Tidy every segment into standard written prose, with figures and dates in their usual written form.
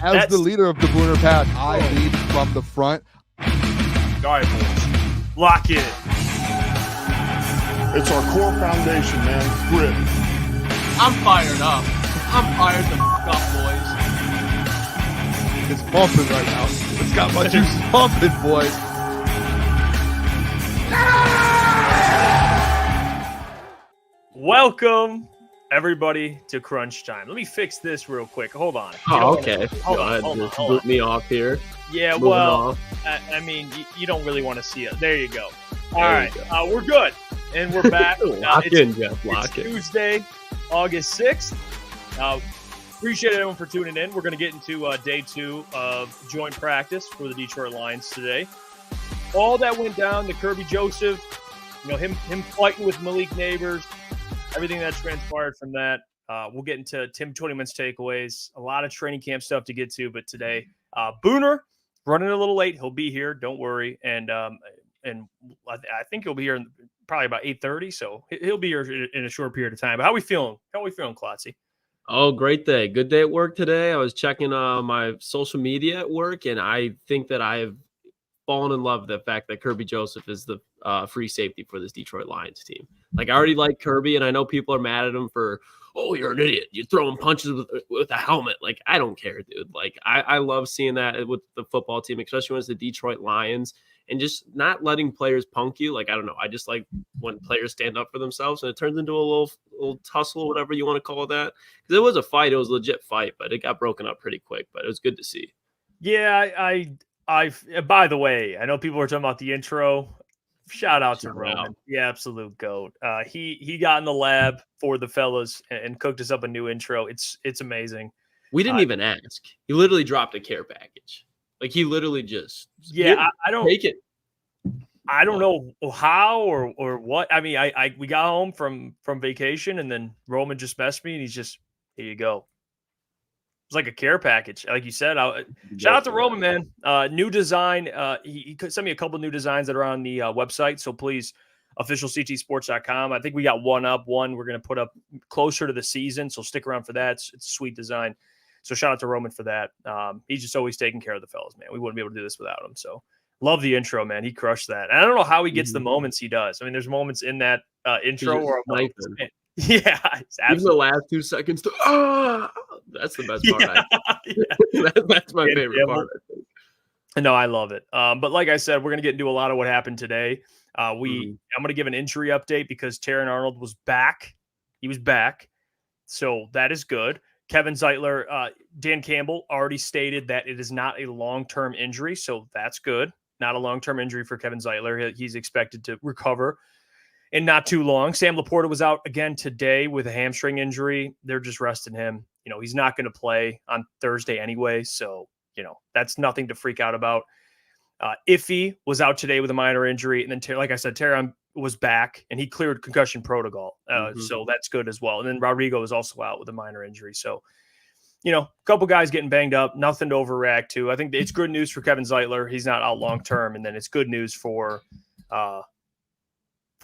As the leader of the Booner Pack, I lead from the front. All right, boys. Lock in. It's our core foundation, man. Grit. I'm fired up. I'm fired the fuck up, boys. It's pumping right now. It's got my juice pumping, boys. Welcome, everybody, to Crunch Time. Let me fix this real quick. Hold on. Oh, okay. Hold Go on, ahead. hold on, Just hold boot on. me off here. Yeah, Moving well, off. I mean, you don't really want to see it. There you go. All There right, you go. We're good, and we're back. Lock in, Jeff. Lock It's in. Tuesday, August 6th. Appreciate everyone for tuning in. We're going to get into day 2 of joint practice for the Detroit Lions today. All that went down to Kirby Joseph, him fighting with Malik Neighbors, everything that transpired from that. We'll get into Tim 20 minutes takeaways, a lot of training camp stuff to get to. But today, Booner running a little late. He'll be here. Don't worry. And I think he'll be here probably about 8:30. So he'll be here in a short period of time. But how we feeling? How we feeling, Klotzy? Oh, great day. Good day at work today. I was checking my social media at work, and I think that I have fallen in love with the fact that Kirby Joseph is the free safety for this Detroit Lions team. Like, I already like Kirby, and I know people are mad at him for, oh, you're an idiot. You're throwing punches with a helmet. Like, I don't care, dude. Like, I love seeing that with the football team, especially when it's the Detroit Lions, and just not letting players punk you. Like, I don't know. I just like when players stand up for themselves, and it turns into a little tussle, whatever you want to call that. Because it was a fight. It was a legit fight, but it got broken up pretty quick. But it was good to see. Yeah, I by the way, I know people were talking about the intro. Shout out to Roman, the absolute GOAT. He got in the lab for the fellas and cooked us up a new intro. It's amazing. We didn't even ask. He literally dropped a care package. Like, he literally just I don't take it. I don't know how or what. I mean, we got home from vacation, and then Roman just messaged me, and he's just, here you go. It's like a care package, like you said. Shout out to Roman, man. New design. He could send me a couple new designs that are on the website. So please, officialctsports.com. I think we got one we're going to put up closer to the season. So stick around for that. It's a sweet design. So shout out to Roman for that. He's just always taking care of the fellas, man. We wouldn't be able to do this without him. So love the intro, man. He crushed that. And I don't know how he gets the moments he does. I mean, there's moments in that intro where I'm like, yeah, even the last 2 seconds. That's the best part. That's my favorite part. I think. No, I love it. But like I said, we're gonna get into a lot of what happened today. I'm gonna give an injury update because Terran Arnold was back. He was back, so that is good. Kevin Zeitler, Dan Campbell already stated that it is not a long-term injury, so that's good. Not a long-term injury for Kevin Zeitler. He's expected to recover and not too long. Sam Laporta was out again today with a hamstring injury. They're just resting him. He's not going to play on Thursday anyway. So, that's nothing to freak out about. Iffy was out today with a minor injury. And then, like I said, Terran was back and he cleared concussion protocol. So that's good as well. And then Rodrigo is also out with a minor injury. So, a couple guys getting banged up, nothing to overreact to. I think it's good news for Kevin Zeitler. He's not out long-term. And then it's good news for, of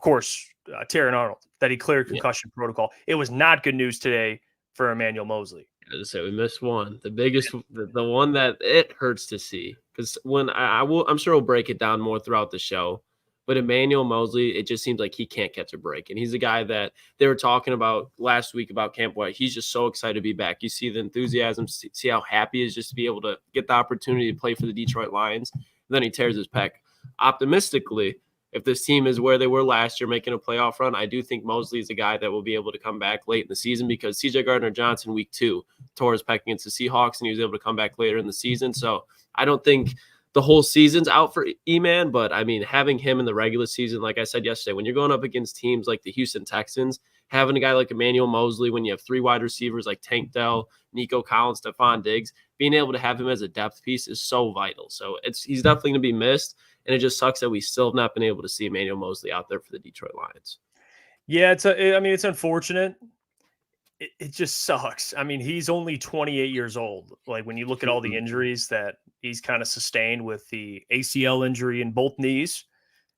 course, Terran Arnold, that he cleared concussion protocol. It was not good news today for Emmanuel Mosley. As I said, we missed one. The biggest, the one that it hurts to see. Because when I'm sure we'll break it down more throughout the show. But Emmanuel Mosley, it just seems like he can't catch a break. And he's a guy that they were talking about last week about Camp White. He's just so excited to be back. You see the enthusiasm, see how happy he is just to be able to get the opportunity to play for the Detroit Lions. And then he tears his pec. Optimistically, if this team is where they were last year, making a playoff run, I do think Mosley is a guy that will be able to come back late in the season because C.J. Gardner-Johnson, week 2, tore his pec against the Seahawks, and he was able to come back later in the season. So I don't think the whole season's out for E-Man, but, I mean, having him in the regular season, like I said yesterday, when you're going up against teams like the Houston Texans, having a guy like Emmanuel Mosley, when you have 3 wide receivers like Tank Dell, Nico Collins, Stephon Diggs, being able to have him as a depth piece is so vital. So he's definitely going to be missed. And it just sucks that we still have not been able to see Emmanuel Mosley out there for the Detroit Lions. Yeah, it's unfortunate. It just sucks. I mean, he's only 28 years old. Like, when you look at all the injuries that he's kind of sustained with the ACL injury in both knees,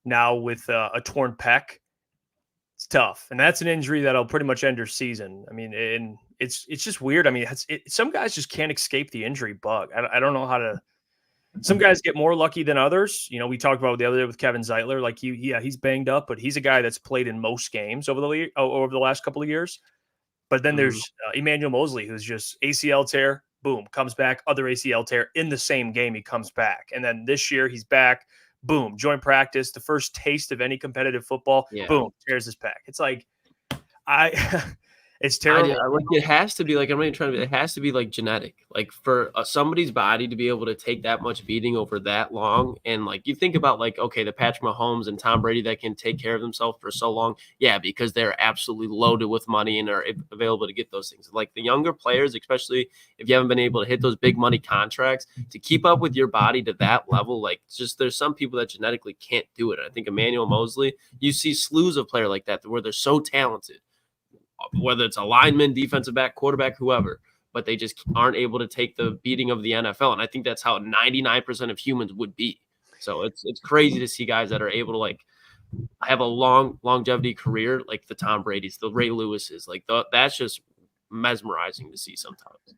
now with a torn pec, it's tough. And that's an injury that'll pretty much end your season. I mean, and it's just weird. I mean, some guys just can't escape the injury bug. I don't know how to. Some guys get more lucky than others. You know, we talked about the other day with Kevin Zeitler. Like he's banged up, but he's a guy that's played in most games over the last couple of years. But then there's Emmanuel Mosley, who's just ACL tear, boom, comes back, other ACL tear in the same game. He comes back, and then this year he's back, boom, joint practice, the first taste of any competitive football, boom, tears his back. It's like it's terrible. It has to be like, I'm not even trying to. It has to be like genetic, like for somebody's body to be able to take that much beating over that long. And like you think about like, okay, the Patrick Mahomes and Tom Brady that can take care of themselves for so long, yeah, because they're absolutely loaded with money and are available to get those things. Like the younger players, especially if you haven't been able to hit those big money contracts, to keep up with your body to that level, like just there's some people that genetically can't do it. I think Emmanuel Mosley, you see slews of players like that where they're so talented, whether it's a lineman, defensive back, quarterback, whoever, but they just aren't able to take the beating of the NFL. And I think that's how 99% of humans would be. So it's crazy to see guys that are able to like have a longevity career, like the Tom Brady's, the Ray Lewis's, like that's just mesmerizing to see sometimes.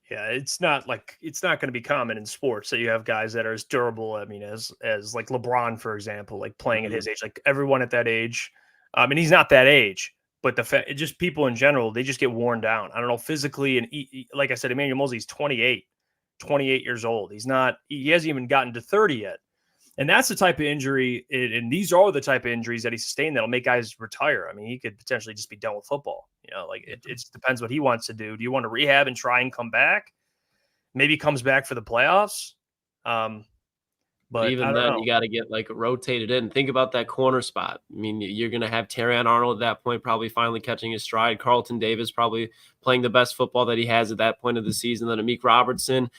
Yeah, it's not going to be common in sports that you have guys that are as durable. I mean, as like LeBron, for example, like playing at his age, like everyone at that age. I mean, he's not that age. But just people in general, they just get worn down. I don't know, physically. And like I said, Emmanuel Mosley's 28 years old. He hasn't even gotten to 30 yet. And that's the type of injury. And these are the type of injuries that he sustained that'll make guys retire. I mean, he could potentially just be done with football. You know, like it depends what he wants to do. Do you want to rehab and try and come back? Maybe comes back for the playoffs. But even then, you got to get like rotated in. Think about that corner spot. I mean, you're going to have Terrion Arnold at that point, probably finally catching his stride. Carlton Davis probably playing the best football that he has at that point of the season. Then Amik Robertson,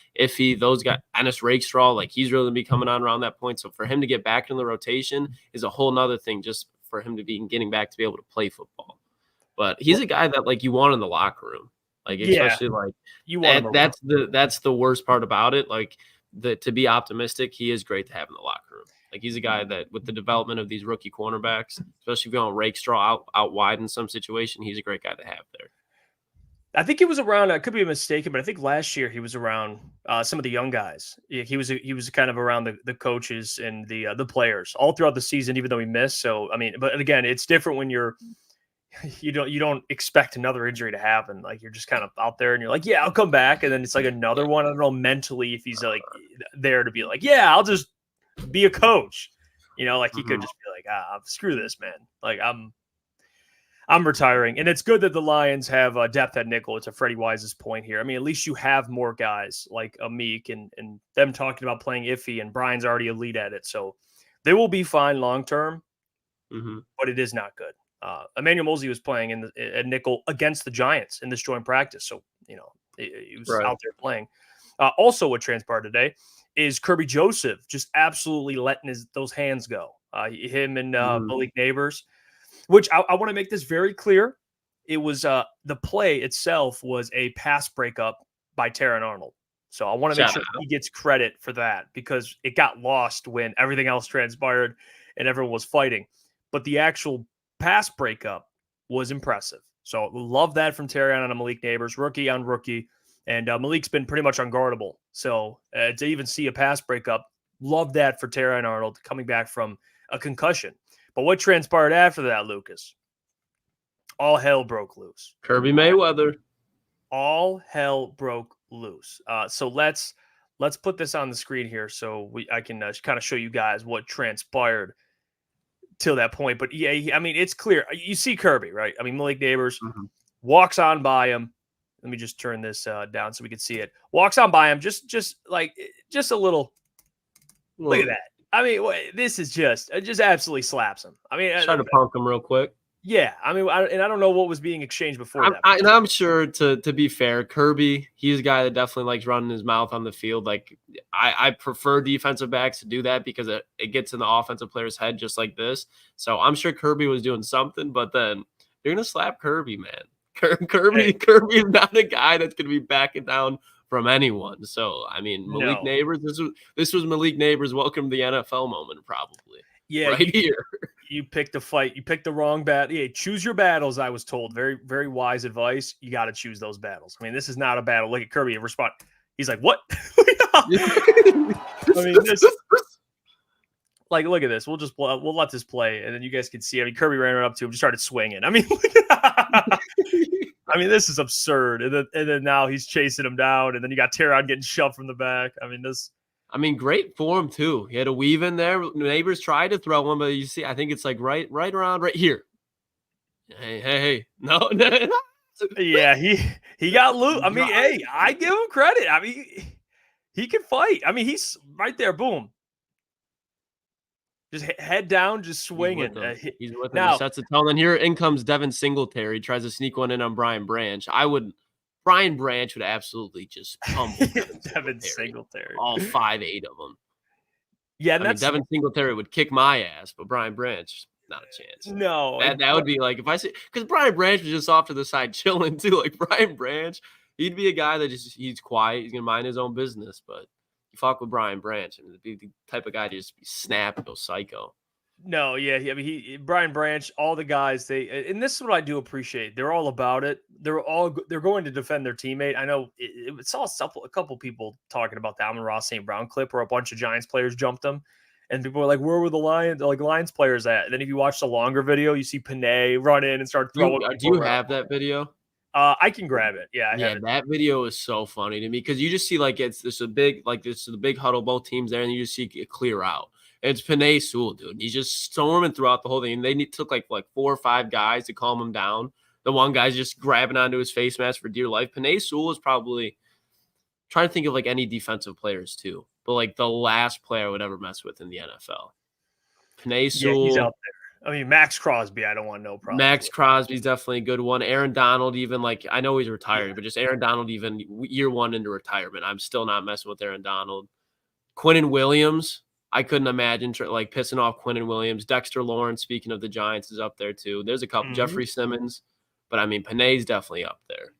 those guys, Ennis Rakestraw, like he's really going to be coming on around that point. So for him to get back in the rotation is a whole nother thing, just for him to be getting back to be able to play football. But he's a guy that like you want in the locker room, like especially like you want. That's the worst part about it, like. To be optimistic, he is great to have in the locker room. Like he's a guy that with the development of these rookie cornerbacks, especially if you want Rakestraw out wide in some situation, he's a great guy to have there. I think he was around. I could be mistaken, but I think last year he was around some of the young guys. He was kind of around the coaches and the players all throughout the season, even though he missed. So I mean, but again, it's different when you don't expect another injury to happen. Like you're just kind of out there and you're like, yeah, I'll come back. And then it's like another one. I don't know mentally if he's like there to be like, yeah, I'll just be a coach, you know, like he could just be like, screw this, man. Like I'm retiring. And it's good that the Lions have depth at nickel. It's a Freddie Wise's point here. I mean, at least you have more guys like Amik and them talking about playing iffy, and Brian's already elite at it. So they will be fine long-term, but it is not good. Emmanuel Mosley was playing at nickel against the Giants in this joint practice. So, you know, he was out there playing. Also what transpired today is Kirby Joseph just absolutely letting those hands go. Him and Malik Neighbors, which I want to make this very clear. It was the play itself was a pass breakup by Terrion Arnold. So I want to make sure he gets credit for that because it got lost when everything else transpired and everyone was fighting. But the actual pass breakup was impressive. So love that from Terrion and Malik Neighbors, rookie on rookie. And Malik's been pretty much unguardable. So to even see a pass breakup, love that for Terrion Arnold coming back from a concussion. But what transpired after that, Lucas? All hell broke loose. Kirby Mayweather. All hell broke loose. So let's put this on the screen here so I can kind of show you guys what transpired till that point. But yeah, I mean, it's clear. You see Kirby, right? I mean, Malik Neighbors walks on by him. Let me just turn this down so we can see it. Walks on by him, just a little. Look at that. I mean, this is just absolutely slaps him. I mean, try to punk him real quick. Yeah, I mean, I don't know what was being exchanged before that. And I'm sure to be fair, Kirby, he's a guy that definitely likes running his mouth on the field. Like I prefer defensive backs to do that because it gets in the offensive player's head just like this. So I'm sure Kirby was doing something, but then you're gonna slap Kirby, man. Kirby is not a guy that's gonna be backing down from anyone. So I mean, Malik Neighbors, this was Malik Neighbors' welcome to the NFL moment, probably. Yeah, right here. You picked a fight. You picked the wrong battle. Yeah, choose your battles. I was told. Very, very wise advice. You got to choose those battles. I mean, this is not a battle. Look at Kirby respond. He's like, "What?" I mean, this. Like, look at this. We'll let this play, and then you guys can see. I mean, Kirby ran right up to him, just started swinging. I mean, this is absurd. And then now he's chasing him down, and then you got Teron getting shoved from the back. I mean, this. I mean, great form too. He had a weave in there. Neighbors tried to throw one, but you see, I think it's like right around right here. Hey, no. Yeah, he got loose. I mean, hey, I give him credit. I mean, he can fight. I mean, he's right there. Boom. Just head down, just swinging. He's with him. Now, he sets the tone. And here in comes Devin Singletary. Tries to sneak one in on Brian Branch. Brian Branch would absolutely just pummel Devin Singletary. All 5'8" of them. Yeah, Devin Singletary would kick my ass, but Brian Branch, not a chance. No. That would be like if I say, because Brian Branch was just off to the side chilling too. Like Brian Branch, he'd be a guy that he's quiet. He's going to mind his own business, but you fuck with Brian Branch, and be the type of guy to just snap and go psycho. No, yeah. I mean, Brian Branch, all the guys, and this is what I do appreciate. They're all about it. They're going to defend their teammate. I know it saw a couple people talking about the Amon-Ra St. Brown clip where a bunch of Giants players jumped him, and people were like, "Where were the Lions players at?" And then if you watch the longer video, you see Panay run in and start throwing. Do you have that video? I can grab it. Yeah, I have it. That video is so funny to me because you just see this is the big huddle, both teams there, and you just see it clear out. It's Panay Sewell, dude. He's just storming throughout the whole thing. And they took like 4 or 5 guys to calm him down. The one guy's just grabbing onto his face mask for dear life. Panay Sewell is probably trying to think of like any defensive players too, but like the last player I would ever mess with in the NFL. Panay Sewell. Yeah, he's out there. I mean, Max Crosby, I don't want no problem. Max Crosby's definitely a good one. Aaron Donald, even I know he's retired, but just Aaron Donald, even year 1 into retirement, I'm still not messing with Aaron Donald. Quinnen Williams. I couldn't imagine pissing off Quinnen Williams. Dexter Lawrence, speaking of the Giants, is up there too. There's a couple. Jeffrey Simmons. But, I mean, Panay's definitely up there.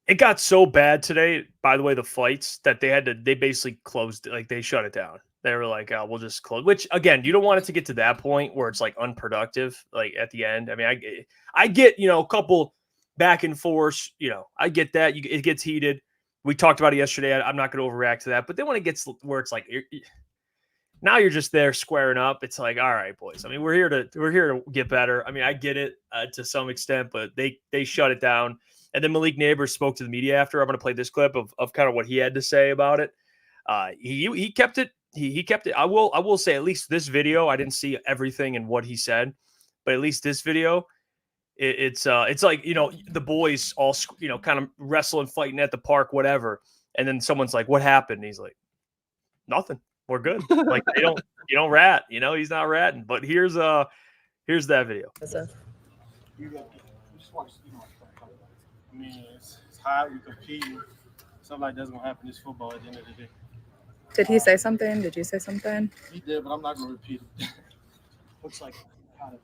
It got so bad today, by the way, the fights, that they basically closed, they shut it down. They were like, we'll just close. Which, again, you don't want it to get to that point where it's, unproductive, at the end. I mean, I get, a couple back and forth. I get that. It gets heated. We talked about it yesterday. I'm not going to overreact to that. But then when it gets where it's now you're just there squaring up. It's like, all right, boys. I mean, we're here to get better. I mean, I get it to some extent, but they shut it down. And then Malik Neighbors spoke to the media after. I'm going to play this clip of kind of what he had to say about it. He kept it. He kept it. I will say at least this video. I didn't see everything in what he said, but at least this video, it's like the boys all kind of wrestling, fighting at the park, whatever. And then someone's like, "What happened?" And he's like, "Nothing. We're good." Like you don't rat, he's not ratting. But here's that video. I mean, it's hard. We compete. Something like that's gonna happen. This football at the end of the day. Did he say something? Did you say something? He did, but I'm not gonna repeat it. Looks like kind of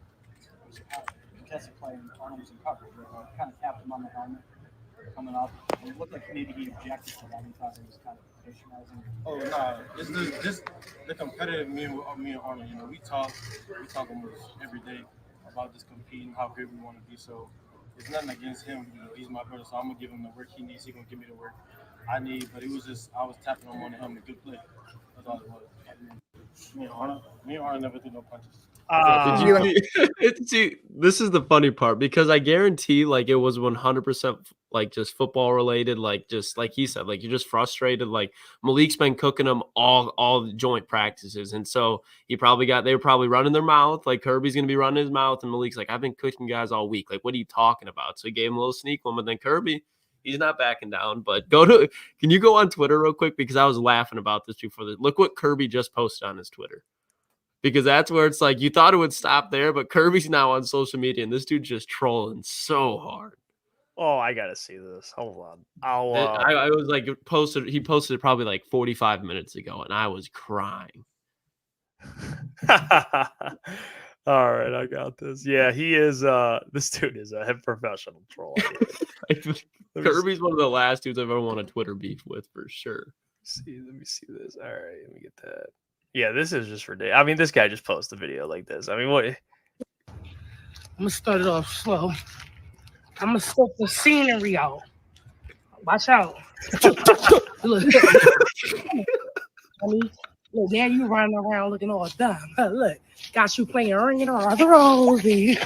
contested play and Arnold was in coverage. Kind of tapped him on the helmet coming up. It looked like maybe he objected to that. He thought it was kind of patronizing. Oh no, it's just the competitive me and Arnold. We talk almost every day about just competing, how good we want to be. So it's nothing against him. He's my brother, so I'm gonna give him the work he needs. He's gonna give me the work I need. But it was just I was tapping him on the helmet. Good play. That's all it was. Me and Arnold never threw no punches. See, this is the funny part because I guarantee it was 100% just football related, just like he said, you're just frustrated. Malik's been cooking them all joint practices, and so they were probably running their mouth. Kirby's gonna be running his mouth, and Malik's like, I've been cooking guys all week. What are you talking about? So he gave him a little sneak one, but then Kirby, he's not backing down. But can you go on Twitter real quick because I was laughing about this before this. Look what Kirby just posted on his Twitter. Because that's where it's you thought it would stop there, but Kirby's now on social media, and this dude's just trolling so hard. Oh, I gotta see this. Hold on. I was he posted it probably 45 minutes ago, and I was crying. All right, I got this. Yeah, he is. This dude is a professional troll. Kirby's one of the last dudes I've ever won a Twitter beef with for sure. Let me see this. All right, let me get that. Yeah, this is just ridiculous. I mean, this guy just posted a video like this. I mean, what? gonna start it off slow. I'm gonna scope the scenery out. Watch out. Look, look, now you running around looking all dumb. Look, got you playing Ring on the Rosie.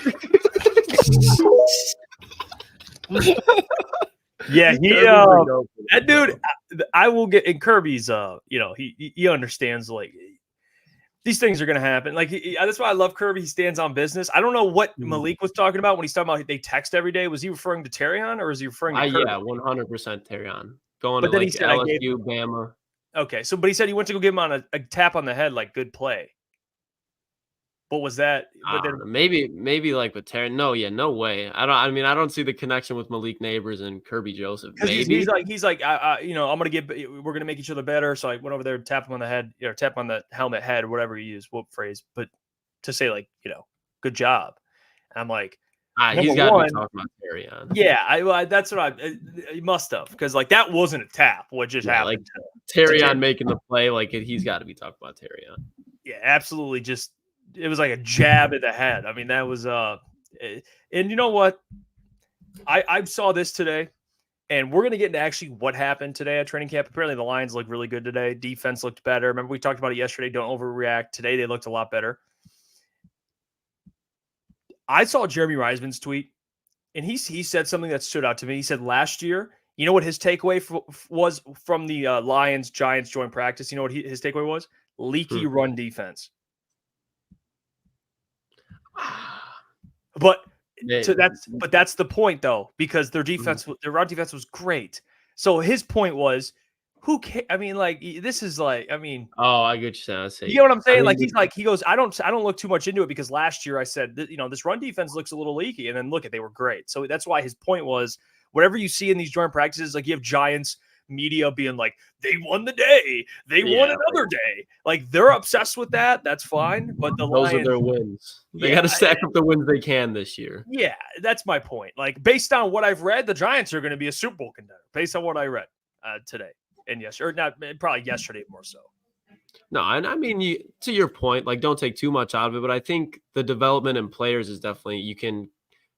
Yeah, that dude. I will get in Kirby's. He understands like these things are going to happen. Like that's why I love Kirby. He stands on business. I don't know what Malik was talking about when he's talking about they text every day. Was he referring to Terrion or was he referring to Kirby? Yeah, 100% Terrion. Going but to then like he said, LSU, Bama. Okay, but he said he went to go give him on a tap on the head, like good play. What was that? Maybe like with Terry. No way. I don't see the connection with Malik Neighbors and Kirby Joseph. Maybe he's like, I'm we're gonna make each other better. So I went over there, tap him on the head, tap on the helmet head, or whatever you use, what phrase, but to say like, good job. And I'm like, he's got to be talking about Terry on. Yeah, that's what he must have, because like that wasn't a tap. What just happened? Like Terry on making the play, like he's got to be talking about Terry on. Yeah, absolutely. Just. It was like a jab at the head. I mean, that was and you know what? I saw this today, and we're gonna get into actually what happened today at training camp. Apparently, the Lions looked really good today. Defense looked better. Remember, we talked about it yesterday. Don't overreact. Today, they looked a lot better. I saw Jeremy Reisman's tweet, and he said something that stood out to me. He said last year, you know what his takeaway was from the Lions Giants joint practice? You know what his takeaway was? Leaky run defense. But that's the point though, because their defense, their run defense was great. So his point was, who cares? I mean, like this is like, I mean, I get you saying. You know what I'm saying? He goes, I don't look too much into it because last year I said that, this run defense looks a little leaky, and then look, they were great. So that's why his point was, whatever you see in these joint practices, like you have Giants media being like, they won the day, they won another day, like they're obsessed with that. That's fine, but those Lions, are their wins. They got to stack up the wins they can this year. Yeah, that's my point. Like based on what I've read, the Giants are going to be a Super Bowl contender. Based on what I read today and probably yesterday more so. No, and I mean, to your point, like don't take too much out of it, but I think the development in players is definitely, you can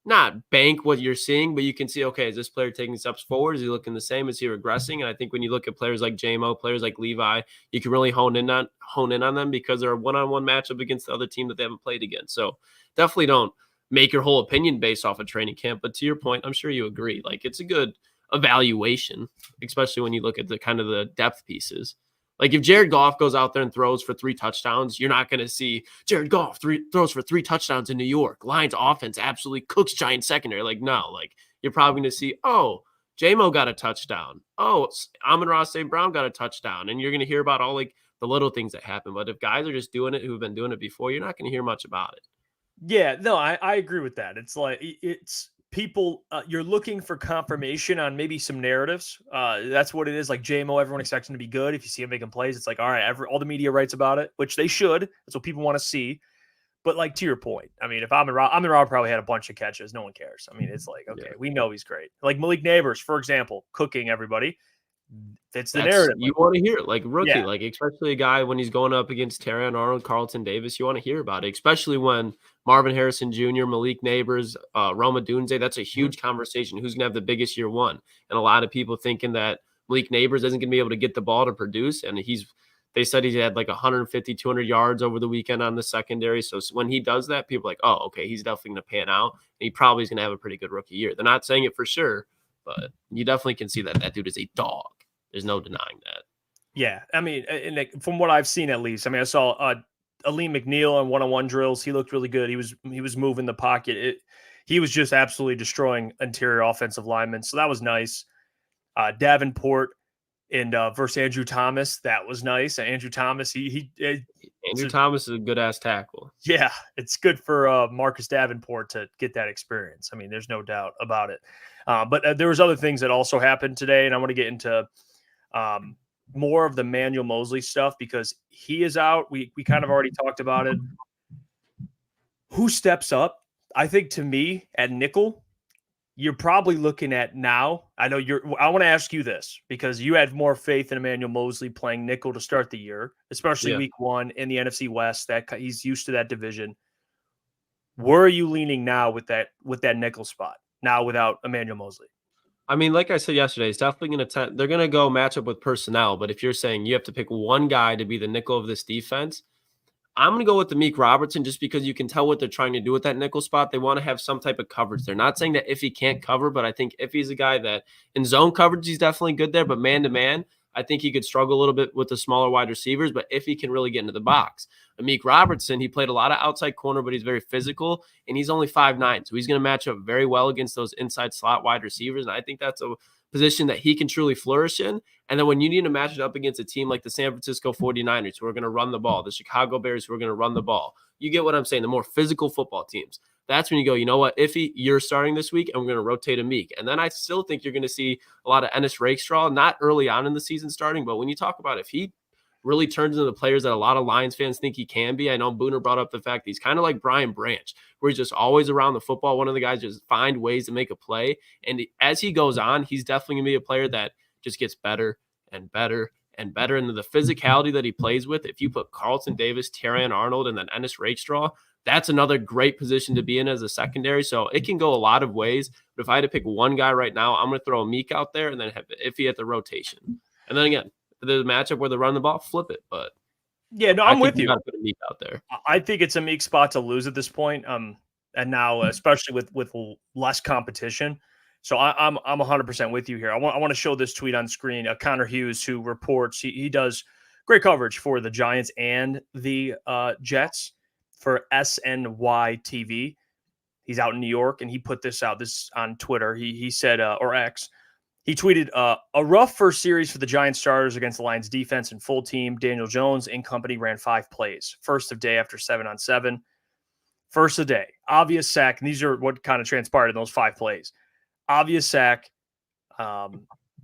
not bank what you're seeing, but you can see, okay, is this player taking steps forward? Is he looking the same? Is he regressing? And I think when you look at players like JMO, players like Levi, you can really hone in on them because they're a one-on-one matchup against the other team that they haven't played against. So definitely don't make your whole opinion based off of training camp. But to your point, I'm sure you agree. Like it's a good evaluation, especially when you look at the kind of the depth pieces. Like if Jared Goff goes out there and throws for 3 touchdowns, you're not going to see Jared Goff throws for 3 touchdowns in New York. Lions offense absolutely cooks Giants secondary. Like, no, like you're probably going to see, J-Mo got a touchdown. Amon-Ra St. Brown got a touchdown. And you're going to hear about all like the little things that happen. But if guys are just doing it who've been doing it before, you're not going to hear much about it. Yeah, no, I agree with that. It's like people, you're looking for confirmation on maybe some narratives. That's what it is. Like JMO, everyone expects him to be good. If you see him making plays, it's like, all right, all the media writes about it, which they should. That's what people want to see. But like to your point, I mean, if Amon-Ra probably had a bunch of catches, no one cares. I mean, it's like, okay, we know he's great. Like Malik Neighbors, for example, cooking everybody. That's the narrative. You want to hear it, like rookie, like especially a guy when he's going up against Terrion Arnold, Carlton Davis. You want to hear about it, especially when Marvin Harrison Jr., Malik Neighbors, Roma Dunze. That's a huge conversation. Who's going to have the biggest year one? And a lot of people thinking that Malik Neighbors isn't going to be able to get the ball to produce. And they said he had like 150, 200 yards over the weekend on the secondary. So when he does that, people are like, oh, okay, he's definitely going to pan out. And he probably is going to have a pretty good rookie year. They're not saying it for sure, but you definitely can see that dude is a dog. There's no denying that. Yeah, I mean, and from what I've seen, at least, I mean, I saw Aleem McNeil on one-on-one drills. He looked really good. He was moving the pocket. He was just absolutely destroying interior offensive linemen. So that was nice. Davenport and versus Andrew Thomas, that was nice. Andrew Thomas, Thomas is a good ass tackle. Yeah, it's good for Marcus Davenport to get that experience. I mean, there's no doubt about it. But there was other things that also happened today, and I want to get into more of the Manuel Mosley stuff because he is out. We kind of already talked about it. Who steps up? I think to me at nickel, you're probably looking at now. I want to ask you this because you had more faith in Emmanuel Mosley playing nickel to start the year, especially week 1 in the NFC West. That he's used to that division. Where are you leaning now with that nickel spot now without Emmanuel Mosley? I mean, like I said yesterday, it's definitely going to they're going to go match up with personnel. But if you're saying you have to pick one guy to be the nickel of this defense, I'm going to go with Amik Robertson just because you can tell what they're trying to do with that nickel spot. They want to have some type of coverage. They're not saying that if he can't cover, but I think if he's a guy that in zone coverage, he's definitely good there. But man-to-man, I think he could struggle a little bit with the smaller wide receivers. But if he can really get into the box, Amik Robertson, he played a lot of outside corner, but he's very physical, and he's only 5'9". So he's going to match up very well against those inside slot wide receivers. And I think that's a position that he can truly flourish in. And then when you need to match it up against a team like the San Francisco 49ers, who are going to run the ball, the Chicago Bears, who are going to run the ball, you get what I'm saying, the more physical football teams. That's when you go, you know what, Iffy, you're starting this week, and we're going to rotate Amik. And then I still think you're going to see a lot of Ennis Rakestraw, not early on in the season starting, but when you talk about if he really turns into the players that a lot of Lions fans think he can be. I know Booner brought up the fact that he's kind of like Brian Branch, where he's just always around the football. One of the guys just find ways to make a play. And as he goes on, he's definitely going to be a player that just gets better and better and better. And the physicality that he plays with, if you put Carlton Davis, Terrion Arnold, and then Ennis Rakestraw, that's another great position to be in as a secondary. So it can go a lot of ways. But if I had to pick one guy right now, I'm going to throw Amik out there and then have Iffy at the rotation. And then again, the matchup where they run the ball, flip it. But yeah, no, I'm with you. Got to put Amik out there. I think it's a Meek spot to lose at this point. And now, especially with less competition. So I'm 100% with you here. I want to show this tweet on screen. Connor Hughes, who reports, he does great coverage for the Giants and the Jets for SNY TV. He's out in New York, and he put this out. This on Twitter. He said, or X. He tweeted, a rough first series for the Giants starters against the Lions defense and full team. Daniel Jones and company ran 5 plays. First of day after 7-on-7. First of day. Obvious sack. And these are what kind of transpired in those 5 plays. Obvious sack.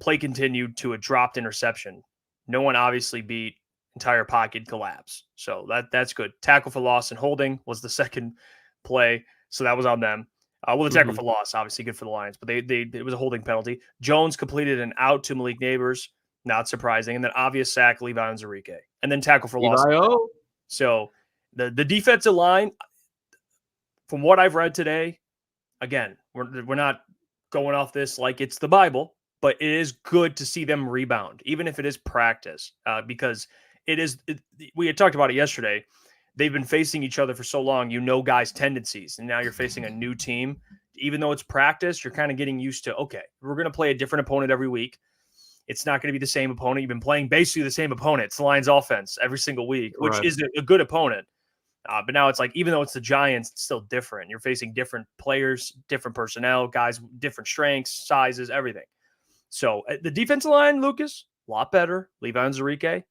Play continued to a dropped interception. No one obviously beat. Entire pocket collapse. So that's good. Tackle for loss and holding was the second play. So that was on them. The tackle for loss, obviously good for the Lions, but it was a holding penalty. Jones completed an out to Malik Neighbors, not surprising, and then obvious sack, Levi Onwuzurike, and then tackle for loss. So the defensive line, from what I've read today, again, we're not going off this like it's the Bible, but it is good to see them rebound, even if it is practice, because we had talked about it yesterday. They've been facing each other for so long, guys' tendencies, and now you're facing a new team. Even though it's practice, you're kind of getting used to, okay, we're going to play a different opponent every week. It's not going to be the same opponent. You've been playing basically the same opponent. It's the Lions offense every single week, which is a good opponent. But now it's like, even though it's the Giants, it's still different. You're facing different players, different personnel, guys, different strengths, sizes, everything. So the defensive line, Lucas, a lot better. Levi Onwuzurike,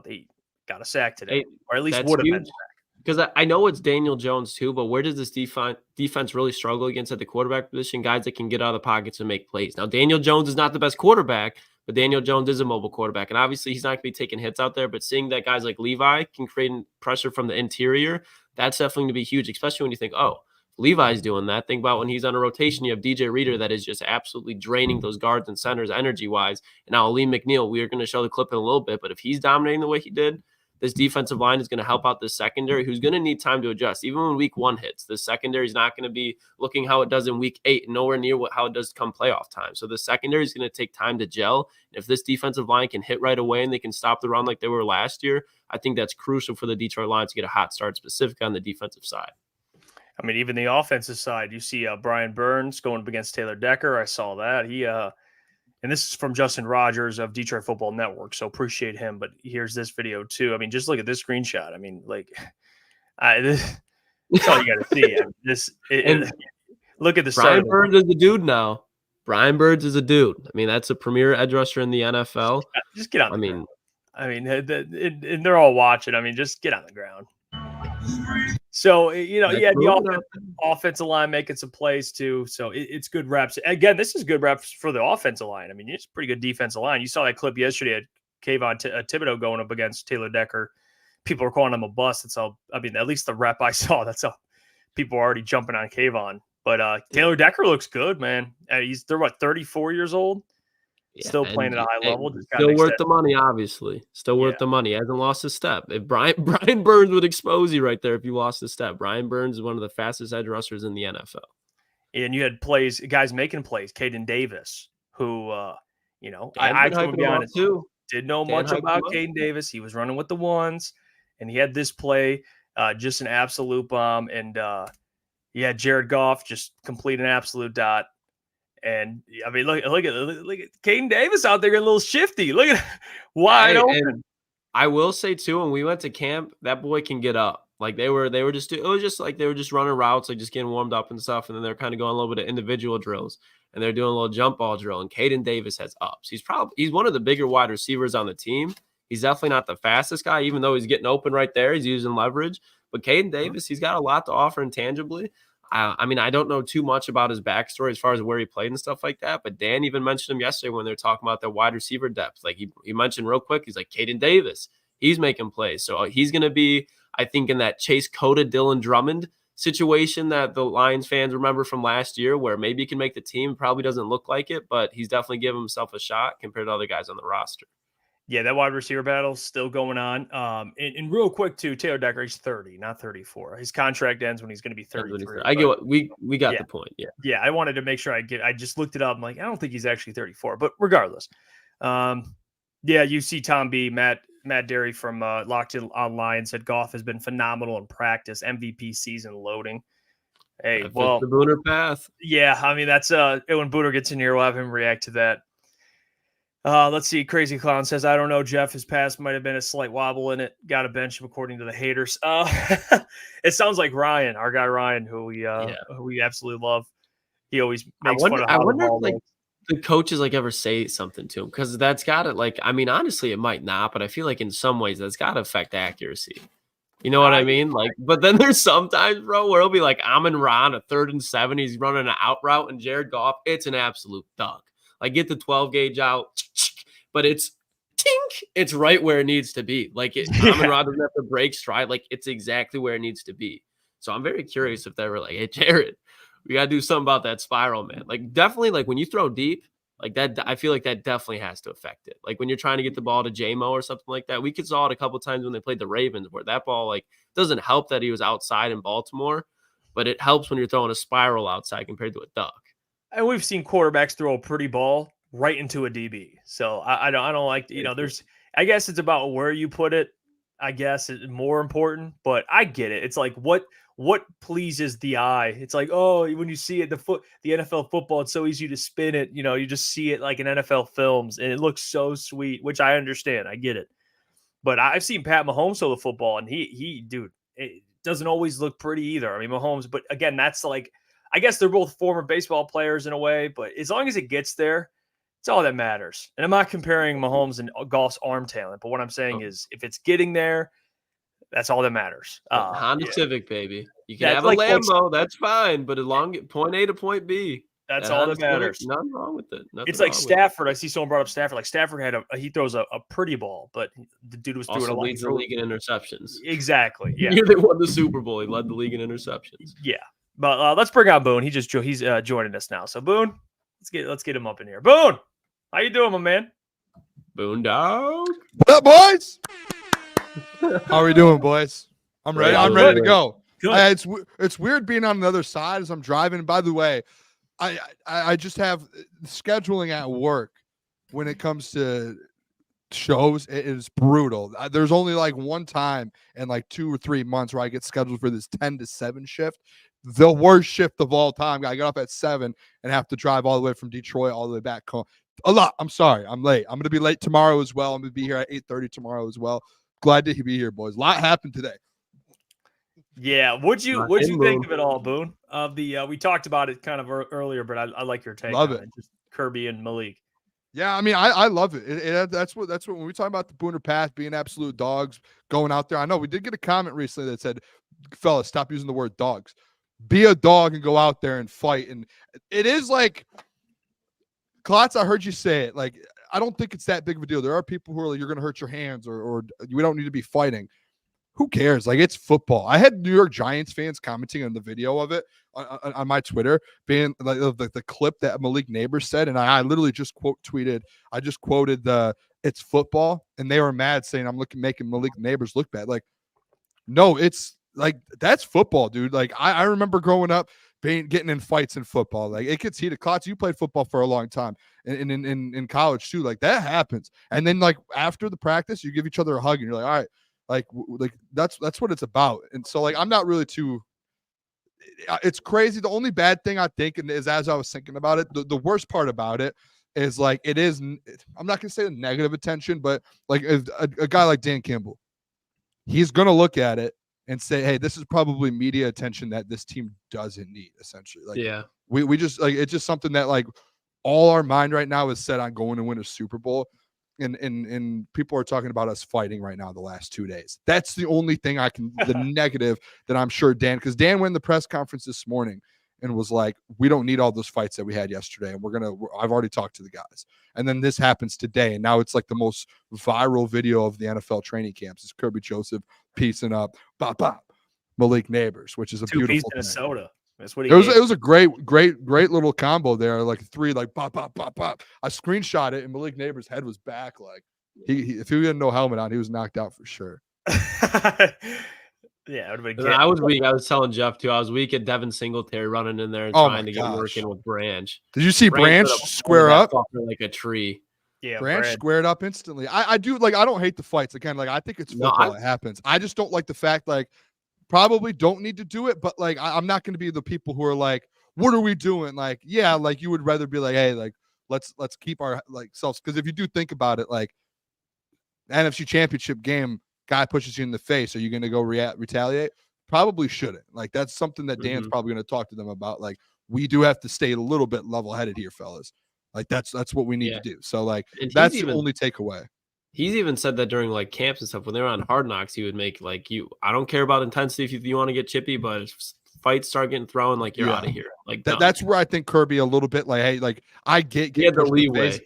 he got a sack today, or at least would have been sacked. Because I know it's Daniel Jones too, but where does this defense really struggle against at the quarterback position? Guys that can get out of the pockets and make plays. Now, Daniel Jones is not the best quarterback, but Daniel Jones is a mobile quarterback. And obviously, he's not going to be taking hits out there, but seeing that guys like Levi can create pressure from the interior, that's definitely going to be huge, especially when you think, oh, Levi's doing that. Think about when he's on a rotation, you have DJ Reader that is just absolutely draining those guards and centers energy-wise. And now Aleem McNeil, we are going to show the clip in a little bit, but if he's dominating the way he did, this defensive line is going to help out this secondary, who's going to need time to adjust. Even when week 1 hits, the secondary is not going to be looking how it does in week 8, and nowhere near how it does come playoff time. So the secondary is going to take time to gel. And if this defensive line can hit right away and they can stop the run like they were last year, I think that's crucial for the Detroit Lions to get a hot start, specifically on the defensive side. I mean, even the offensive side, you see Brian Burns going up against Taylor Decker. I saw that. And this is from Justin Rogers of Detroit Football Network, so appreciate him. But here's this video, too. I mean, just look at this screenshot. I mean, that's all you got to see. I mean, look at the Brian Burns is a dude now. Brian Burns is a dude. I mean, that's a premier edge rusher in the NFL. Just get on the ground. And they're all watching. I mean, just get on the ground. So, the offensive line making some plays too. So it's good reps. Again, this is good reps for the offensive line. I mean, it's a pretty good defensive line. You saw that clip yesterday at Kayvon Thibodeau going up against Taylor Decker. People are calling him a bust. That's all. I mean, at least the rep I saw, that's how people are already jumping on Kayvon. But Taylor Decker looks good, man. They're 34 years old. Still playing at a high level. Just gotta Still make worth sense. the money, obviously. Still worth the money. Hasn't lost a step. If Brian Burns would expose you right there if you lost a step. Brian Burns is one of the fastest edge rushers in the NFL. And you had guys making plays. Caden Davis, who, I been to hyping be him up, honest, too. didn't know Dan much hyped about him up. Caden Davis. He was running with the ones, and he had this play, just an absolute bomb. And Jared Goff just complete an absolute dot. And I mean, look at Caden Davis out there getting a little shifty. Look at wide open. And I will say too, when we went to camp, that boy can get up. Like they were just, it was just like they were just running routes, like just getting warmed up and stuff. And then they're kind of going a little bit of individual drills, and they're doing a little jump ball drill. And Caden Davis has ups. He's one of the bigger wide receivers on the team. He's definitely not the fastest guy, even though he's getting open right there. He's using leverage. But Caden Davis, he's got a lot to offer intangibly. I mean, I don't know too much about his backstory as far as where he played and stuff like that. But Dan even mentioned him yesterday when they were talking about their wide receiver depth. Like he mentioned real quick, he's like, Caden Davis, he's making plays. So he's going to be, I think, in that Chase Cota, Dylan Drummond situation that the Lions fans remember from last year, where maybe he can make the team. Probably doesn't look like it, but he's definitely giving himself a shot compared to other guys on the roster. Yeah, that wide receiver battle is still going on. And real quick too, Taylor Decker, he's 30, not 34. His contract ends when he's going to be 33. I get what we got the point. Yeah. Yeah, I wanted to make sure I just looked it up. I'm like, I don't think he's actually 34, but regardless. You see Tom B, Matt Derry from Locked In Online said Goff has been phenomenal in practice, MVP season loading. Hey, well, the Booner path. Yeah, I mean, that's when Booner gets in here, we'll have him react to that. Let's see. Crazy Clown says, I don't know, Jeff. His pass might have been a slight wobble in it. Got to bench him according to the haters. It sounds like Ryan, our guy Ryan, who we absolutely love. He always makes fun of how the ball like the coaches like ever say something to him, because that's got to, like, I mean, honestly, it might not, but I feel like in some ways that's got to affect accuracy. You know what I mean? Like, but then there's sometimes, bro, where it'll be like Amon-Ra, a 3rd and 7, he's running an out route, and Jared Goff, it's an absolute thug. Like, get the 12 gauge out, but it's tink. It's right where it needs to be. Like, Amon-Ra doesn't have to break stride. Like, it's exactly where it needs to be. So I'm very curious if they were like, hey, Jared, we got to do something about that spiral, man. Like, definitely, like, when you throw deep, like that, I feel like that definitely has to affect it. Like, when you're trying to get the ball to J-Mo or something like that, we saw it a couple times when they played the Ravens, where that ball, like, doesn't help that he was outside in Baltimore, but it helps when you're throwing a spiral outside compared to a duck. And we've seen quarterbacks throw a pretty ball right into a DB. So I don't like, I guess it's about where you put it. I guess it's more important, but I get it. It's like, what pleases the eye? It's like, oh, when you see it, the NFL football, it's so easy to spin it. You just see it like in NFL films and it looks so sweet, which I understand. I get it. But I've seen Pat Mahomes throw the football, and it doesn't always look pretty either. I mean, Mahomes, but again, that's like, I guess they're both former baseball players in a way, but as long as it gets there, it's all that matters. And I'm not comparing Mahomes and Goff's arm talent, but what I'm saying is if it's getting there, that's all that matters. Honda Civic, baby. You can have a Lambo, that's fine, but along point A to point B. That's all that matters. Civic, nothing wrong with it. It's like Stafford. I see someone brought up Stafford. Like Stafford he throws a pretty ball, but the dude was throwing also a lot. leads the league in interceptions. Exactly. Yeah. They won the Super Bowl. He led the league in interceptions. Yeah. But let's bring on Boone. He's joining us now. So Boone, let's get him up in here. Boone, how you doing, my man? Boone dog. What up, boys? How are we doing, boys? I'm ready. I'm ready to go. It's weird being on the other side as I'm driving. By the way, I just have scheduling at work when it comes to shows. It is brutal. There's only like one time in like 2 or 3 months where I get scheduled for this 10 to 7 shift. The worst shift of all time. I got up at 7 and have to drive all the way from Detroit all the way back home. A lot. I'm sorry. I'm late. I'm going to be late tomorrow as well. I'm going to be here at 8:30 tomorrow as well. Glad to be here, boys. A lot happened today. Yeah. What'd you think of it all, Boone? Of the we talked about it kind of earlier, but I like your take. Love on it. Just Kirby and Malik. Yeah, I mean, I love it. That's what when we talk about the Booner Path being absolute dogs going out there. I know we did get a comment recently that said, "Fellas, stop using the word dogs. Be a dog and go out there and fight." And it is like, Klotz, I heard you say it. Like, I don't think it's that big of a deal. There are people who are like, you're going to hurt your hands or we don't need to be fighting. who cares? Like, it's football. I had New York Giants fans commenting on the video of it on my Twitter, being like the clip that Malik Neighbors said, and I literally just quoted the "it's football," and they were mad, saying I'm making Malik Neighbors look bad. Like, no, it's like that's football, dude. Like, I remember growing up getting in fights in football. Like, it gets heated. Klotz, you played football for a long time in college too. Like, that happens. And then like after the practice, you give each other a hug and you're like, all right, like that's what it's about. And so like, I'm not really too, it's crazy. The only bad thing I think is, as I was thinking about it, the worst part about it is like, I'm not gonna say the negative attention, but like a guy like Dan Campbell, he's gonna look at it and say, hey, this is probably media attention that this team doesn't need, essentially. Like, Yeah, we just like, it's just something that like all our mind right now is set on going to win a Super Bowl. And people are talking about us fighting right now the last 2 days. That's the only thing the negative that I'm sure because Dan went in the press conference this morning and was like, we don't need all those fights that we had yesterday. And I've already talked to the guys. And then this happens today. And now it's like the most viral video of the NFL training camps is Kirby Joseph piecing up Malik Neighbors, which is a beautiful piece thing. in a soda. That's what it was a great little combo there. Like three, like pop. I screenshot it and Malik Neighbors' head was back. Like if he had no helmet on, he was knocked out for sure. Yeah, it would have And been. I was weak. I was telling Jeff too. I was weak at Devin Singletary running in there and trying to get working with Branch. Did you see Branch square up like a tree? Yeah, Branch squared up instantly. I do like. I don't hate the fights. Again, like I think it's football. It happens. I just don't like the fact like probably don't need to do it, but like I'm not going to be the people who are like, what are we doing? Like, yeah, like you would rather be like, hey, like let's keep our like selves, because if you do think about it, like NFC Championship game, guy pushes you in the face, are you going to go retaliate? Probably shouldn't. Like that's something that Dan's probably going to talk to them about. Like, we do have to stay a little bit level-headed here, fellas. Like that's what we need to do. So like that's the only takeaway. He's even said that during like camps and stuff when they were on Hard Knocks, he would make like I don't care about intensity if you want to get chippy, but if fights start getting thrown, like you're out of here. Like that's where I think Kirby a little bit like, hey, like I get the leeway.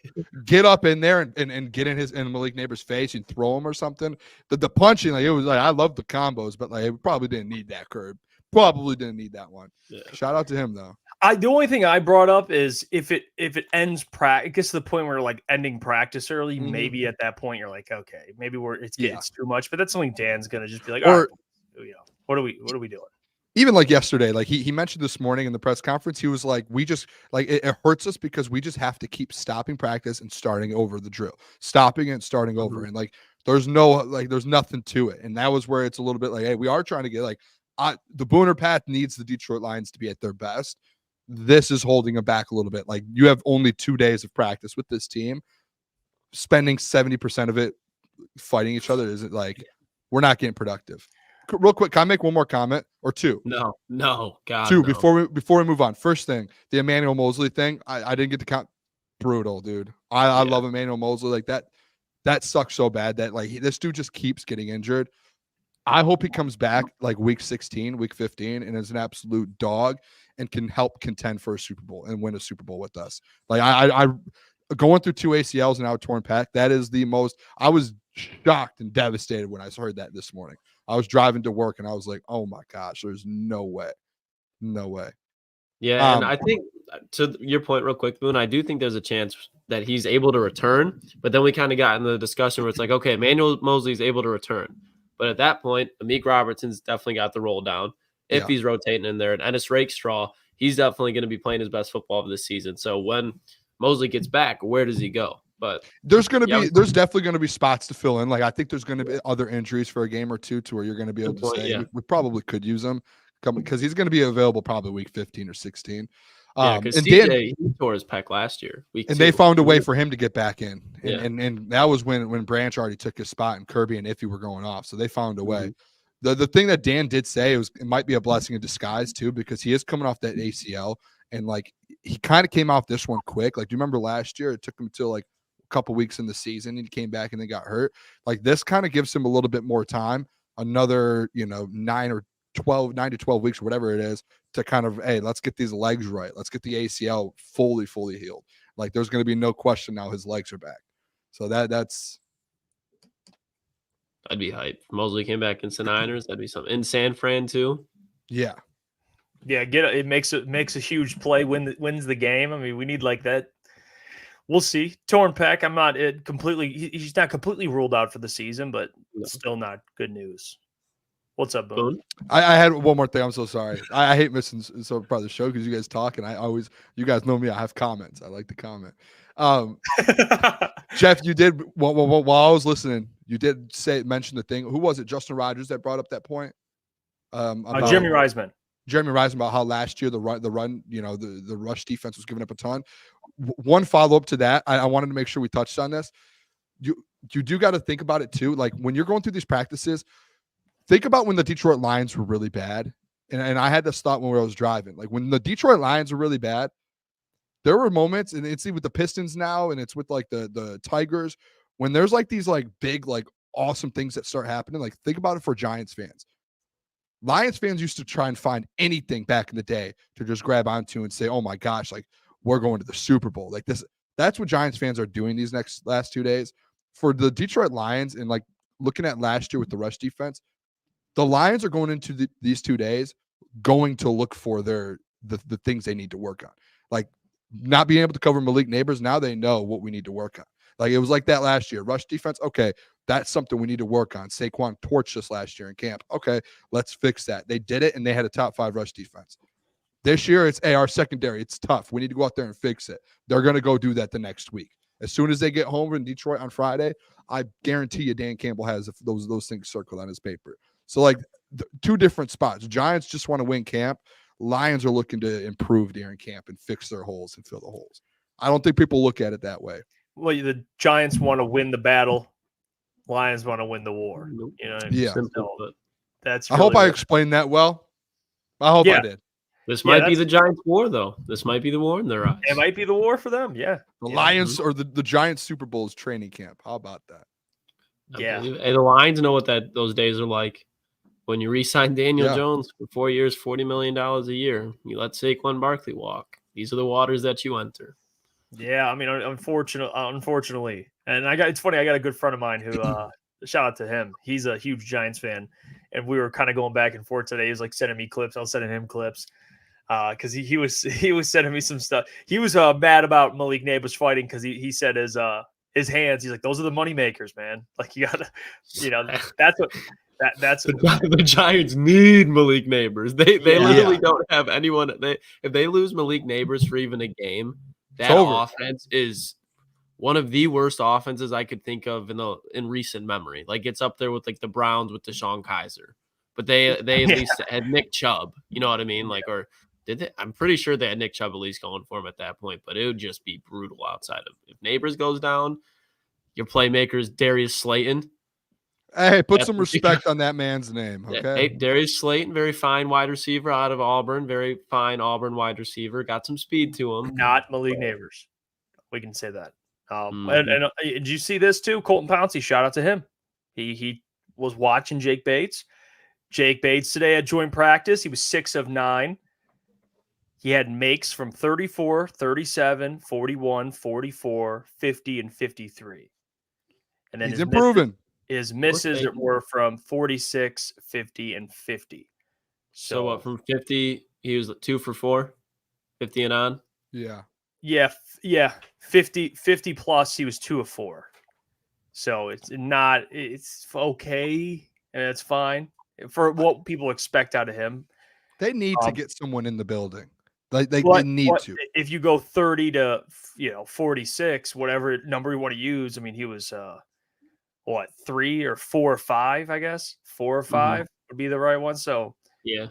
Get up in there and get in Malik Neighbors' face and throw him or something. The punching, like it was like I love the combos, but like it probably didn't need that curb. Probably didn't need that one. Yeah. Shout out to him though. The only thing I brought up is if it ends practice, it gets to the point where like ending practice early, maybe at that point you're like, okay, maybe it's too much. But that's something Dan's gonna just be like, all right, what are we doing? Even like yesterday, like he mentioned this morning in the press conference, he was like, we just like it hurts us because we just have to keep stopping practice and starting over the drill, stopping and starting over, and like there's nothing to it. And that was where it's a little bit like, hey, we are trying to get like the Booner path needs the Detroit Lions to be at their best. This is holding them back a little bit. Like you have only 2 days of practice with this team. Spending 70% of it fighting each other isn't like we're not getting productive. Real quick, can I make one more comment or two? No, God. Two no. before we move on. First thing, the Emmanuel Mosley thing. I didn't get to count. Brutal, dude. I love Emmanuel Mosley. Like that sucks so bad that like this dude just keeps getting injured. I hope he comes back like week 16, week 15, and is an absolute dog and can help contend for a Super Bowl and win a Super Bowl with us. Like I going through 2 ACLs and now a torn pec. That is the most. I was shocked and devastated when I heard that this morning. I was driving to work and I was like, oh my gosh, there's no way. Yeah, and I think to your point real quick, Boone, I do think there's a chance that he's able to return, but then we kind of got in the discussion where it's like, okay, Emmanuel Mosley's able to return. But at that point, Amik Robertson's definitely got the roll down if he's rotating in there. And Ennis Rakestraw, he's definitely going to be playing his best football of this season. So when Mosley gets back, where does he go? But there's definitely going to be spots to fill in. Like I think there's going to be other injuries for a game or two to where you're going to be able to say we probably could use him because he's going to be available probably week 15 or 16. Because CJ he tore his pec last year. They found a way for him to get back in. And that was when Branch already took his spot and Kirby and Iffy were going off. So they found a way. The thing that Dan did say it might be a blessing in disguise too, because he is coming off that ACL and like he kind of came off this one quick. Like, do you remember last year? It took him till like a couple weeks in the season and he came back and then got hurt. Like this kind of gives him a little bit more time, another 9 to 12 weeks or whatever it is to kind of, hey, let's get these legs right. Let's get the ACL fully healed. Like there's going to be no question now his legs are back. So that's That'd be hype. Mosley came back into Niners. That'd be something. In San Fran too. Yeah. Yeah, it makes a huge play, wins the game. I mean, we need like that. We'll see. Torn pec. I'm not completely. He's not completely ruled out for the season, but still not good news. What's up, Boone? I had one more thing. I'm so sorry. I hate missing so part of the show because you guys talk, and you guys know me. I have comments. I like to comment. Jeff, you did while I was listening. You did mention the thing. Who was it? Justin Rogers that brought up that point. About Jeremy Reisman. Jeremy Reisman about how last year the run, the rush defense was giving up a ton. One follow up to that, I wanted to make sure we touched on this. You do got to think about it too. Like when you're going through these practices, think about when the Detroit Lions were really bad. And I had this thought when I was driving. Like when the Detroit Lions were really bad, there were moments, and it's with the Pistons now, and it's with like the Tigers, when there's like these like big, like awesome things that start happening. Like think about it for Giants fans. Lions fans used to try and find anything back in the day to just grab onto and say, oh my gosh, like we're going to the Super Bowl. Like this, that's what Giants fans are doing these last 2 days. For the Detroit Lions, and like looking at last year with the rush defense, the Lions are going into these 2 days going to look for the things they need to work on. Like not being able to cover Malik Neighbors, now they know what we need to work on. Like it was like that last year. Rush defense, okay, that's something we need to work on. Saquon torched us last year in camp. Okay, let's fix that. They did it, and they had a top 5 rush defense. This year, it's our secondary. It's tough. We need to go out there and fix it. They're going to go do that the next week. As soon as they get home in Detroit on Friday, I guarantee you Dan Campbell has those things circled on his paper. So, like, 2 different spots. Giants just want to win camp. Lions are looking to improve during camp and fix their holes and fill the holes. I don't think people look at it that way. Well, the Giants want to win the battle. Lions want to win the war. You know what I mean? Yeah. So that's. I hope I explained that well. I hope I did. This might be the Giants' war, though. This might be the war in their eyes. It might be the war for them. Yeah. The Lions or the Giants Super Bowl is training camp. How about that? Yeah. And the Lions know what those days are like. When you re-sign Daniel Jones for 4 years, $40 million a year, you let Saquon Barkley walk. These are the waters that you enter. Yeah, I mean, unfortunately, and it's funny. I got a good friend of mine who, shout out to him. He's a huge Giants fan, and we were kind of going back and forth today. He was like sending me clips. I was sending him clips because he was sending me some stuff. He was mad about Malik Neighbors fighting because he said his hands. He's like, those are the money makers, man. Like you gotta, that's what. That's the Giants need Malik Neighbors. They literally don't have anyone. If they lose Malik Neighbors for even a game, that offense is one of the worst offenses I could think of in recent memory. Like it's up there with like the Browns with DeShone Kizer, but they at least had Nick Chubb. You know what I mean? Like, or did they? I'm pretty sure they had Nick Chubb at least going for him at that point. But it would just be brutal outside of if Neighbors goes down. Your playmakers Darius Slayton. Hey, put some respect on that man's name, okay? Hey, Darius Slayton, very fine wide receiver out of Auburn. Very fine Auburn wide receiver. Got some speed to him. Not Malik Neighbors. We can say that. And did you see this too? Colton Pouncey, shout out to him. He was watching Jake Bates. Jake Bates today at joint practice. He was 6 of 9. He had makes from 34, 37, 41, 44, 50, and 53. And then he's improving. His misses were from 46, 50, and 50. So what, from 50, he was 2 for 4, 50 and on? Yeah. Yeah. 50 plus, he was 2 of 4. So it's okay, and it's fine for what people expect out of him. They need to get someone in the building. They need to. If you go 30 to 46, whatever number you want to use, I mean, he was 3 or 4 or 5, I guess 4 or 5 would be the right one. So yeah,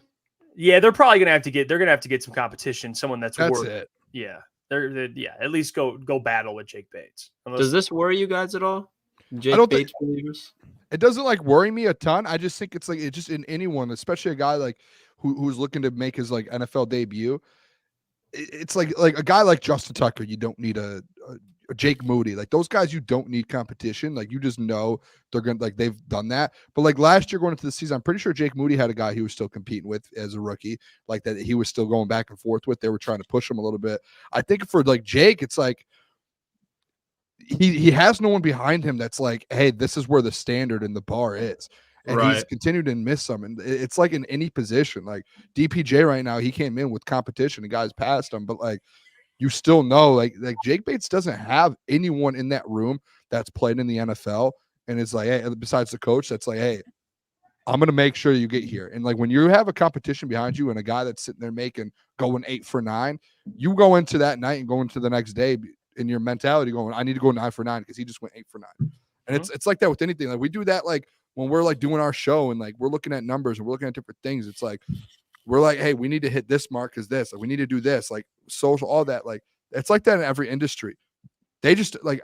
they're probably gonna have to get some competition, someone that's worth it. Yeah, they're at least go battle with Jake Bates. Does this worry you guys at all? I don't think it doesn't like worry me a ton. I just think it's like just in anyone, especially a guy like who's looking to make his like NFL debut. It's like a guy like Justin Tucker. You don't need a Jake Moody, like those guys, you don't need competition. Like you just know they're gonna they've done that. But like last year going into the season, I'm pretty sure Jake Moody had a guy he was still competing with as a rookie, like that he was still going back and forth with. They were trying to push him a little bit. I think for like Jake, it's like he has no one behind him that's like, hey, this is where the standard and the bar is. And he's continued to miss some. And it's like in any position, like DPJ right now, he came in with competition and guys passed him, but like you still know, like Jake Bates doesn't have anyone in that room that's played in the NFL. And it's like, hey, besides the coach, that's like, hey, I'm going to make sure you get here. And like when you have a competition behind you and a guy that's sitting there going 8 for 9, you go into that night and go into the next day in your mentality going, I need to go 9 for 9 because he just went 8 for 9. And it's like that with anything. Like we do that like when we're like doing our show and like we're looking at numbers and we're looking at different things. It's like we're like, hey, we need to hit this mark as this. Like, we need to do this, like social, all that. Like it's like that in every industry. They just like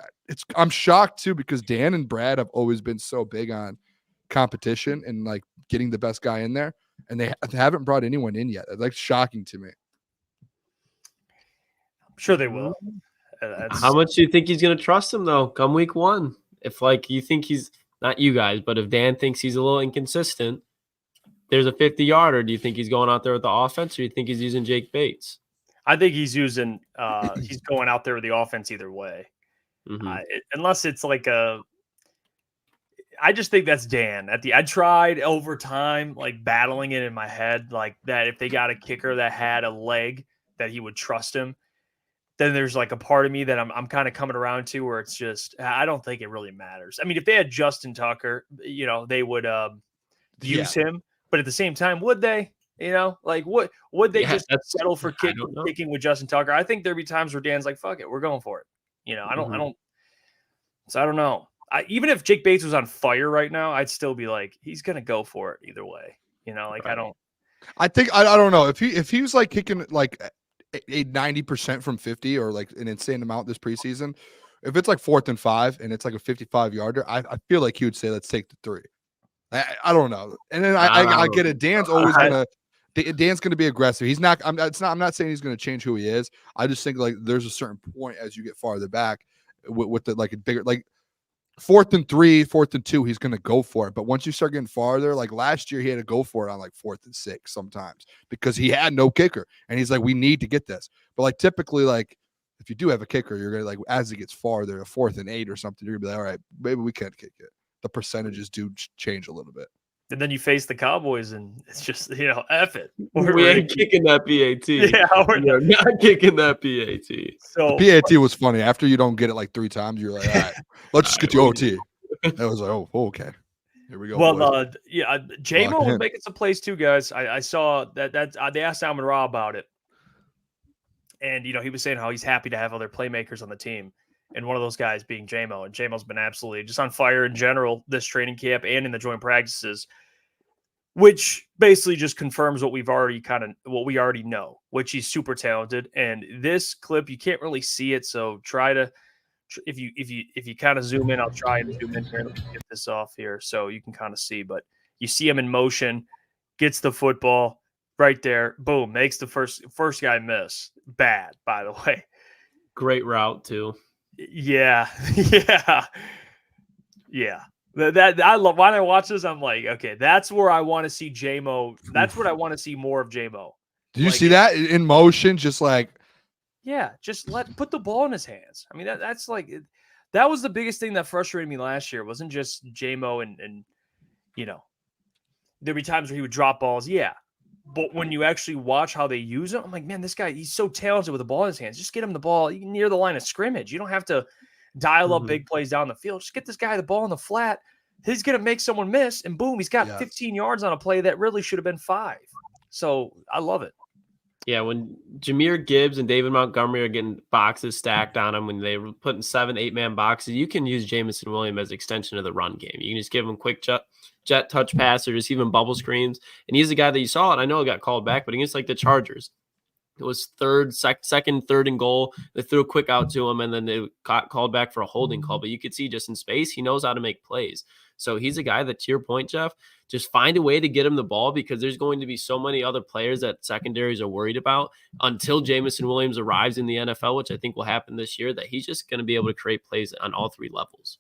I'm shocked too because Dan and Brad have always been so big on competition and like getting the best guy in there, and they haven't brought anyone in yet. It's like shocking to me. I'm sure they will. How much do you think he's going to trust him though come week 1? If like you think he's not you guys, but if Dan thinks he's a little inconsistent, there's a 50-yarder. Do you think he's going out there with the offense, or do you think he's using Jake Bates? I think he's using he's going out there with the offense either way. Unless it's like I just think that's Dan. I tried over time, like battling it in my head, like that if they got a kicker that had a leg that he would trust him, then there's like a part of me that I'm kind of coming around to where it's just, I don't think it really matters. I mean, if they had Justin Tucker, they would use him, but at the same time, would they? Like what would they just settle for kicking with Justin Tucker? I think there'd be times where Dan's like, fuck it, we're going for it. I don't know. Even if Jake Bates was on fire right now, I'd still be like, he's gonna go for it either way. I don't know if he was like kicking like a 90% from 50 or like an insane amount this preseason. If it's like 4th and 5 and it's like a 55-yarder, I feel like he would say, let's take the 3. I don't know. And then I get it. Dan's always Dan's gonna be aggressive. He's not. I'm not saying he's gonna change who he is. I just think like there's a certain point as you get farther back with the like a bigger like 4th and 3, 4th and 2, he's going to go for it. But once you start getting farther, like last year, he had to go for it on like 4th and 6 sometimes because he had no kicker. And he's like, we need to get this. But like typically, like if you do have a kicker, you're going to like, as it gets farther, a 4th and 8 or something, you're going to be like, all right, maybe we can't kick it. The percentages do change a little bit. And then you face the Cowboys, and it's just, F it. We ain't kicking that PAT. Yeah, we're not kicking that PAT. So the PAT was funny. After you don't get it like 3 times, you're like, all right, let's just get you OT. That was like, oh, okay. Here we go. Well, J-Mo was making some plays too, guys. I saw that they asked Amon Ra about it. And, he was saying how he's happy to have other playmakers on the team. And one of those guys being J-Mo. And J-Mo's been absolutely just on fire in general this training camp and in the joint practices, which basically just confirms what we already know, which he's super talented. And this clip, you can't really see it. So try to, if you kind of zoom in, I'll try and zoom in here. Let me get this off here so you can kind of see. But you see him in motion, gets the football right there. Boom, makes the first guy miss. Bad, by the way. Great route too. Yeah. That I love. When I watch this, I'm like, okay, that's where I want to see J-Mo. That's what I want to see more of J-Mo. Did you see that in motion? Just like, yeah, just put the ball in his hands. I mean, that's like, that was the biggest thing that frustrated me last year. It wasn't just J-Mo and there'd be times where he would drop balls. Yeah. But when you actually watch how they use him, I'm like, man, this guy, he's so talented with the ball in his hands. Just get him the ball near the line of scrimmage. You don't have to dial up big plays down the field. Just get this guy the ball in the flat. He's going to make someone miss, and boom, he's got 15 yards on a play that really should have been 5. So I love it. Yeah, when Jahmyr Gibbs and David Montgomery are getting boxes stacked on them, when they were putting 7, 8-man boxes, you can use Jameson Williams as extension of the run game. You can just give him quick jet touch pass or just even bubble screens. And he's the guy that you saw, and I know it got called back, but against like the Chargers, it was second, third and goal. They threw a quick out to him, and then they got called back for a holding call. But you could see just in space, he knows how to make plays. So he's a guy that, to your point, Jeff, just find a way to get him the ball, because there's going to be so many other players that secondaries are worried about until Jameson Williams arrives in the NFL, which I think will happen this year, that he's just going to be able to create plays on all 3 levels.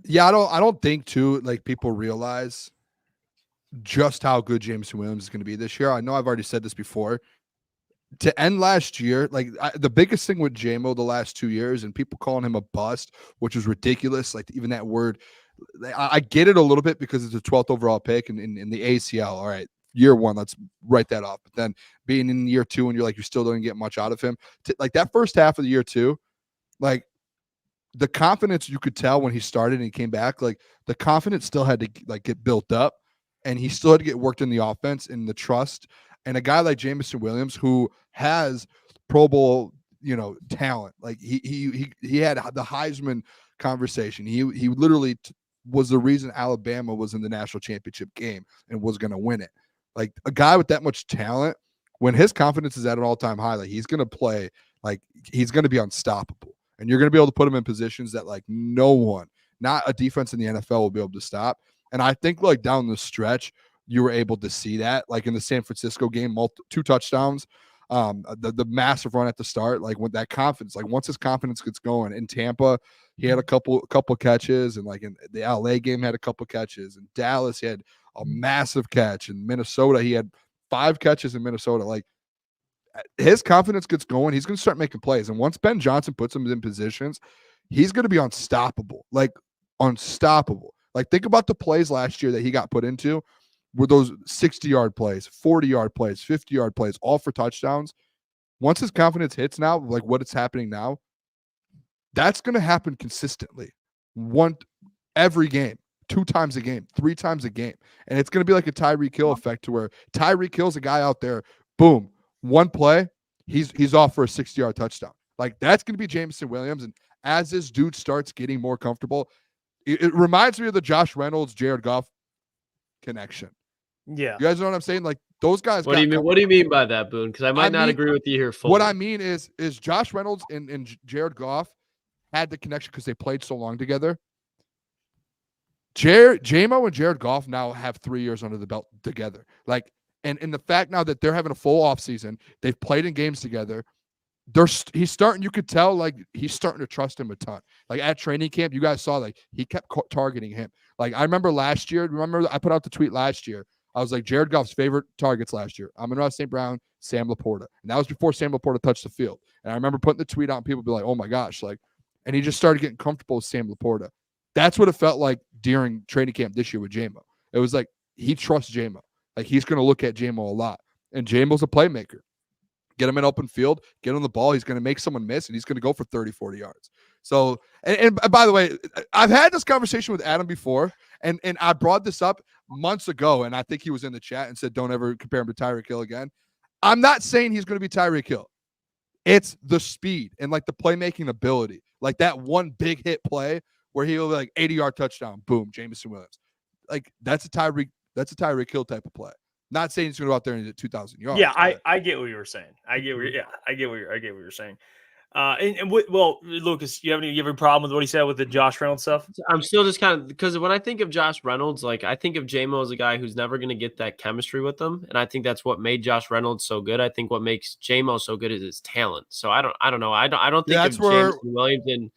Yeah, I don't think too, like, people realize just how good Jameson Williams is going to be this year. I know I've already said this before. to end last year, like the biggest thing with JMO the last 2 years, and people calling him a bust, which was ridiculous. Like even that word, I get it a little bit because it's a 12th overall pick and in the ACL. All right, year one, let's write that off. But then being in year two and you still don't get much out of him. Like that first half of the year two, like the confidence you could tell when he started and he came back, like the confidence still had to get built up, and he still had to get worked in the offense and the trust. And a guy like Jameson Williams, who has Pro Bowl, talent, like he had the Heisman conversation. He literally was the reason Alabama was in the national championship game and was going to win it. Like a guy with that much talent, when his confidence is at an all-time high, like he's going to play, like he's going to be unstoppable. And you're going to be able to put him in positions that like no one, not a defense in the NFL, will be able to stop. And I think like down the stretch, you were able to see that, like in the San Francisco game, 2 touchdowns, the massive run at the start, like with that confidence, like once his confidence gets going. In Tampa, he had a couple catches, and like in the LA game had a couple catches. In Dallas, he had a massive catch. In Minnesota, he had 5 catches in Minnesota. Like his confidence gets going, he's going to start making plays. And once Ben Johnson puts him in positions, he's going to be unstoppable, like unstoppable. Like think about the plays last year that he got put into, were those 60-yard plays, 40-yard plays, 50-yard plays, all for touchdowns. Once his confidence hits now, like what is happening now, that's going to happen consistently. Every game, 2 times a game, 3 times a game. And it's going to be like a Tyreek Hill effect, to where Tyreek Hill's a guy out there, boom, one play, he's off for a 60-yard touchdown. Like that's going to be Jameson Williams. And as this dude starts getting more comfortable, it reminds me of the Josh Reynolds, Jared Goff connection. Yeah. You guys know what I'm saying? Like those guys. What do you mean by that, Boone? Because I might not agree with you here fully. What I mean is Josh Reynolds and Jared Goff had the connection because they played so long together. JMO and Jared Goff now have 3 years under the belt together. Like, and the fact now that they're having a full offseason, they've played in games together. He's starting, you could tell, like he's starting to trust him a ton. Like at training camp, you guys saw, like he kept targeting him. Like I remember last year, I put out the tweet last year. I was like, Jared Goff's favorite targets last year: Amon-Ra St. Brown, Sam Laporta. And that was before Sam Laporta touched the field. And I remember putting the tweet out and people be like, oh my gosh, like, and he just started getting comfortable with Sam Laporta. That's what it felt like during training camp this year with JMO. It was like he trusts JMO. Like he's going to look at JMO a lot. And JMO's a playmaker. Get him in open field, get on the ball. He's going to make someone miss, and he's going to go for 30, 40 yards. So, and by the way, I've had this conversation with Adam before, and I brought this up months ago, and I think he was in the chat and said, don't ever compare him to Tyreek Hill again. I'm not saying he's going to be Tyreek Hill. It's the speed and like the playmaking ability. Like that one big hit play where he'll be like 80-yard touchdown, boom, Jameson Williams. Like that's a Tyreek Hill type of play. Not saying he's going to go out there and hit 2,000 yards. Yeah, I get what you were saying. I get what you're saying. Well, Lucas, you have any problem with what he said with the Josh Reynolds stuff? I'm still just kind of, because when I think of Josh Reynolds, like I think of JMO as a guy who's never going to get that chemistry with them, and I think that's what made Josh Reynolds so good. I think what makes JMO so good is his talent. So I don't know. I don't think of Jameson Williams and.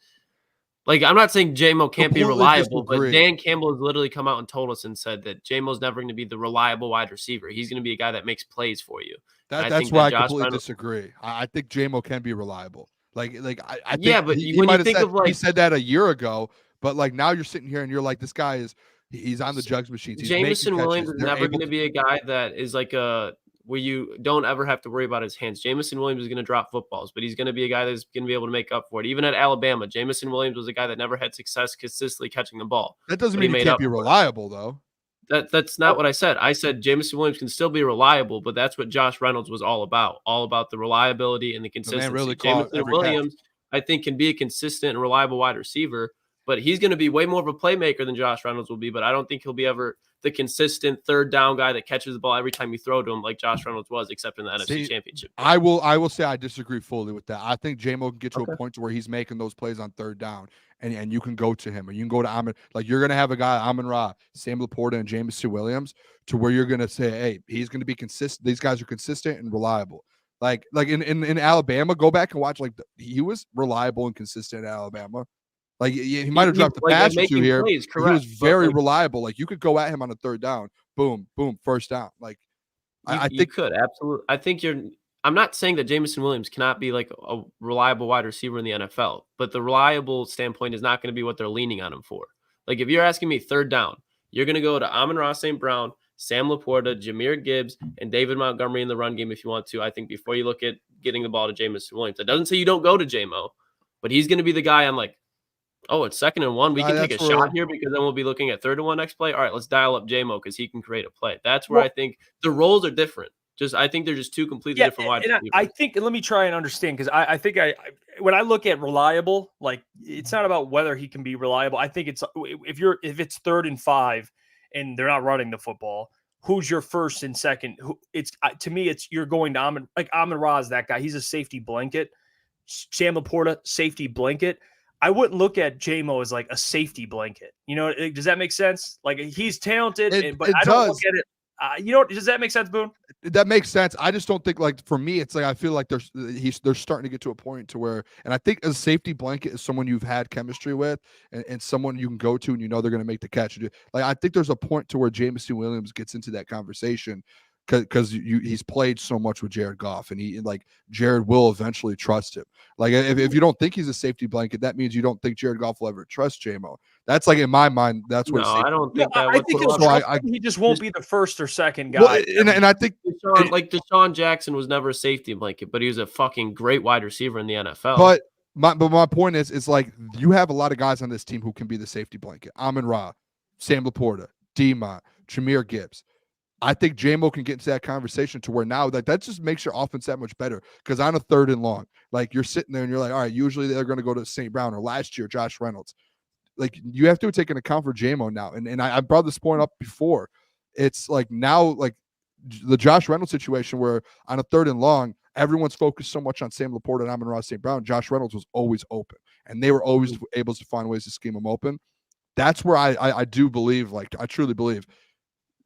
Like, I'm not saying JMO can't be reliable, but Dan Campbell has literally come out and told us and said that JMO's never going to be the reliable wide receiver. He's going to be a guy that makes plays for you. That's why I completely disagree. I think JMO can be reliable. I think but when you think of like, he said that a year ago, but like now you're sitting here and you're like, this guy he's on the jugs machines. Jameson Williams is never going to be a guy that is like where you don't ever have to worry about his hands. Jameson Williams is going to drop footballs, but he's going to be a guy that's going to be able to make up for it. Even at Alabama, Jameson Williams was a guy that never had success consistently catching the ball. That doesn't mean he can't be reliable, though. That's not what I said. I said Jameson Williams can still be reliable, but that's what Josh Reynolds was all about the reliability and the consistency. Really Jameson Williams, I think, can be a consistent and reliable wide receiver, but he's going to be way more of a playmaker than Josh Reynolds will be, but I don't think he'll be ever the consistent third down guy that catches the ball every time you throw to him like Josh Reynolds was, except in the NFC Championship. I will say I disagree fully with that. I think JMO can get to a point to where he's making those plays on third down, and you can go to him, or you can go to Amon. Like you're going to have a guy, Amon-Ra, Sam Laporta, and Jameson Williams, to where you're going to say, hey, he's going to be consistent. These guys are consistent and reliable. Like in Alabama, go back and watch. Like he was reliable and consistent at Alabama. Like he might have dropped the pass or two here. Plays, he was very reliable. Like you could go at him on a third down, boom, boom, first down. Like I think you could absolutely. I'm not saying that Jameson Williams cannot be like a reliable wide receiver in the NFL, but the reliable standpoint is not going to be what they're leaning on him for. Like if you're asking me third down, you're going to go to Amon-Ra St. Brown, Sam Laporta, Jahmyr Gibbs, and David Montgomery in the run game if you want to. I think before you look at getting the ball to Jameson Williams, that doesn't say you don't go to JMO, but he's going to be the guy on like, oh, it's 2nd and 1. We can take a shot here because then we'll be looking at 3rd and 1 next play. All right, let's dial up JMO because he can create a play. That's where I think the roles are different. I think they're just two completely different wide receivers. I think, and let me try and understand, because I think when I look at reliable, like it's not about whether he can be reliable. I think it's if it's 3rd and 5 and they're not running the football, who's your first and second? To me, it's you're going to Amon-Ra is that guy. He's a safety blanket. Sam Laporta, safety blanket. I wouldn't look at JMO as like a safety blanket. You know, does that make sense? Like he's talented, but I don't look at it. Does that make sense, Boone? That makes sense. I just don't think, like, for me, it's like I feel like they're starting to get to a point to where, and I think a safety blanket is someone you've had chemistry with and someone you can go to and you know they're going to make the catch. Like I think there's a point to where Jameson Williams gets into that conversation because he's played so much with Jared Goff, and Jared will eventually trust him. Like if you don't think he's a safety blanket, that means you don't think Jared Goff will ever trust JMO. That's like in my mind. That's what. No, I don't think that. I think he just won't be the first or second guy. Well, and I think Deshaun Jackson was never a safety blanket, but he was a fucking great wide receiver in the NFL. But my point is like you have a lot of guys on this team who can be the safety blanket. Amon-Ra, Sam Laporta, D-Mont, Jahmyr Gibbs. I think JMO can get into that conversation to where now that just makes your offense that much better. Because on a 3rd and long, like you're sitting there and you're like, all right, usually they're going to go to St. Brown, or last year Josh Reynolds. Like you have to take an account for JMO now. And I brought this point up before. It's like now, like the Josh Reynolds situation where on a 3rd and long, everyone's focused so much on Sam Laporta and Amon-Ra St. Brown. Josh Reynolds was always open, and they were always able to find ways to scheme him open. That's where I do believe, like I truly believe,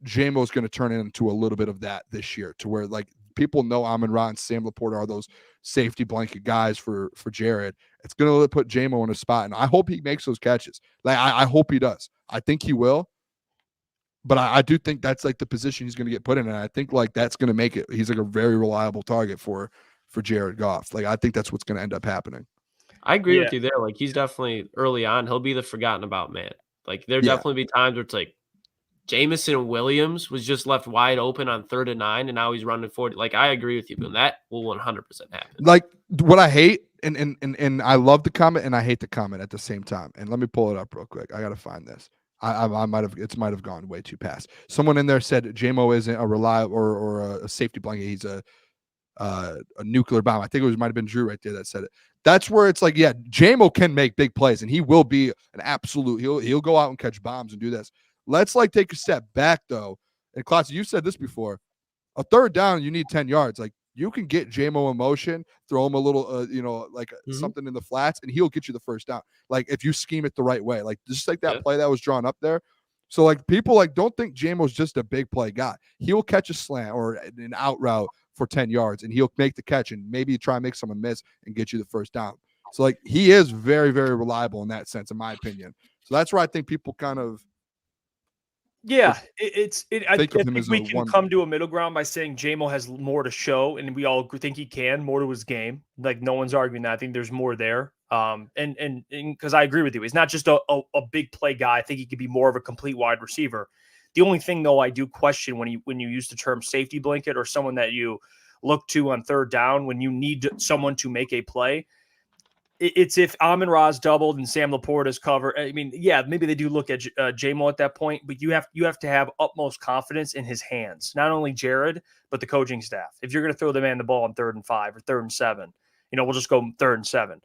JMO is going to turn into a little bit of that this year, to where like people know Amon-Ra and Sam Laporta are those safety blanket guys for Jared. It's going to put JMO in a spot, and I hope he makes those catches. Like I hope he does. I think he will, but I do think that's like the position he's going to get put in, and I think like that's going to make it. He's like a very reliable target for Jared Goff. Like I think that's what's going to end up happening. I agree with you there. Like he's definitely early on. He'll be the forgotten about man. Like there'll definitely be times where it's like Jameson Williams was just left wide open on 3rd and 9, and now he's running 40. Like I agree with you, and that will 100% happen. Like what I hate, and I love the comment and I hate the comment at the same time. And let me pull it up real quick. I got to find this. I might have gone way too past. Someone in there said JMO isn't a reliable or a safety blanket. He's a nuclear bomb. I think might have been Drew right there that said it. That's where it's like, yeah, JMO can make big plays, and he will be an absolute. He'll go out and catch bombs and do this. Let's like take a step back though. And Klotz, you said this before. A 3rd down, you need 10 yards. Like you can get JMO in motion, throw him a little, something in the flats, and he'll get you the 1st down. Like if you scheme it the right way, like just like that play that was drawn up there. So like people like don't think JMO's just a big play guy. He will catch a slant or an out route for 10 yards, and he'll make the catch and maybe try and make someone miss and get you the 1st down. So like he is very, very reliable in that sense, in my opinion. So that's where I think people kind of. Yeah, I think we can come to a middle ground by saying JMO has more to show, and we all think he can, more to his game. Like no one's arguing that. I think there's more there. And because I agree with you, he's not just a big play guy. I think he could be more of a complete wide receiver. The only thing though I do question when you use the term safety blanket or someone that you look to on 3rd down when you need someone to make a play. It's if Amon-Ra's doubled and Sam Laporta's covered. I mean, yeah, maybe they do look at JMO at that point, but you have to have utmost confidence in his hands. Not only Jared, but the coaching staff. If you're going to throw the man the ball on 3rd and 5 or 3rd and 7, we'll just go 3rd and 7.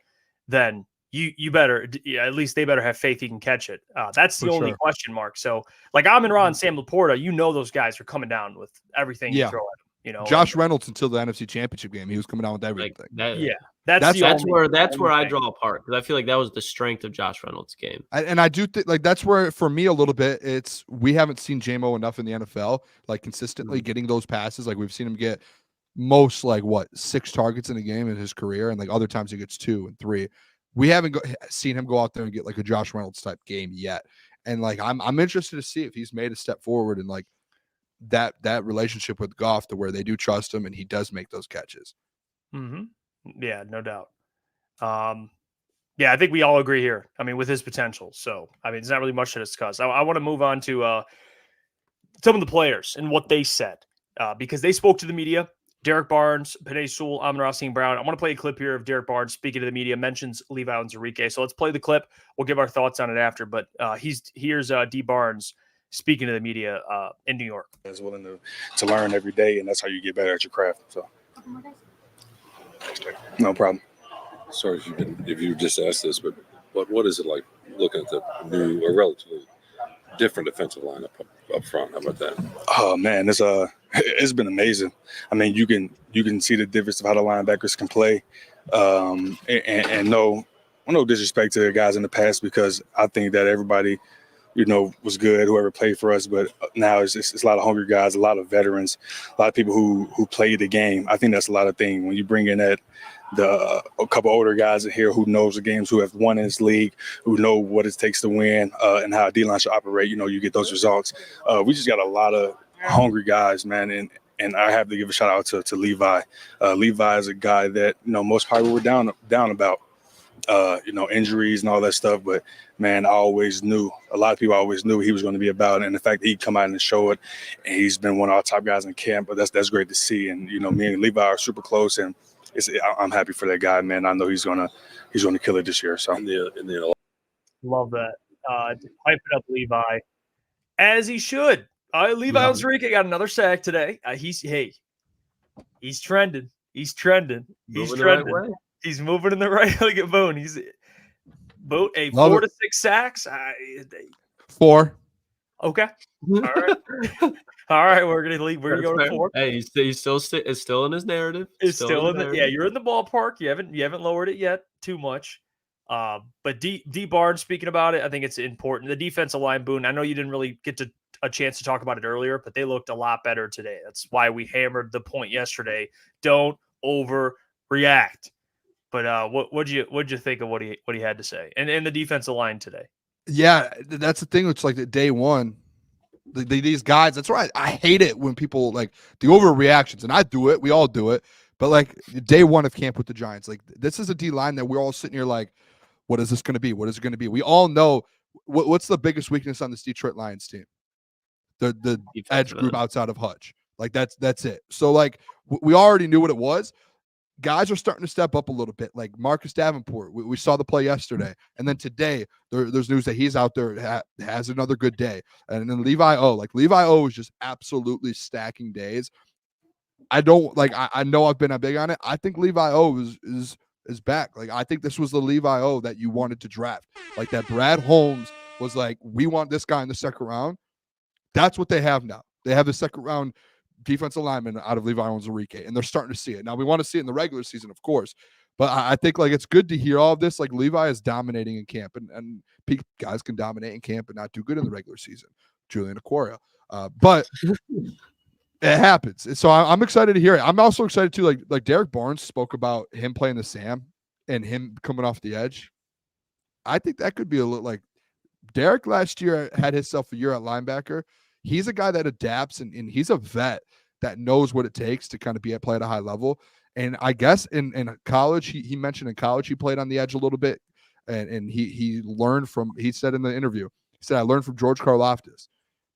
Then you better, at least they better have faith he can catch it. That's the only question mark. So like Amon-Ra and Sam Laporta, those guys are coming down with everything you throw at them. Josh Reynolds until the NFC Championship game, he was coming down with everything. That's where I draw apart, because I feel like that was the strength of Josh Reynolds' game. And I do think like that's where for me a little bit it's we haven't seen JMO enough in the NFL, like consistently getting those passes. Like we've seen him get most 6 targets in a game in his career, and like other times he gets 2 and 3. We haven't seen him go out there and get like a Josh Reynolds type game yet. And like I'm interested to see if he's made a step forward and like that relationship with Goff to where they do trust him and he does make those catches. Yeah, no doubt. Yeah, I think we all agree here. I mean, with his potential. So, I mean, there's not really much to discuss. I want to move on to some of the players and what they said because they spoke to the media. Derek Barnes, Penei Sewell, Amon-Ra St. Brown. I want to play a clip here of Derek Barnes speaking to the media, mentions Levi Onwuzurike. So let's play the clip. We'll give our thoughts on it after. But here's D. Barnes speaking to the media in New York. Is willing to learn every day, and that's how you get better at your craft. So, no problem. Sorry if you just asked this, but what is it like looking at the new or relatively different defensive lineup up front? How about that? Oh man, it's been amazing. I mean, you can see the difference of how the linebackers can play, and no disrespect to the guys in the past because I think that everybody, was good, whoever played for us. But now it's a lot of hungry guys, a lot of veterans, a lot of people who played the game. I think that's a lot of things when you bring in a couple older guys in here who knows the games, who have won in this league, who know what it takes to win and how a D-line should operate. You get those results. We just got a lot of hungry guys, man, and I have to give a shout out to Levi. Levi is a guy that most probably were down about. Injuries and all that stuff. But, man, a lot of people always knew he was going to be about it. And the fact that he'd come out and show it, and he's been one of our top guys in camp, but that's great to see. And, me and Levi are super close, and I'm happy for that guy, man. I know he's gonna kill it this year. So love that. Hype it up, Levi, as he should. Levi Onwuzurike got another sack today. He's trending. He's trending. He's trending. Right, he's moving in the right. Look at Boone. He's 4 to 6 sacks. 4. Okay. All right. All right. We're gonna leave. We're gonna go to 4. Hey, he's still in his narrative. It's still in the narrative. Yeah, you're in the ballpark. You haven't lowered it yet too much. But D. Barnes speaking about it, I think it's important. The defensive line, Boone. I know you didn't really get a chance to talk about it earlier, but they looked a lot better today. That's why we hammered the point yesterday. Don't overreact. But what'd you think of what he had to say and the defensive line today? Yeah, that's the thing. It's like the day one, these guys. That's right. I hate it when people like the overreactions, and I do it. We all do it. But like day one of camp with the Giants, like this is a D line that we're all sitting here like, what is this going to be? What is it going to be? We all know what's the biggest weakness on this Detroit Lions team. The edge group outside of Hutch. Like that's it. So like we already knew what it was. Guys are starting to step up a little bit, like Marcus Davenport. We saw the play yesterday. And then today, there's news that he's out there, has another good day. And then Levi O is just absolutely stacking days. I know I've been big on it. I think Levi O is back. Like, I think this was the Levi O that you wanted to draft. Like, that Brad Holmes was like, we want this guy in the second round. That's what they have now. They have the second round defensive lineman out of Levi Onwuzurike, and they're starting to see it. Now, we want to see it in the regular season, of course, but I think like it's good to hear all of this. Like, Levi is dominating in camp, and guys can dominate in camp and not do good in the regular season. Julian Aquaria. But it happens. And so I'm excited to hear it. I'm also excited too. Like Derek Barnes spoke about him playing the Sam and him coming off the edge. I think that could be a little like Derek last year had himself a year at linebacker. He's a guy that adapts, and he's a vet that knows what it takes to kind of play at a high level. And I guess in college, he mentioned in college he played on the edge a little bit, and he learned from. He said in the interview, he said, "I learned from George Karlaftis."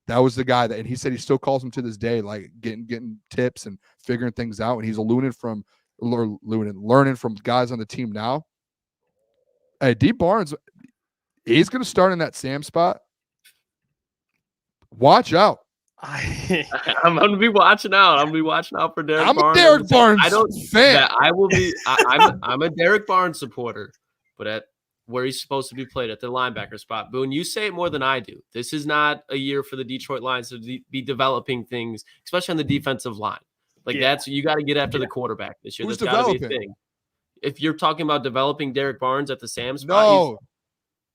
That was the guy that, and he said he still calls him to this day, like getting tips and figuring things out. And he's learning from guys on the team now. Hey, D. Barnes, he's going to start in that Sam spot. Watch out. I'm going to be watching out. I'm going to be watching out for Derek Barnes. I'm a Derek Barnes fan. I will be. I'm a Derek Barnes supporter, but at where he's supposed to be played at the linebacker spot. Boone, you say it more than I do. This is not a year for the Detroit Lions to be developing things, especially on the defensive line. You got to get after the quarterback this year. Who's That's got to be a thing. If you're talking about developing Derek Barnes at the Sam spot, no,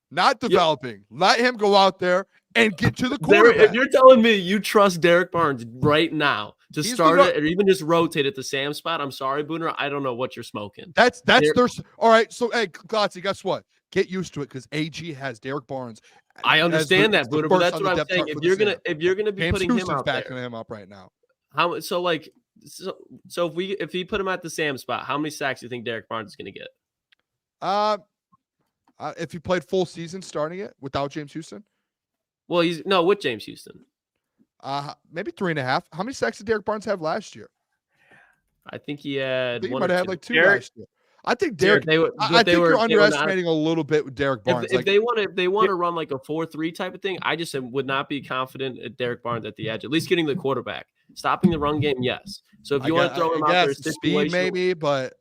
not developing. Let him go out there and get to the quarterback. If you're telling me you trust Derek Barnes right now to start it or even just rotate at the Sam spot, I'm sorry, Booner, I don't know what you're smoking. That's their all right. So hey, Klotz, guess what? Get used to it because AG has Derek Barnes. I understand that, Booner, but that's what I'm saying. If you're gonna be James putting him out backing there, him up right now. So if we put him at the Sam spot, how many sacks do you think Derek Barnes is going to get? If he played full season starting it without James Houston? Well, with James Houston. Maybe 3.5. How many sacks did Derek Barnes have last year? I think he had. He might have had like 2 last year. I think Derek. I think you're underestimating a little bit with Derek Barnes. If they want to run like a 4-3 type of thing, I just would not be confident at Derek Barnes at the edge. At least getting the quarterback, stopping the run game, yes. So if you want to throw him out there, speed maybe, but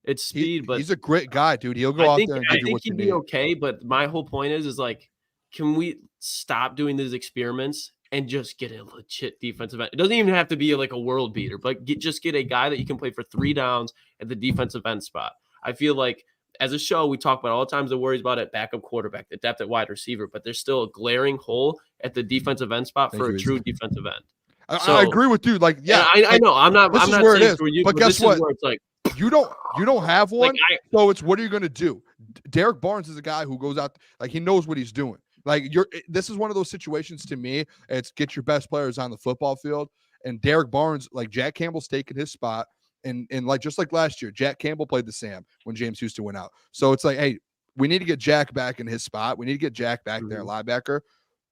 it's speed. But he's a great guy, dude. He'll go out there and give you what you need. I think he'd be okay. But my whole point is like, can we stop doing these experiments and just get a legit defensive end? It doesn't even have to be like a world beater, but just get a guy that you can play for 3 downs at the defensive end spot. I feel like as a show, we talk about all the times the worries about it, backup quarterback, the depth at wide receiver, but there's still a glaring hole at the defensive end spot for a true defensive end. I agree with you. Like, yeah, I know. I'm not saying it for you, but guess what? It's like you don't have one. So it's what are you going to do? Derek Barnes is a guy who goes out like he knows what he's doing. Like this is one of those situations to me. It's get your best players on the football field, and Derek Barnes, like Jack Campbell's taking his spot, and like just like last year, Jack Campbell played the Sam when James Houston went out. So it's like, hey, we need to get Jack back in his spot. We need to get Jack back there, linebacker.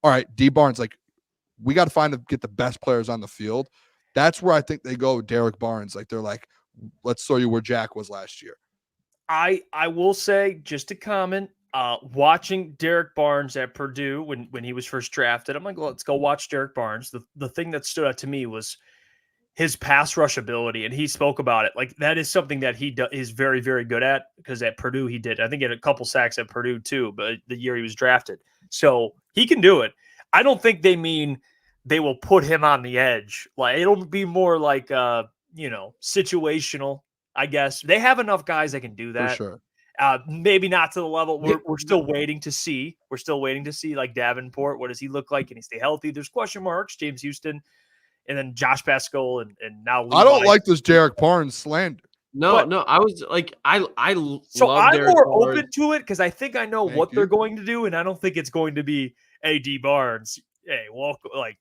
All right, D Barnes, like we got to get the best players on the field. That's where I think they go with Derek Barnes. Like they're like, let's show you where Jack was last year. I will say, just to comment, watching Derek Barnes at Purdue when he was first drafted, I'm like, well, let's go watch Derek Barnes. The thing that stood out to me was his pass rush ability, and he spoke about it. Like that is something that he is very, very good at, because at Purdue he did. I think he had a couple sacks at Purdue too, but the year he was drafted, so he can do it. I don't think they mean they will put him on the edge. Like it'll be more like situational. I guess they have enough guys that can do that. For sure. Maybe not to the level we're still waiting to see. We're still waiting to see like Davenport. What does he look like? Can he stay healthy? There's question marks. James Houston, and then Josh Pascal, and now Levi. I don't like this Derek Barnes slander. No, I was like, I so love I'm Derek more Barnes. open to it because I think I know what they're going to do, and I don't think it's going to be D Barnes. Hey, welcome. Like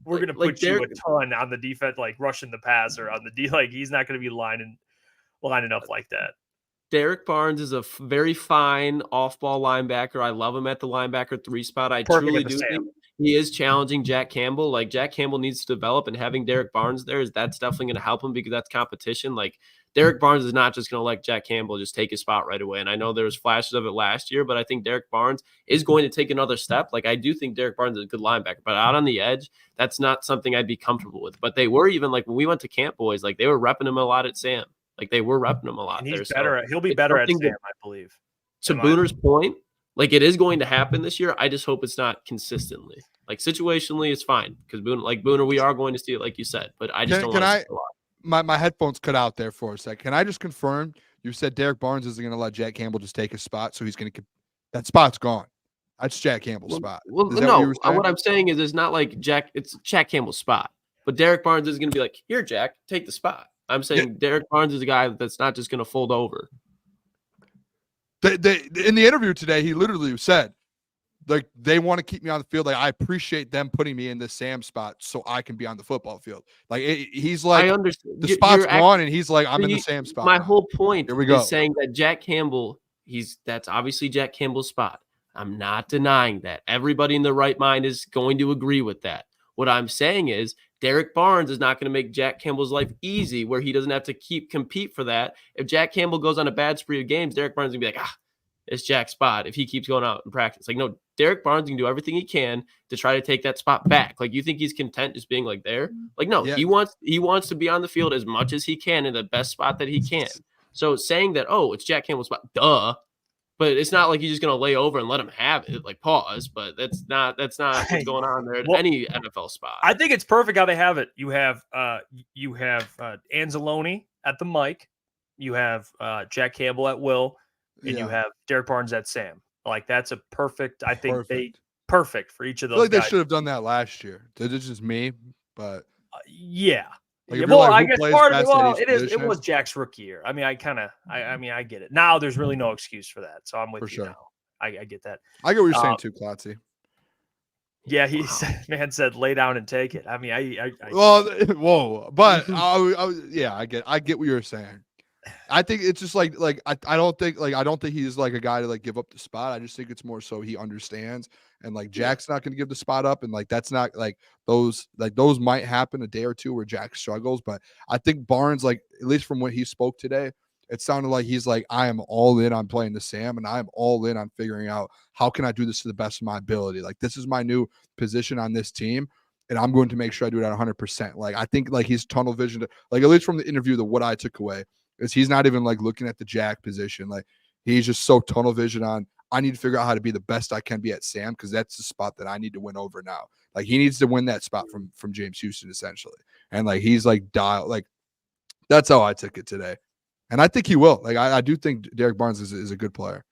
we're going to put you a ton on the defense, like rushing the passer on the D. Like he's not going to be lining up like that. Derek Barnes is a very fine off-ball linebacker. I love him at the linebacker 3 spot. I truly do think he is challenging Jack Campbell. Like Jack Campbell needs to develop, and having Derek Barnes that's definitely going to help him because that's competition. Like Derek Barnes is not just going to let Jack Campbell just take his spot right away. And I know there was flashes of it last year, but I think Derek Barnes is going to take another step. Like I do think Derek Barnes is a good linebacker, but out on the edge, that's not something I'd be comfortable with. But they were even like when we went to camp, boys, like they were repping him a lot at Sam. Like they were repping him a lot. And he's better. He'll be better at Sam, I believe. To Booner's point, like it is going to happen this year. I just hope it's not consistently. Like situationally, it's fine because Booner, we are going to see it, like you said. But I just don't want to see it a lot. My headphones cut out there for a sec. Can I just confirm? You said Derek Barnes isn't going to let Jack Campbell just take his spot, so he's going to that spot's gone. That's Jack Campbell's spot. Well, no. What I'm saying is, it's not like it's Jack Campbell's spot, but Derek Barnes is going to be like, here, Jack, take the spot. I'm saying Derek Barnes is a guy that's not just going to fold over. In the interview today, he literally said, like, they want to keep me on the field. Like, I appreciate them putting me in this Sam spot so I can be on the football field. Like, he's like, I understand. The spot's gone, and he's like, I'm in the Sam spot. My whole point Here we go. is saying that Jack Campbell, that's obviously Jack Campbell's spot. I'm not denying that. Everybody in their right mind is going to agree with that. What I'm saying is Derek Barnes is not going to make Jack Campbell's life easy where he doesn't have to compete for that. If Jack Campbell goes on a bad spree of games, Derek Barnes is going to be like, it's Jack's spot if he keeps going out in practice. Like, no, Derek Barnes can do everything he can to try to take that spot back. Like, you think he's content just being like there? Like, no, he wants to be on the field as much as he can in the best spot that he can. So saying that, it's Jack Campbell's spot, duh. But it's not like you're just going to lay over and let him have it, like pause. But that's not what's going on there at any NFL spot. I think it's perfect how they have it. You have Anzalone at the mic, you have Jack Campbell at will, and you have Derek Barnes at Sam. Like that's a perfect. I think perfect for each of those. I feel like guys. They should have done that last year. It's just me, but yeah. Like, well, I guess part of it was Jack's rookie year. I mean, I get it. Now there's really no excuse for that. So I'm with you now. I get that. I get what you're saying too, Klotzy. Yeah, man said, lay down and take it. I mean, well, whoa, but yeah, I get what you're saying. I think it's just like I don't think he's like a guy to like give up the spot. I just think it's more so he understands, and like Jack's not going to give the spot up, and like that's not like those might happen a day or two where Jack struggles, but I think Barnes, like at least from what he spoke today, it sounded like he's like, I am all in on playing the Sam, and I'm all in on figuring out how can I do this to the best of my ability. Like this is my new position on this team, and I'm going to make sure I do it at 100%. Like I think like he's tunnel vision, like at least from the interview, what I took away is he's not even like looking at the Jack position. Like he's just so tunnel vision on, I need to figure out how to be the best I can be at Sam, because that's the spot that I need to win over now. Like he needs to win that spot from James Houston essentially. And like he's like like that's how I took it today. And I think he will. Like I do think Derek Barnes is a good player.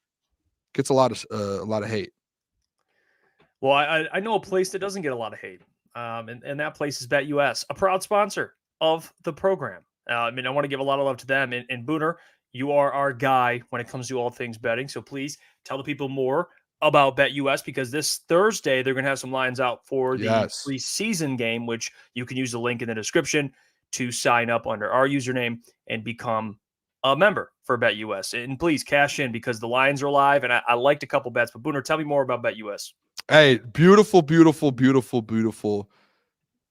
Gets a lot of hate. Well, I know a place that doesn't get a lot of hate. And that place is BetUS, a proud sponsor of the program. I mean, I want to give a lot of love to them. And Booner, you are our guy when it comes to all things betting. So please tell the people more about BetUS, because this Thursday they're going to have some lines out for the preseason game, which you can use the link in the description to sign up under our username and become a member for BetUS. And please cash in, because the lines are live. And I liked a couple bets. But Booner, tell me more about BetUS. Hey, beautiful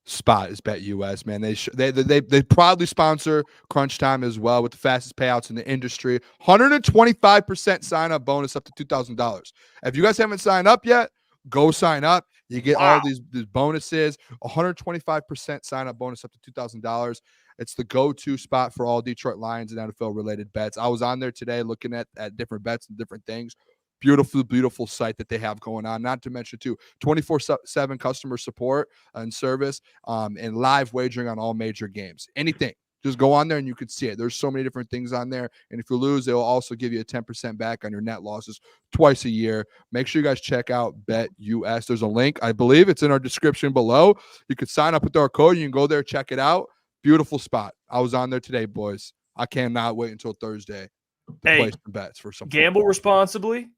spot is BetUS, man. They proudly sponsor Crunch Time as well, with the fastest payouts in the industry. 125% sign up bonus up to $2,000. If you guys haven't signed up yet, go sign up. You get all these bonuses. 125% sign up bonus up to $2,000. It's the go-to spot for all Detroit Lions and NFL related bets. I was on there today looking at different bets and different things. Beautiful site that they have going on. Not to mention, too, 24/7 customer support and service, and live wagering on all major games. Anything. Just go on there and you can see it. There's so many different things on there. And if you lose, they'll also give you a 10% back on your net losses twice a year. Make sure you guys check out BetUS. There's a link. I believe it's in our description below. You can sign up with our code. You can go there, check it out. Beautiful spot. I was on there today, boys. I cannot wait until Thursday to play some bets for some gamble football. Responsibly.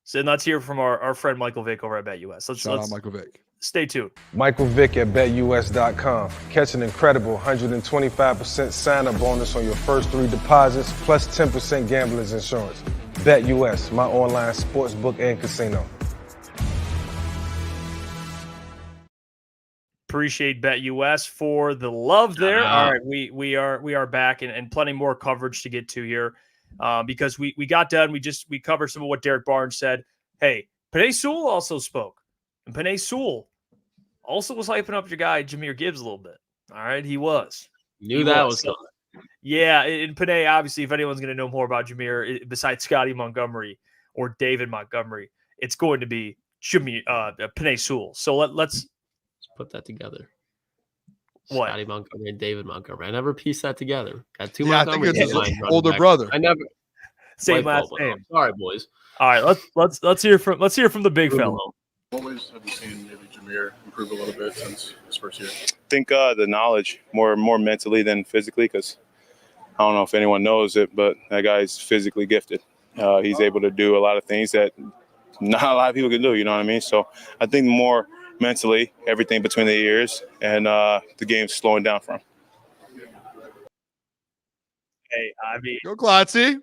So let's hear from our friend Michael Vick over at BetUS. Shout out Michael Vick. Stay tuned. Michael Vick at BetUS.com. Catch an incredible 125% sign-up bonus on your first 3 deposits, plus 10% gambler's insurance. BetUS, my online sports book and casino. Appreciate BetUS for the love there. All right, we are back and plenty more coverage to get to here. Because we got done. We covered some of what Derek Barnes said. Hey, Penei Sewell also spoke. And Penei Sewell also was hyping up your guy, Jahmyr Gibbs, a little bit. All right, he was. Knew that was coming. Yeah, and Penei, obviously, if anyone's going to know more about Jahmyr, besides Scotty Montgomery or David Montgomery, it's going to be Penei Sewell. So let's put that together. What? Scotty Montgomery and David Montgomery. I never pieced that together. Got two. Yeah, I think it's his older brother. I never. Same last name. Sorry, boys. All right, let's hear from the big fella. What ways have you seen maybe Jahmyr improve a little bit since his first year? I think the knowledge more mentally than physically, because I don't know if anyone knows it, but that guy's physically gifted. He's able to do a lot of things that not a lot of people can do. You know what I mean? So I think more mentally, everything between the ears, and the game's slowing down for him. Hey, I mean, go Klotzy.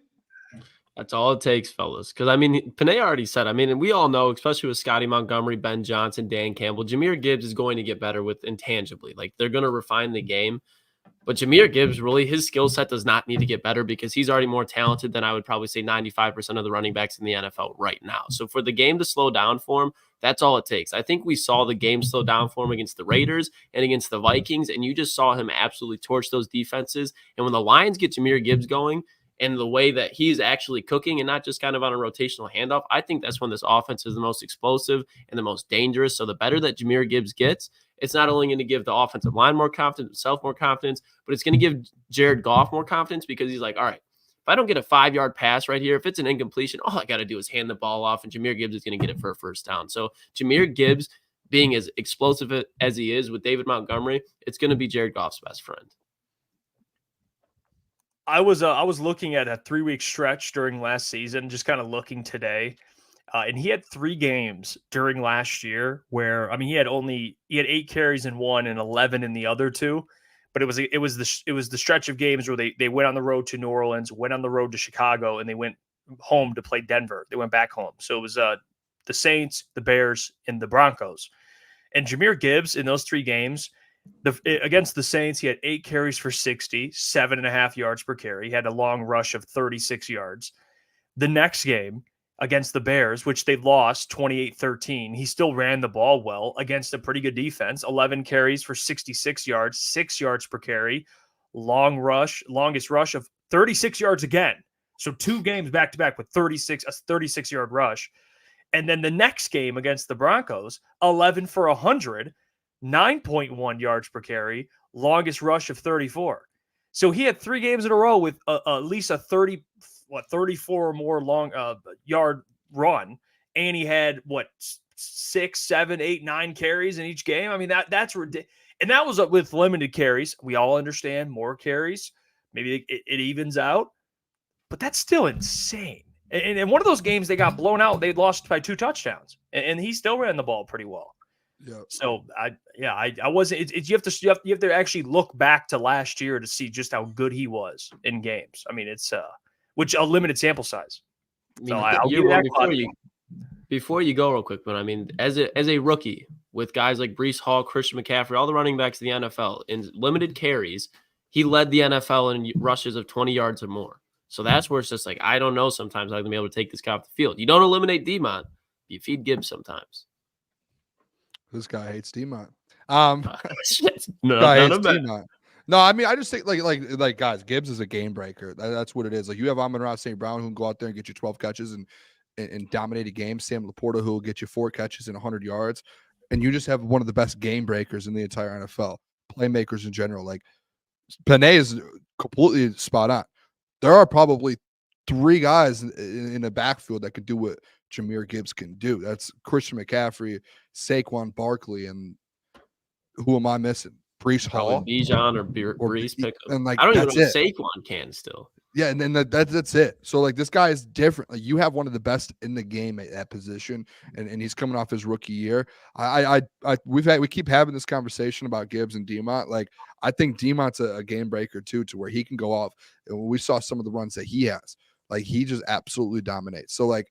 That's all it takes, fellas. Because, I mean, Penei already said, I mean, and we all know, especially with Scotty Montgomery, Ben Johnson, Dan Campbell, Jahmyr Gibbs is going to get better with intangibly. Like, they're going to refine the game. But Jahmyr Gibbs, really, his skill set does not need to get better, because he's already more talented than I would probably say 95% of the running backs in the NFL right now. So for the game to slow down for him, that's all it takes. I think we saw the game slow down for him against the Raiders and against the Vikings, and you just saw him absolutely torch those defenses. And when the Lions get Jahmyr Gibbs going, and the way that he's actually cooking and not just kind of on a rotational handoff, I think that's when this offense is the most explosive and the most dangerous. So the better that Jahmyr Gibbs gets, it's not only going to give the offensive line more confidence, himself more confidence, but it's going to give Jared Goff more confidence, because he's like, all right, if I don't get a 5-yard pass right here, if it's an incompletion, all I got to do is hand the ball off, and Jahmyr Gibbs is going to get it for a first down. So Jahmyr Gibbs being as explosive as he is with David Montgomery, it's going to be Jared Goff's best friend. I was looking at a 3-week stretch during last season, just kind of looking today. And he had 3 games during last year where, I mean, he had 8 carries in one and 11 in the other 2. But it was the stretch of games where they went on the road to New Orleans, went on the road to Chicago, and they went home to play Denver. They went back home. So it was the Saints, the Bears, and the Broncos. And Jahmyr Gibbs in those 3 games, against the Saints, he had 8 carries for 60, 7.5 yards per carry. He had a long rush of 36 yards. The next game against the Bears, which they lost 28-13, he still ran the ball well against a pretty good defense. 11 carries for 66 yards, 6 yards per carry, longest rush of 36 yards again. So 2 games back to back with a 36-yard rush. And then the next game against the Broncos, 11 for 100, 9.1 yards per carry, longest rush of 34. So he had 3 games in a row with at least a 34 or more long yard run, and he had 6, 7, 8, 9 carries in each game. I mean, that's ridiculous. And that was with limited carries. We all understand more carries, maybe it evens out, but that's still insane. And in one of those games, they got blown out. They lost by 2 touchdowns, and he still ran the ball pretty well. Yeah. So I wasn't. You have to actually look back to last year to see just how good he was in games. I mean, it's which a limited sample size. So I'll give that before you go real quick, but I mean, as a rookie with guys like Breece Hall, Christian McCaffrey, all the running backs of the NFL in limited carries, he led the NFL in rushes of 20 yards or more. So that's where it's just like, I don't know sometimes how I'm going to be able to take this guy off the field. You don't eliminate D-Mont, you feed Gibbs sometimes. This guy hates D-Mont. No, No, I mean, I just think like guys, Gibbs is a game breaker. That's what it is. Like, you have Amon-Ra St. Brown who can go out there and get you 12 catches and dominate a game. Sam Laporta who will get you 4 catches and 100 yards. And you just have one of the best game breakers in the entire NFL. Playmakers in general. Like, Panay is completely spot on. There are probably 3 guys in the backfield that could do what Jahmyr Gibbs can do. That's Christian McCaffrey, Saquon Barkley, and who am I missing? Breece Hall, Bijan or Breece pick up. And like, I don't even know if Saquon can still. Yeah, and then that's it. So like, this guy is different. Like, you have one of the best in the game at that position, and he's coming off his rookie year. We keep having this conversation about Gibbs and D-Mont. Like, I think D-Mont's a game breaker too, to where he can go off. And we saw some of the runs that he has. Like, he just absolutely dominates. So like,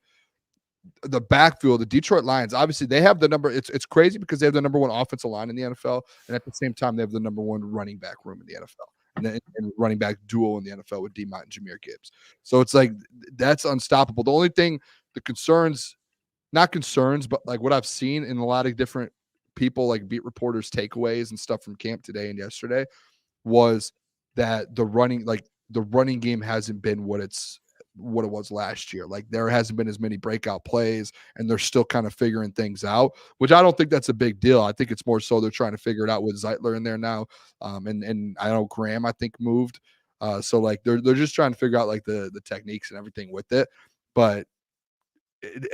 the backfield, the Detroit Lions, obviously they have the number. It's crazy because they have the number 1 offensive line in the NFL, and at the same time they have the number 1 running back room in the NFL, and running back duo in the NFL with D-Mont and Jahmyr Gibbs. So it's like, that's unstoppable. The only thing, not concerns, but like what I've seen in a lot of different people, like beat reporters, takeaways and stuff from camp today and yesterday, was that the running game hasn't been what it was last year. Like, there hasn't been as many breakout plays, and they're still kind of figuring things out, which I don't think that's a big deal. I think it's more so they're trying to figure it out with Zeitler in there now. And I know Graham, I think, moved. So like, they're just trying to figure out like the techniques and everything with it. But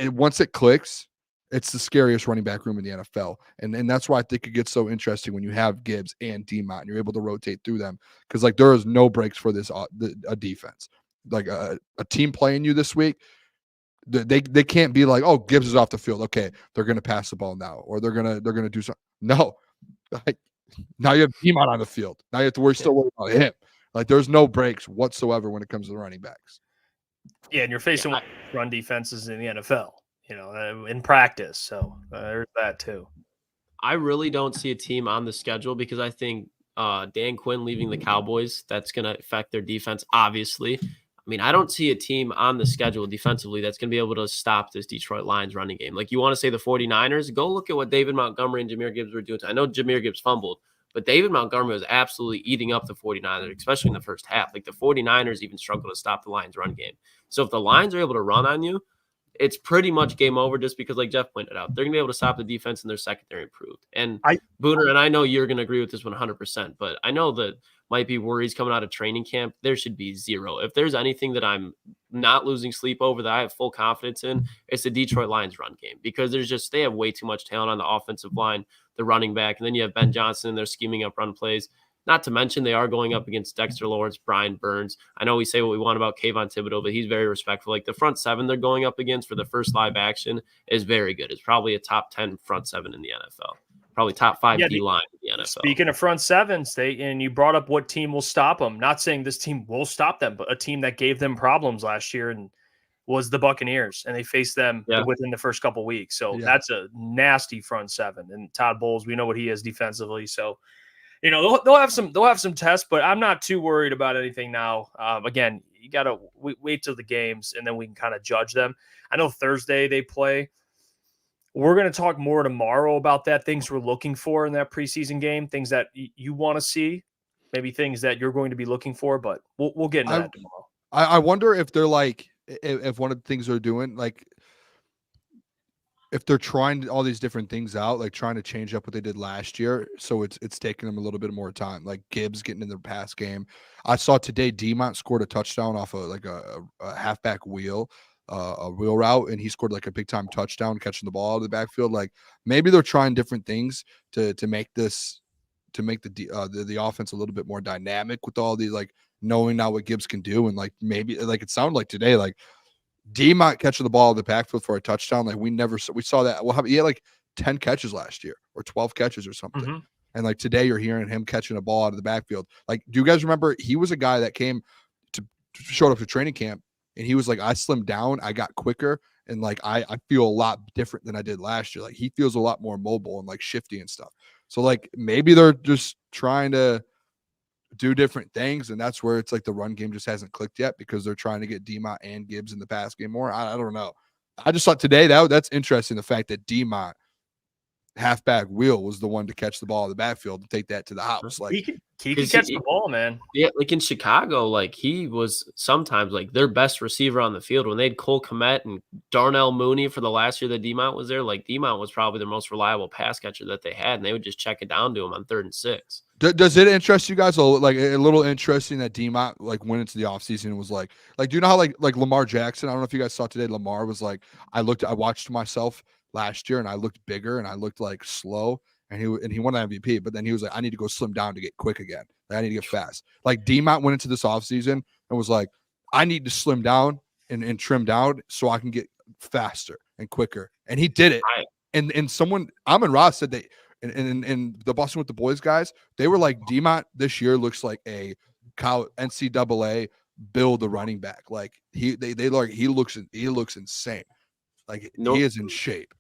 once it clicks, it's the scariest running back room in the NFL. And that's why I think it gets so interesting when you have Gibbs and D-Mont and you're able to rotate through them. Cause like, there is no breaks for this, a defense. Like a team playing you this week, they can't be like, oh, Gibbs is off the field. Okay, they're gonna pass the ball now, or they're gonna do something. No, like, now you have D-Mont on the field. Now you have to worry about him. Like, there's no breaks whatsoever when it comes to the running backs. Yeah, and you're facing run defenses in the NFL, in practice. So there's that too. I really don't see a team on the schedule because I think Dan Quinn leaving the Cowboys, that's going to affect their defense, obviously. I mean, I don't see a team on the schedule defensively that's going to be able to stop this Detroit Lions running game. Like, you want to say the 49ers, go look at what David Montgomery and Jahmyr Gibbs were doing. I know Jahmyr Gibbs fumbled, but David Montgomery was absolutely eating up the 49ers, especially in the first half. Like, the 49ers even struggled to stop the Lions run game. So if the Lions are able to run on you, it's pretty much game over, just because, like Jeff pointed out, they're going to be able to stop the defense and their secondary improved. And Booner, and I know you're going to agree with this 100%, but I know that might be worries coming out of training camp. There should be 0. If there's anything that I'm not losing sleep over, that I have full confidence in, it's the Detroit Lions run game, because they have way too much talent on the offensive line, the running back, and then you have Ben Johnson and they're scheming up run plays. Not to mention they are going up against Dexter Lawrence, Brian Burns. I know we say what we want about Kayvon Thibodeau, but he's very respectful. Like the front seven they're going up against for the first live action is very good. It's probably a top 10 front seven in the NFL. Probably top 5 D-line in the NFL. Speaking of front sevens, and you brought up what team will stop them. Not saying this team will stop them, but a team that gave them problems last year and was the Buccaneers, and they faced them within the first couple weeks. So that's a nasty front seven. And Todd Bowles, we know what he is defensively. So, they'll have some tests, but I'm not too worried about anything now. Again, you got to wait till the games, and then we can kind of judge them. I know Thursday they play. We're going to talk more tomorrow about that, things we're looking for in that preseason game, things that you want to see, maybe things that you're going to be looking for, but we'll get into that tomorrow. I wonder if they're like, if one of the things they're doing, like if they're trying all these different things out, like trying to change up what they did last year. So it's taking them a little bit more time, like Gibbs getting in the pass game. I saw today Demont scored a touchdown off of like a halfback wheel. A wheel route, and he scored like a big time touchdown catching the ball out of the backfield. Like maybe they're trying different things to make the offense a little bit more dynamic with all these, like knowing now what Gibbs can do. And like maybe like it sounded like today, like Demont catching the ball in the backfield for a touchdown. Like we saw that. Well, he had like 10 catches last year or 12 catches or something. Mm-hmm. And like today you're hearing him catching a ball out of the backfield. Like, do you guys remember he was a guy that showed up to training camp? And he was like, I slimmed down, I got quicker, and like I feel a lot different than I did last year. Like he feels a lot more mobile and like shifty and stuff. So like maybe they're just trying to do different things, and that's where it's like the run game just hasn't clicked yet because they're trying to get Demont and Gibbs in the pass game more. I don't know. I just thought today that's interesting, the fact that Demont halfback wheel was the one to catch the ball in the backfield and take that to the house. Like he can catch the ball, man. Yeah, like in Chicago, like he was sometimes like their best receiver on the field when they had Cole Kmet and Darnell Mooney for the last year that Demont was there. Like Demont was probably the most reliable pass catcher that they had, and they would just check it down to him on 3rd and 6. Does it interest you guys? Like a little interesting that Demont like went into the offseason and was like, do you know how like Lamar Jackson? I don't know if you guys saw today. Lamar was like, I watched myself last year and I looked bigger and I looked like slow, and he won the MVP, but then he was like, I need to go slim down to get quick again. Like, I need to get fast. Like Demont went into this offseason and was like, I need to slim down and trim down so I can get faster and quicker. And he did it. And someone, Amon Ross said that in the Boston with the Boys guys, they were like, Demont this year looks like a NCAA build a running back. Like he looks insane. Like he is in shape.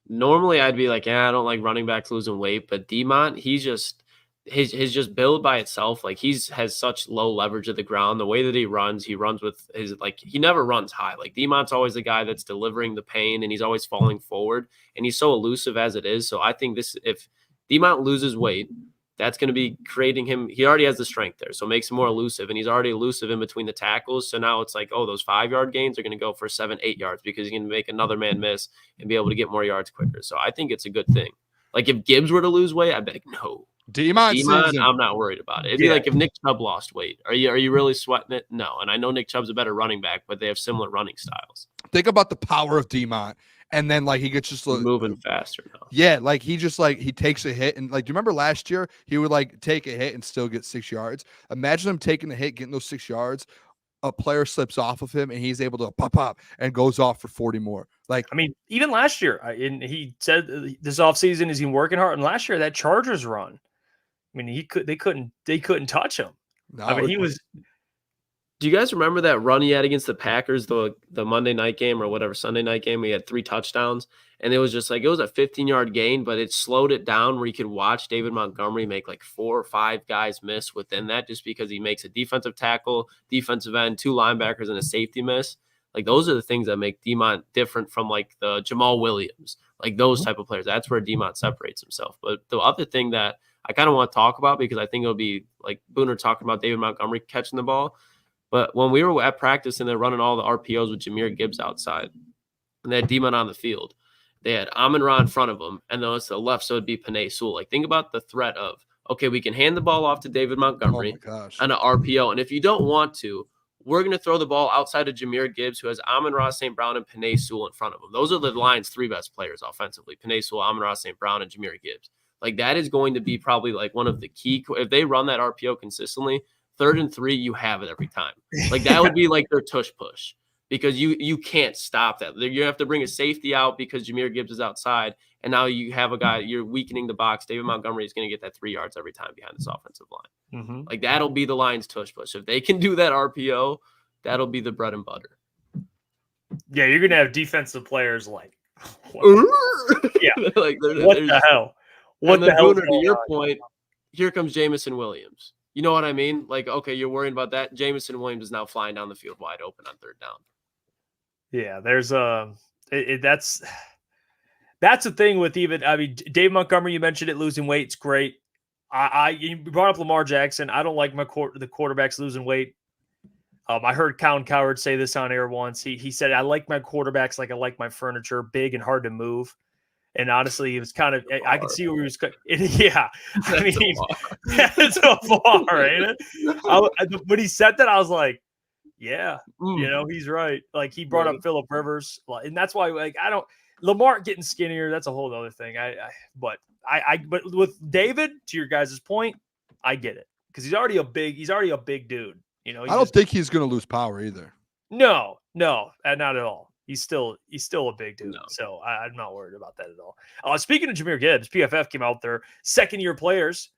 Normally I'd be like, I don't like running backs losing weight, but Demont, he's just his just build by itself. Like has such low leverage of the ground. The way that he runs with his, like, he never runs high. Like Demont's always the guy that's delivering the pain, and he's always falling forward, and he's so elusive as it is. So I think if Demont loses weight, that's going to be creating him. He already has the strength there, so it makes him more elusive, and he's already elusive in between the tackles. So now it's like, those 5-yard gains are going to go for 7-8 yards because he's going to make another man miss and be able to get more yards quicker. So I think it's a good thing. Like if Gibbs were to lose weight, I'd be like, no. Demont, I'm not worried about it. It'd be like if Nick Chubb lost weight. Are you really sweating it? No. And I know Nick Chubb's a better running back, but they have similar running styles. Think about the power of Demont. And then like he gets just moving faster now. Yeah, like he just like he takes a hit, and like, do you remember last year he would like take a hit and still get 6 yards? Imagine him taking the hit, getting those 6 yards. A player slips off of him and he's able to pop and goes off for 40 more. Like, I mean, even last year, and he said this offseason is he working hard. And last year that Chargers run, I mean, they couldn't touch him. No, I mean, he was. Do you guys remember that run he had against the Packers, the Monday night game or whatever, Sunday night game? He had 3 touchdowns, and it was just like, it was a 15-yard gain, but it slowed it down where you could watch David Montgomery make like 4 or 5 guys miss within that just because he makes a defensive tackle, defensive end, 2 linebackers, and a safety miss. Like those are the things that make Demont different from like the Jamal Williams, like those type of players. That's where Demont separates himself. But the other thing that I kind of want to talk about, because I think it'll be like Booner talking about David Montgomery catching the ball. But when we were at practice and they're running all the RPOs with Jahmyr Gibbs outside, and they had Demont on the field, they had Amon-Ra in front of them, and then it's the left, so it'd be Penei Sewell. Like, think about the threat of, okay, we can hand the ball off to David Montgomery on an RPO, and if you don't want to, we're going to throw the ball outside of Jahmyr Gibbs, who has Amon-Ra St. Brown and Penei Sewell in front of him. Those are the Lions' 3 best players offensively: Penei Sewell, Amon-Ra St. Brown, and Jahmyr Gibbs. Like that is going to be probably like one of the key. If they run that RPO consistently, 3rd and 3, you have it every time. Like that would be like their tush push because you can't stop that. You have to bring a safety out because Jahmyr Gibbs is outside. And now you have a guy, you're weakening the box. David Montgomery is going to get that 3 yards every time behind this offensive line. Mm-hmm. Like that'll be the Lions' tush push. If they can do that RPO, that'll be the bread and butter. Yeah, you're going to have defensive players like, yeah, like what the hell? What the hell? Booner, to your point, here comes Jameson Williams. You know what I mean? Like, okay, you're worried about that. Jameson Williams is now flying down the field wide open on 3rd down. Yeah, there's that's the thing with Dave Montgomery, you mentioned it, losing weight. It's great. You brought up Lamar Jackson. I don't like the quarterbacks losing weight. I heard Colin Cowherd say this on air once. He said, I like my quarterbacks like I like my furniture, big and hard to move. And honestly, he was kind of, I could see where he was. Yeah. I mean, it's a bar, ain't it? When he said that, I was like, yeah, he's right. Like he brought up Phillip Rivers. And that's why, Lamar getting skinnier, that's a whole other thing. But with David, to your guys' point, I get it. Because he's already a big dude. I don't think he's going to lose power either. No, not at all. He's still a big dude. No. So I'm not worried about that at all. Speaking of Jahmyr Gibbs, PFF came out their 2nd-year players,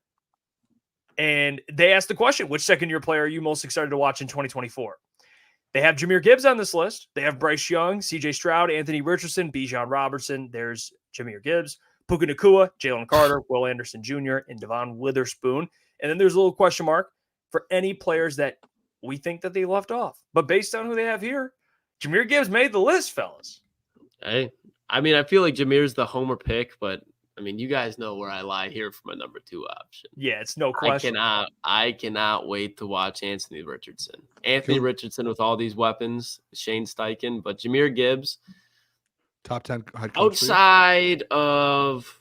and they asked the question, which 2nd-year player are you most excited to watch in 2024? They have Jahmyr Gibbs on this list. They have Bryce Young, C.J. Stroud, Anthony Richardson, Bijan Robertson. There's Jahmyr Gibbs, Puka Nacua, Jalen Carter, Will Anderson Jr., and Devon Witherspoon. And then there's a little question mark for any players that we think that they left off. But based on who they have here, Jahmyr Gibbs made the list, fellas. Hey, I mean, I feel like Jahmyr's the homer pick, but I mean, you guys know where I lie here for my number 2 option. Yeah, it's no question. I cannot wait to watch Anthony Richardson. Anthony Richardson with all these weapons, Shane Steichen, but Jahmyr Gibbs, top 10 outside of,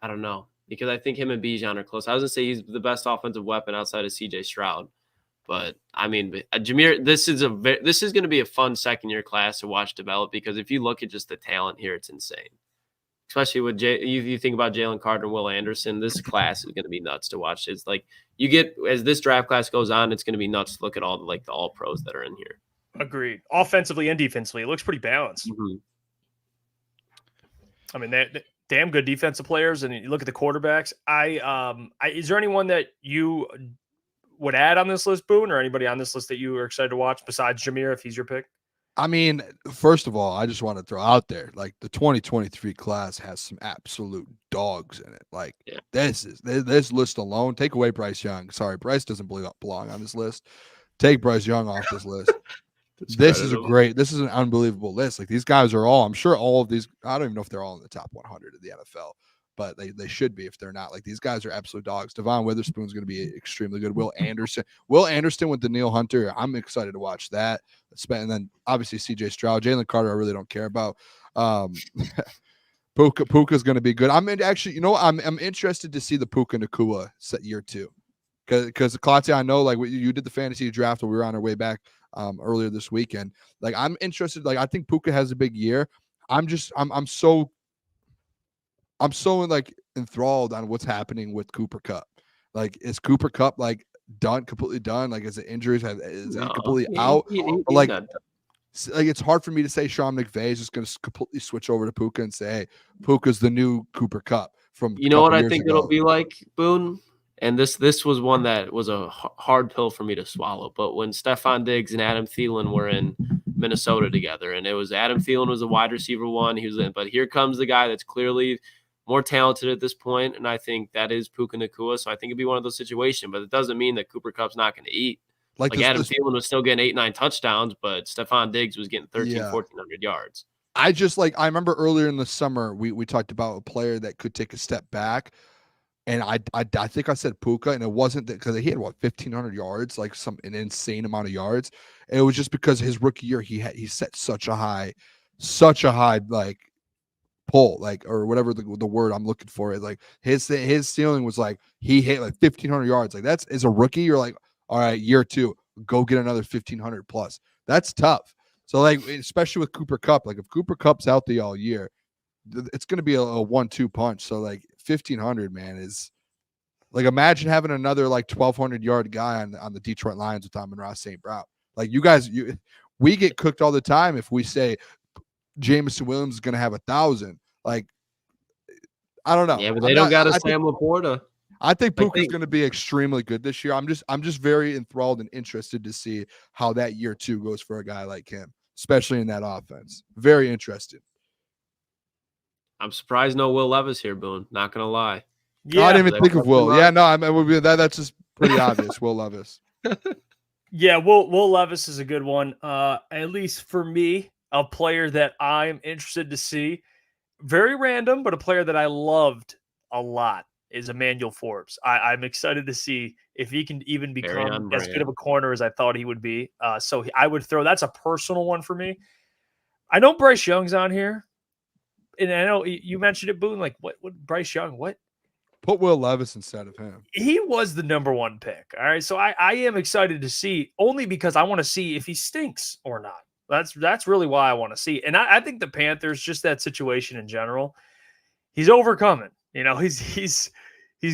I don't know, because I think him and Bijan are close. I was gonna say he's the best offensive weapon outside of C.J. Stroud. But I mean, Jahmyr, this is going to be a fun 2nd-year class to watch develop because if you look at just the talent here, it's insane. Especially with you think about Jalen Carter and Will Anderson, this class is going to be nuts to watch. It's like as this draft class goes on, it's going to be nuts to look at all the all pros that are in here. Agreed. Offensively and defensively, it looks pretty balanced. Mm-hmm. I mean, they're damn good defensive players, and you look at the quarterbacks. Is there anyone that you would add on this list, Boone, or anybody on this list that you are excited to watch besides Jahmyr, if he's your pick? I mean, first of all, I just want to throw out there, like the 2023 class has some absolute dogs in it. Like this list alone, take away Bryce Young. Sorry, Bryce doesn't belong on this list. Take Bryce Young off this list. This is an unbelievable list. Like these guys are all, I'm sure all of these, I don't even know if they're all in the top 100 of the NFL. But they should be if they're not. Like these guys are absolute dogs. Devon Witherspoon's going to be extremely good. Will Anderson with Danielle Hunter. I'm excited to watch that. And then obviously C.J. Stroud, Jalen Carter. I really don't care about. Puka's going to be good. I'm interested to see the Puka Nacua set year 2, because Klotz, I know like you did the fantasy draft when we were on our way back earlier this weekend. Like I'm interested. Like I think Puka has a big year. I'm so like enthralled on what's happening with Cooper Kupp. Like, is Cooper Kupp like completely done? Like, is it injuries? Is he completely out? Like, it's hard for me to say Sean McVay is just going to completely switch over to Puka and say, hey, Puka's the new Cooper Kupp from. You know what I think it'll be like, Boone? And this was one that was a hard pill for me to swallow. But when Stephon Diggs and Adam Thielen were in Minnesota together, and it was Adam Thielen was a wide receiver 1, but here comes the guy that's clearly more talented at this point, and I think that is Puka Nacua. So I think it'd be one of those situations, but it doesn't mean that Cooper Kupp's not going to eat. Like Adam Thielen was still getting 8-9 touchdowns, but Stephon Diggs was getting 1,400 yards. I remember earlier in the summer we talked about a player that could take a step back, and I think I said Puka, and it wasn't that because he had 1,500 yards, like an insane amount of yards. And it was just because his rookie year he set such a high like pull, like, or whatever the word I'm looking for is. Like his ceiling was like he hit like 1,500 yards. Like that's, as a rookie, you're like, all right, year 2, go get another 1,500 plus. That's tough. So like, especially with Cooper Kupp, like if Cooper Kupp's out all year, it's going to be a 1-2 punch. So like 1,500, man, is like, imagine having another like 1,200-yard guy on the Detroit Lions with Amon-Ra St. Brown. Like, we get cooked all the time if we say Jameson Williams is going to have 1,000. Like, I don't know. Yeah, but they don't got a Sam Laporta. I think Puka's going to be extremely good this year. I'm just very enthralled and interested to see how that year 2 goes for a guy like him, especially in that offense. Very interested. I'm surprised no Will Levis here, Boone. Not gonna lie. Yeah, I didn't even think of Will. Yeah, no, that's just pretty obvious. Will Levis. Yeah, Will Levis is a good one. At least for me, a player that I'm interested to see. Very random, but a player that I loved a lot is Emmanuel Forbes. I'm excited to see if he can even become as good of a corner as I thought he would be. So I would throw, that's a personal one for me. I know Bryce Young's on here. And I know you mentioned it, Boone. Like, what Bryce Young? What? Put Will Levis instead of him. He was the number 1 pick. All right. So I am excited to see, only because I want to see if he stinks or not. That's really why I want to see. And I think the Panthers, just that situation in general, he's overcoming. You know, he's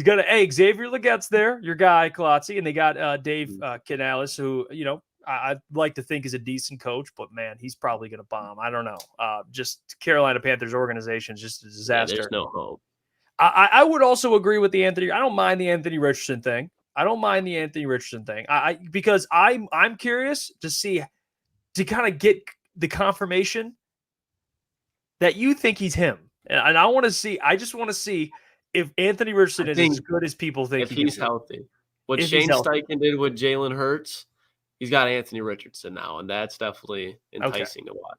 gonna. Hey, Xavier Legette's there, your guy Klotz, and they got Dave Canales, who, you know, I'd like to think is a decent coach, but man, he's probably going to bomb. I don't know. Just Carolina Panthers organization is just a disaster. Yeah, there's no hope. I would also agree with the Anthony. I don't mind the Anthony Richardson thing. Because I'm curious to see, to kind of get the confirmation that you think he's him. And I want to see, I just want to see if Anthony Richardson is as good as people think if he's healthy. What Shane Steichen did with Jalen Hurts, he's got Anthony Richardson now, and that's definitely enticing to watch.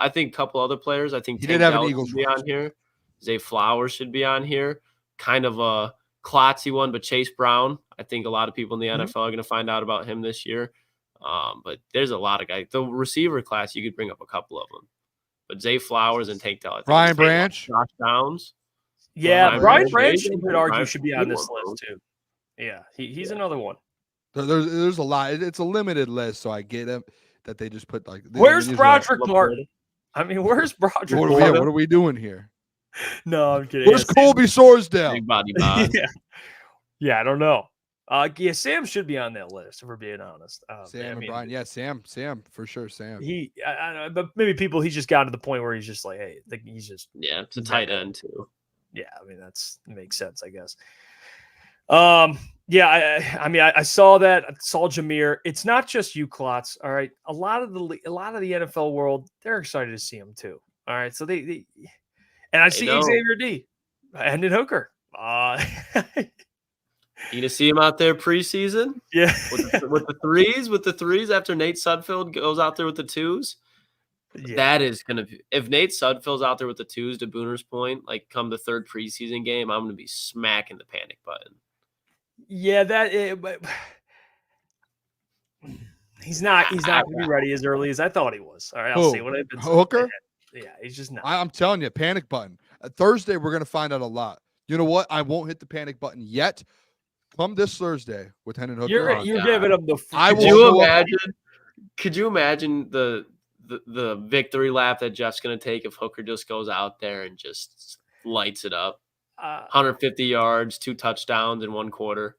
I think a couple other players. I think he did have an Eagles should be on here. Zay Flowers should be on here. Kind of a klotzy one, but Chase Brown. I think a lot of people in the NFL are going to find out about him this year. But there's a lot of guys. The receiver class, you could bring up a couple of them. But Zay Flowers and Tank Dell. Ryan Branch. Josh Downs. Yeah, Brian Branch, you could argue, should be on this list too. Yeah, he's another one. There's a lot. It's a limited list, so I get him that they just put like. Where's Broderick Martin? I mean, where's Broderick Martin? What are we doing here? No, I'm kidding. Where's Colby Sorsdale? Big body Bob. Yeah, I don't know. Sam should be on that list, if we're being honest. Sam and Brian. Yeah, Sam for sure. Sam. But maybe he's just gotten to the point where he's just like, hey, he's just. Yeah, it's a tight end too. Yeah, I mean, that makes sense, I guess. Yeah, I saw that. I saw Jameer. It's not just you, Klotz. All right, a lot of the NFL world, they're excited to see him too. All right, so they and I see Xavier D. Hendon Hooker. You gonna see him out there preseason? Yeah, with the threes after Nate Sudfeld goes out there with the twos. Yeah. That is going to be – if Nate Sudfeld's out there with the twos, to Booner's point, like come the third preseason game, I'm going to be smacking the panic button. Yeah, but he's not going to be ready as early as I thought he was. All right, I'll see what I've been saying. Hooker? Yeah, he's just not. I'm telling you, panic button. Thursday, we're going to find out a lot. You know what? I won't hit the panic button yet. Come this Thursday with Hendon Hooker. You're giving him the – Could you imagine the victory lap that Jeff's going to take if Hooker just goes out there and just lights it up? 150 yards, 2 touchdowns in 1 quarter.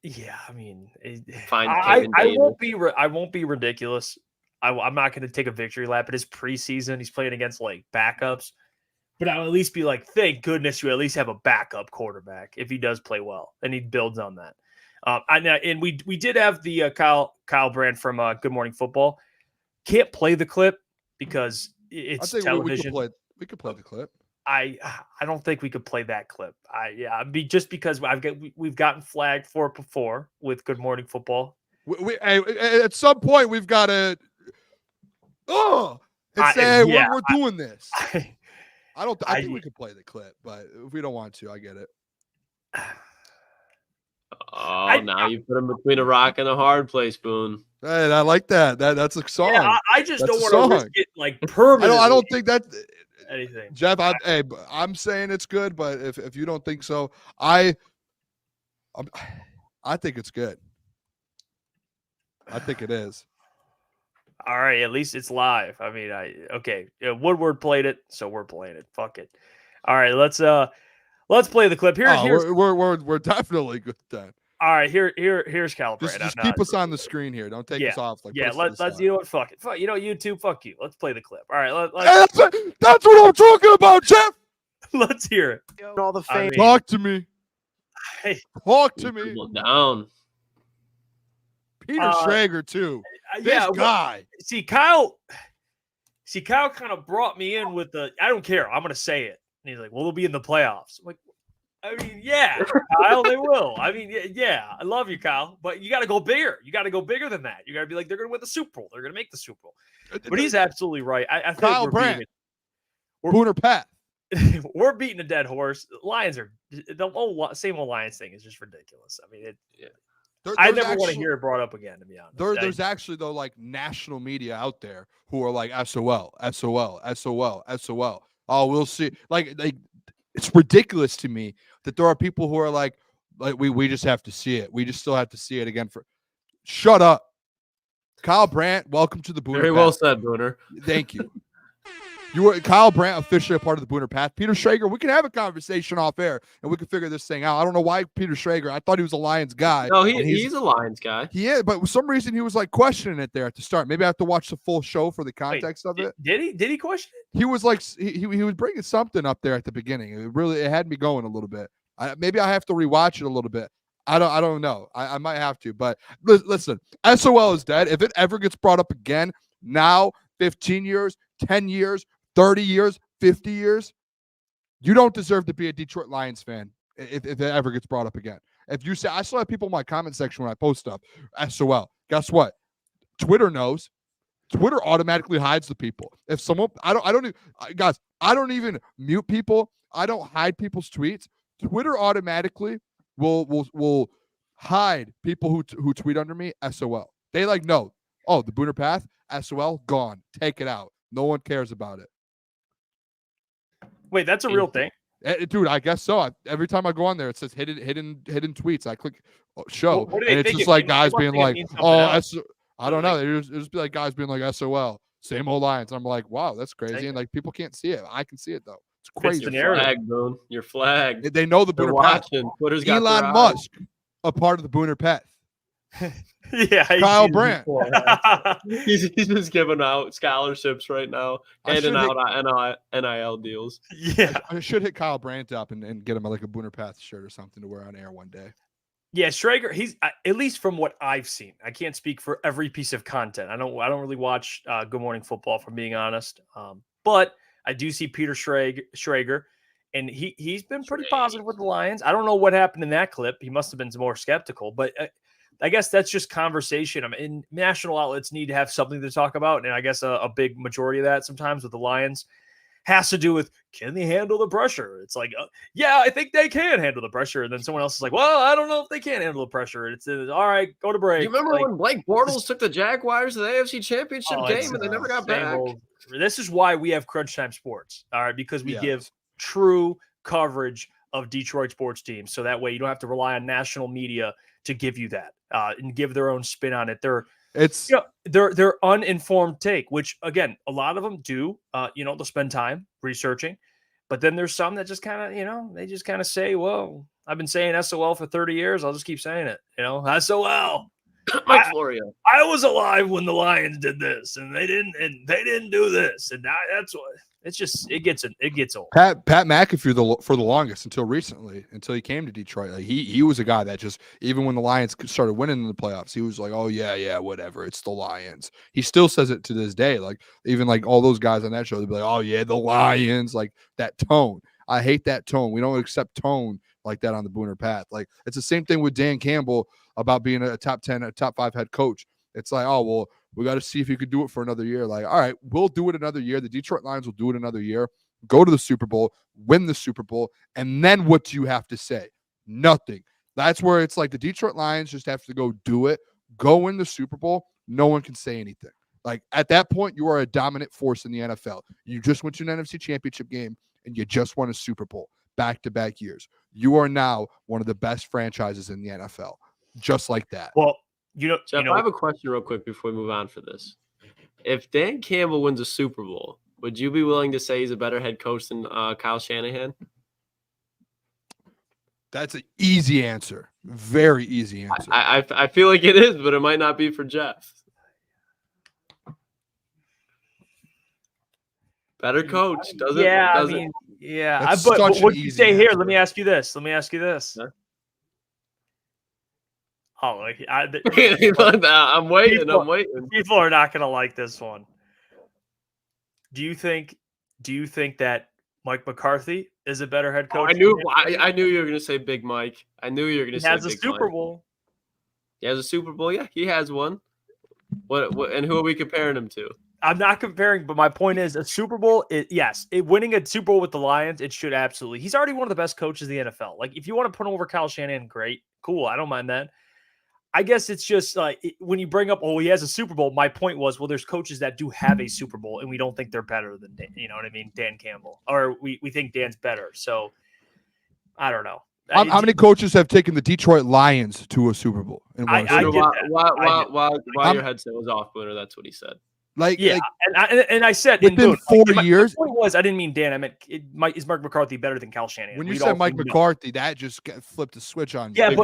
Yeah, I mean, I won't be ridiculous. I'm not going to take a victory lap. It is preseason. He's playing against like backups, but I'll at least be like, thank goodness you at least have a backup quarterback if he does play well, and he builds on that. And we did have the Kyle Brand from Good Morning Football. Can't play the clip because it's television. We could play the clip. I don't think we could play that clip. Just because we've gotten flagged for it before with Good Morning Football. At some point we've got to say we're doing this. I think we could play the clip, but if we don't want to, I get it. Now you put him between a rock and a hard place, Boone. Hey, I like that. That's a song. Yeah, I just don't want to risk it like permanently. I don't think that anything. Jeff, I'm saying it's good, but if you don't think so, I think it's good. I think it is. All right, at least it's live. I mean, Woodward played it, so we're playing it. Fuck it. All right, let's Let's play the clip. Here's we're definitely good then. All right, here's Calibrate. Just keep us on the screen here. Don't take us off. Like, let's you know what? Fuck it. You know, YouTube. Fuck you. Let's play the clip. All right, that's what I'm talking about, Jeff. Let's hear it. All the fame. Talk to me. Hey, talk to me. Down. Peter Schrager too. This guy. See, Kyle kind of brought me in with the. I don't care. I'm gonna say it. And he's like, "Well, they'll be in the playoffs." I'm like, I mean, yeah, Kyle, they will. I mean, yeah, I love you, Kyle, but you got to go bigger. You got to go bigger than that. You got to be like, they're going to win the Super Bowl. They're going to make the Super Bowl. But he's absolutely right. I think Kyle Brandt, Booner Pat. We're beating a dead horse. Lions are the same old Lions thing is just ridiculous. I mean, I never want to hear it brought up again. To be honest, there's actually though like national media out there who are like SOL. Oh, we'll see. Like it's ridiculous to me that there are people who are like we just have to see it. We just still have to see it again. Shut up, Kyle Brandt. Welcome to the Booner. Very well said, Booner. Thank you. You were Kyle Brandt, officially a part of the Booner Path. Peter Schrager, we can have a conversation off air and we can figure this thing out. I don't know why Peter Schrager. I thought he was a Lions guy. No, he's a Lions guy. He is, but for some reason he was like questioning it there at the start. Maybe I have to watch the full show for the context of it. Did he question it? He was like he was bringing something up there at the beginning. It had me going a little bit. Maybe I have to rewatch it a little bit. I don't know. I might have to. But listen, SOL is dead. If it ever gets brought up again, now 15 years, 10 years. 30 years, 50 years, you don't deserve to be a Detroit Lions fan if it ever gets brought up again. If you say, I still have people in my comment section when I post stuff, SOL. Guess what? Twitter knows. Twitter automatically hides the people. If someone, I don't even mute people. I don't hide people's tweets. Twitter automatically will hide people who tweet under me, SOL. They like, no, oh, the Booner Path, SOL, gone. Take it out. No one cares about it. Wait, that's a real thing, dude. I guess so. Every time I go on there, it says hidden tweets. I click show, and it's just like guys being like, "Oh, I don't know." It just be like guys being like, "SOL, same old Lions." I'm like, "Wow, that's crazy." And like people can't see it. I can see it though. It's crazy. Your flag, Boone. Your flag. They know the Booner Path. Twitter's got Elon Musk, a part of the Booner Path. Yeah, Kyle Brandt. He's just giving out scholarships right now, handing out NIL deals. Yeah, I should hit Kyle Brandt up and get him like a Booner Path shirt or something to wear on air one day. Yeah, Schrager. He's at least from what I've seen. I can't speak for every piece of content. I don't really watch Good Morning Football, from being honest. But I do see Peter Schrager, and he's been pretty positive with the Lions. I don't know what happened in that clip. He must have been more skeptical, but. I guess that's just conversation. I mean, national outlets need to have something to talk about. And I guess a big majority of that sometimes with the Lions has to do with, can they handle the pressure? It's like, yeah, I think they can handle the pressure. And then someone else is like, well, I don't know if they can handle the pressure. It's all right, go to break. You remember when Blake Bortles took the Jaguars to the AFC Championship game and they never got back? This is why we have Crunch Time Sports, all right, because we give true coverage of Detroit sports teams. So that way you don't have to rely on national media to give you that and give their own spin on it. They're uninformed take, which again, a lot of them do, they'll spend time researching, but then there's some that just kind of, they just kind of say, well, I've been saying SOL for 30 years. I'll just keep saying it, SOL. Mike Florio. I was alive when the Lions did this and they didn't do this. And that's what it gets old. Pat McAfee for the longest until recently, until he came to Detroit. Like he was a guy that just, even when the Lions started winning in the playoffs, he was like, oh yeah, whatever. It's the Lions. He still says it to this day. Like even like all those guys on that show, they'd be like, oh yeah, the Lions, like that tone. I hate that tone. We don't accept tone like that on the Booner Path. Like it's the same thing with Dan Campbell about being a top 10, a top 5 head coach. It's like, oh, well, we got to see if he could do it for another year. Like, all right, we'll do it another year. The Detroit Lions will do it another year. Go to the Super Bowl, win the Super Bowl, and then what do you have to say? Nothing. That's where it's like the Detroit Lions just have to go do it, go win the Super Bowl. No one can say anything. Like at that point, you are a dominant force in the NFL. You just went to an NFC Championship game and you just won a Super Bowl back-to-back years. You are now one of the best franchises in the NFL. Just like that. Well, Jeff, I have a question real quick before we move on for this. If Dan Campbell wins a Super Bowl, would you be willing to say he's a better head coach than Kyle Shanahan? That's an easy answer. Very easy answer. I feel like it is, but it might not be for Jeff. Better coach. Doesn't Yeah, doesn't I mean, yeah. That's But such an what do you easy say here? answer. Let me ask you this. Huh? Oh, I'm waiting. I'm waiting. People are not going to like this one. Do you think that Mike McCarthy is a better head coach? I knew you were going to say Big Mike. I knew you were going to say Big Mike. He has a Super Bowl. He has a Super Bowl. Yeah, he has one. What? And who are we comparing him to? I'm not comparing, but my point is a Super Bowl. Winning a Super Bowl with the Lions, it should absolutely. He's already one of the best coaches in the NFL. Like, if you want to put him over Kyle Shanahan, great, cool. I don't mind that. I guess it's just like when you bring up, he has a Super Bowl. My point was, well, there's coaches that do have a Super Bowl, and we don't think they're better than Dan, you know what I mean, Dan Campbell, or we think Dan's better. So I don't know. How many coaches have taken the Detroit Lions to a Super Bowl? I get that. While your headset was off, Booner, that's what he said. And I said within 4 years. My point was, I didn't mean Dan. I meant is Mark McCarthy better than Kyle Shanahan? When you said Mike McCarthy, that just flipped a switch on you. Yeah,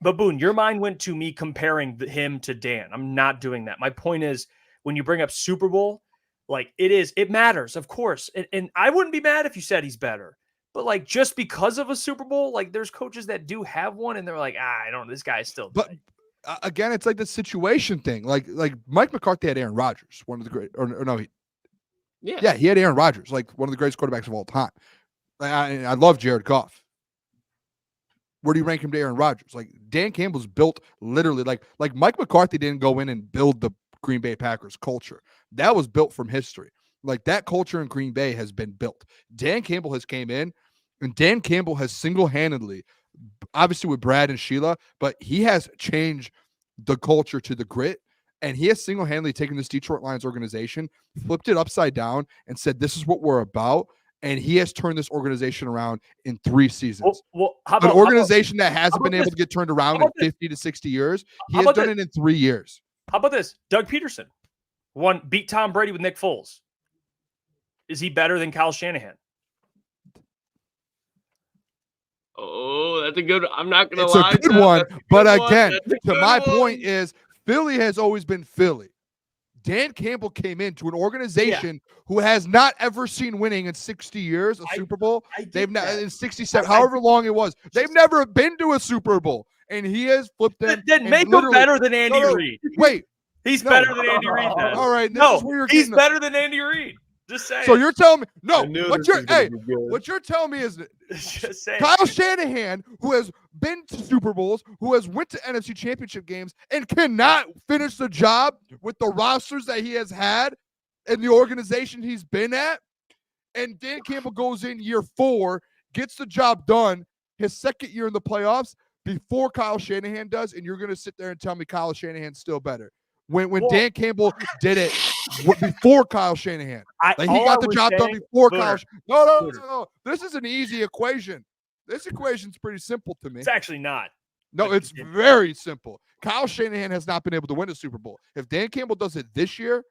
but Boone, your mind went to me comparing him to Dan. I'm not doing that. My point is, when you bring up Super Bowl, like it matters, of course. And I wouldn't be mad if you said he's better. But like just because of a Super Bowl, like there's coaches that do have one, and they're like, I don't know, this guy's still. But again, it's like the situation thing. Like Mike McCarthy had Aaron Rodgers, one of the great, he had Aaron Rodgers, like one of the greatest quarterbacks of all time. I love Jared Goff. Where do you rank him to Aaron Rodgers? Like Dan Campbell's built literally like Mike McCarthy didn't go in and build the Green Bay Packers culture. That was built from history. Like that culture in Green Bay has been built. Dan Campbell has came in, and Dan Campbell has single-handedly, obviously with Brad and Sheila, but he has changed the culture to the grit, and he has single-handedly taken this Detroit Lions organization, flipped it upside down, and said, this is what we're about, and he has turned this organization around in 3 seasons. An organization that hasn't been able to get turned around in 50 to 60 years, he has done it in 3 years. How about this? Doug Peterson beat Tom Brady with Nick Foles. Is he better than Kyle Shanahan? Oh, that's a good. I'm not gonna lie. It's a good one, but again, to my point is, Philly has always been Philly. Dan Campbell came into an organization who has not ever seen winning in 60 years, a Super Bowl. They've not in 67, however long it was. They've never been to a Super Bowl, and he has flipped them. Then make him better than Andy Reid. Wait, he's better than Andy Reid. All right, he's better than Andy Reid. Just saying. So you're telling me what you're telling me is Kyle Shanahan, who has been to Super Bowls, who has went to NFC Championship games, and cannot finish the job with the rosters that he has had and the organization he's been at. And Dan Campbell goes in year 4, gets the job done, his second year in the playoffs before Kyle Shanahan does, and you're going to sit there and tell me Kyle Shanahan's still better. When Dan Campbell did it before Kyle Shanahan. He got the job done before Kyle. No. This is an easy equation. This equation's pretty simple to me. It's actually not. No, it's very simple. Kyle Shanahan has not been able to win a Super Bowl. If Dan Campbell does it this year,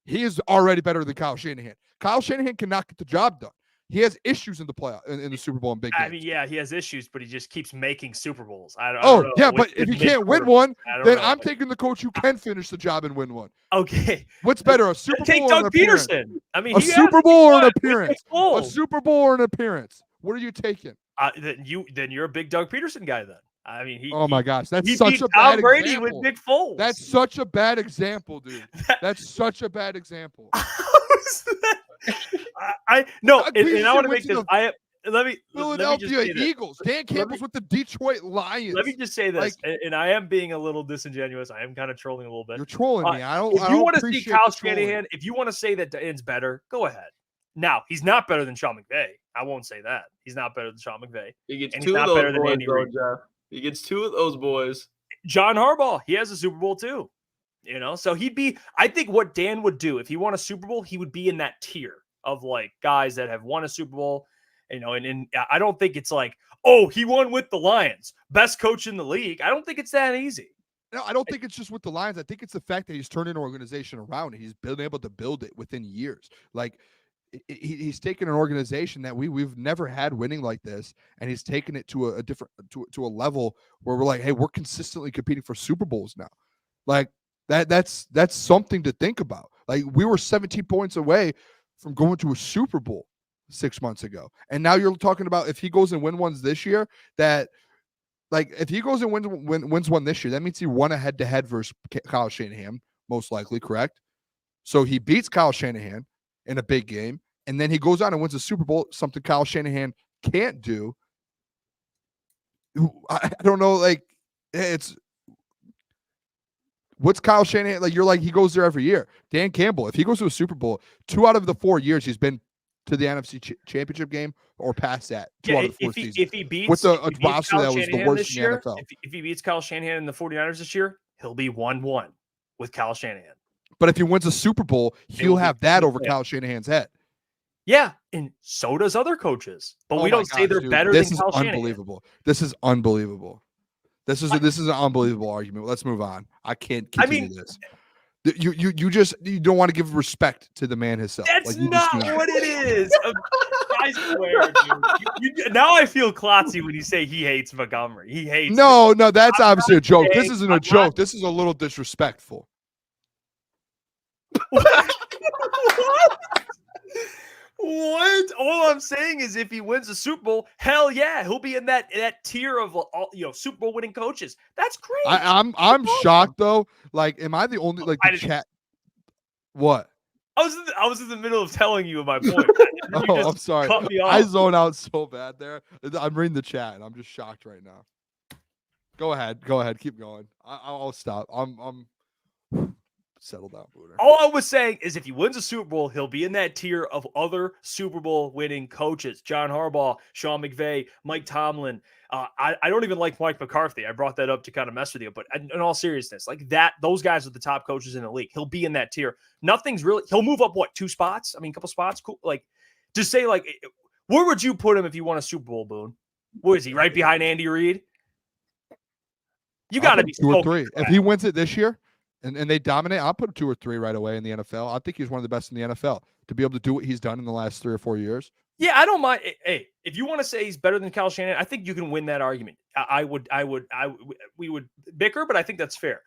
he is already better than Kyle Shanahan. Kyle Shanahan cannot get the job done. He has issues in the playoff in the Super Bowl and big games. I mean, yeah, he has issues, but he just keeps making Super Bowls. I don't know. Yeah, but if he can't win one, then I'm taking the coach who can finish the job and win one. Okay. What's better, a Super Bowl or an Doug Peterson. I mean, a Super Bowl or an appearance? A Super Bowl or an appearance? What are you taking? Then you're a big Doug Peterson guy then. I mean, oh my gosh, that's such a bad Tom Brady example. with Nick Foles. That's such a bad example, dude. That's such a bad example. I want to make this. Philadelphia Eagles. Dan Campbell's with the Detroit Lions. Let me just say this, and I am being a little disingenuous. I am kind of trolling a little bit. You're trolling me. If you want to see Kyle Shanahan, if you want to say that Dan's better, go ahead. Now he's not better than Sean McVay. I won't say that. He's not better than Sean McVay. He gets two of those boys, Jeff. He gets 2 of those boys. John Harbaugh, he has a Super Bowl too. So he'd be. I think what Dan would do if he won a Super Bowl, he would be in that tier of like guys that have won a Super Bowl. And I don't think it's like, oh, he won with the Lions, best coach in the league. I don't think it's that easy. No, I don't think it's just with the Lions. I think it's the fact that he's turned an organization around and he's been able to build it within years. Like he's taken an organization that we've never had winning like this, and he's taken it to a different to a level where we're like, hey, we're consistently competing for Super Bowls now. Like that's something to think about. Like we were 17 points away from going to a Super Bowl 6 months ago, and now you're talking about if he goes and win ones this year, that like if he goes and wins one this year, that means he won a head-to-head versus Kyle Shanahan, most likely, correct? So he beats Kyle Shanahan in a big game, and then he goes on and wins a Super Bowl, something Kyle Shanahan can't do. I don't know, like it's what's Kyle Shanahan like? You're like he goes there every year. Dan Campbell, if he goes to a Super Bowl, 2 out of the 4 years he's been to the NFC Championship game or past that. 2 out of the 4 seasons. If he beats with a roster Kyle that was Shanahan the worst this in year, the NFL. if he beats Kyle Shanahan in the 49ers this year, he'll be 1-1 with Kyle Shanahan. But if he wins a Super Bowl, he'll have that over Kyle Shanahan's head. Yeah, and so does other coaches. But we don't say they're better than Kyle Shanahan. Unbelievable. This is unbelievable. This is an unbelievable argument. Let's move on. I can't continue this. You don't want to give respect to the man himself. That's not what it is. I swear, dude. Now I feel klotzy when you say he hates Montgomery. He hates. No, that's obviously a joke. This isn't a joke. This is a little disrespectful. What? All I'm saying is if he wins a Super Bowl, hell yeah, he'll be in that tier of Super Bowl winning coaches. That's crazy. I'm shocked though. Like, am I the only like the chat? What? I was in the middle of telling you my point. I'm sorry. Cut me off. I zone out so bad there. I'm reading the chat and I'm just shocked right now. Go ahead. Keep going. I'll stop. I'm settle down, Booner. All I was saying is if he wins a Super Bowl, he'll be in that tier of other Super Bowl winning coaches. John Harbaugh, Sean McVay, Mike Tomlin. I don't even like Mike McCarthy. I brought that up to kind of mess with you. But in all seriousness, like that, those guys are the top coaches in the league. He'll be in that tier. He'll move up, 2 spots? I mean, a couple spots? Cool. Like, just say, like, where would you put him if you won a Super Bowl, Boone? Where is he? Right behind Andy Reid? You got to be 2 or 3. If he wins it this year, and they dominate, I'll put 2 or 3 right away in the NFL. I think he's one of the best in the NFL to be able to do what he's done in the last 3 or 4 years. Yeah, I don't mind. Hey, if you want to say he's better than Kyle Shanahan, I think you can win that argument. We would bicker, but I think that's fair.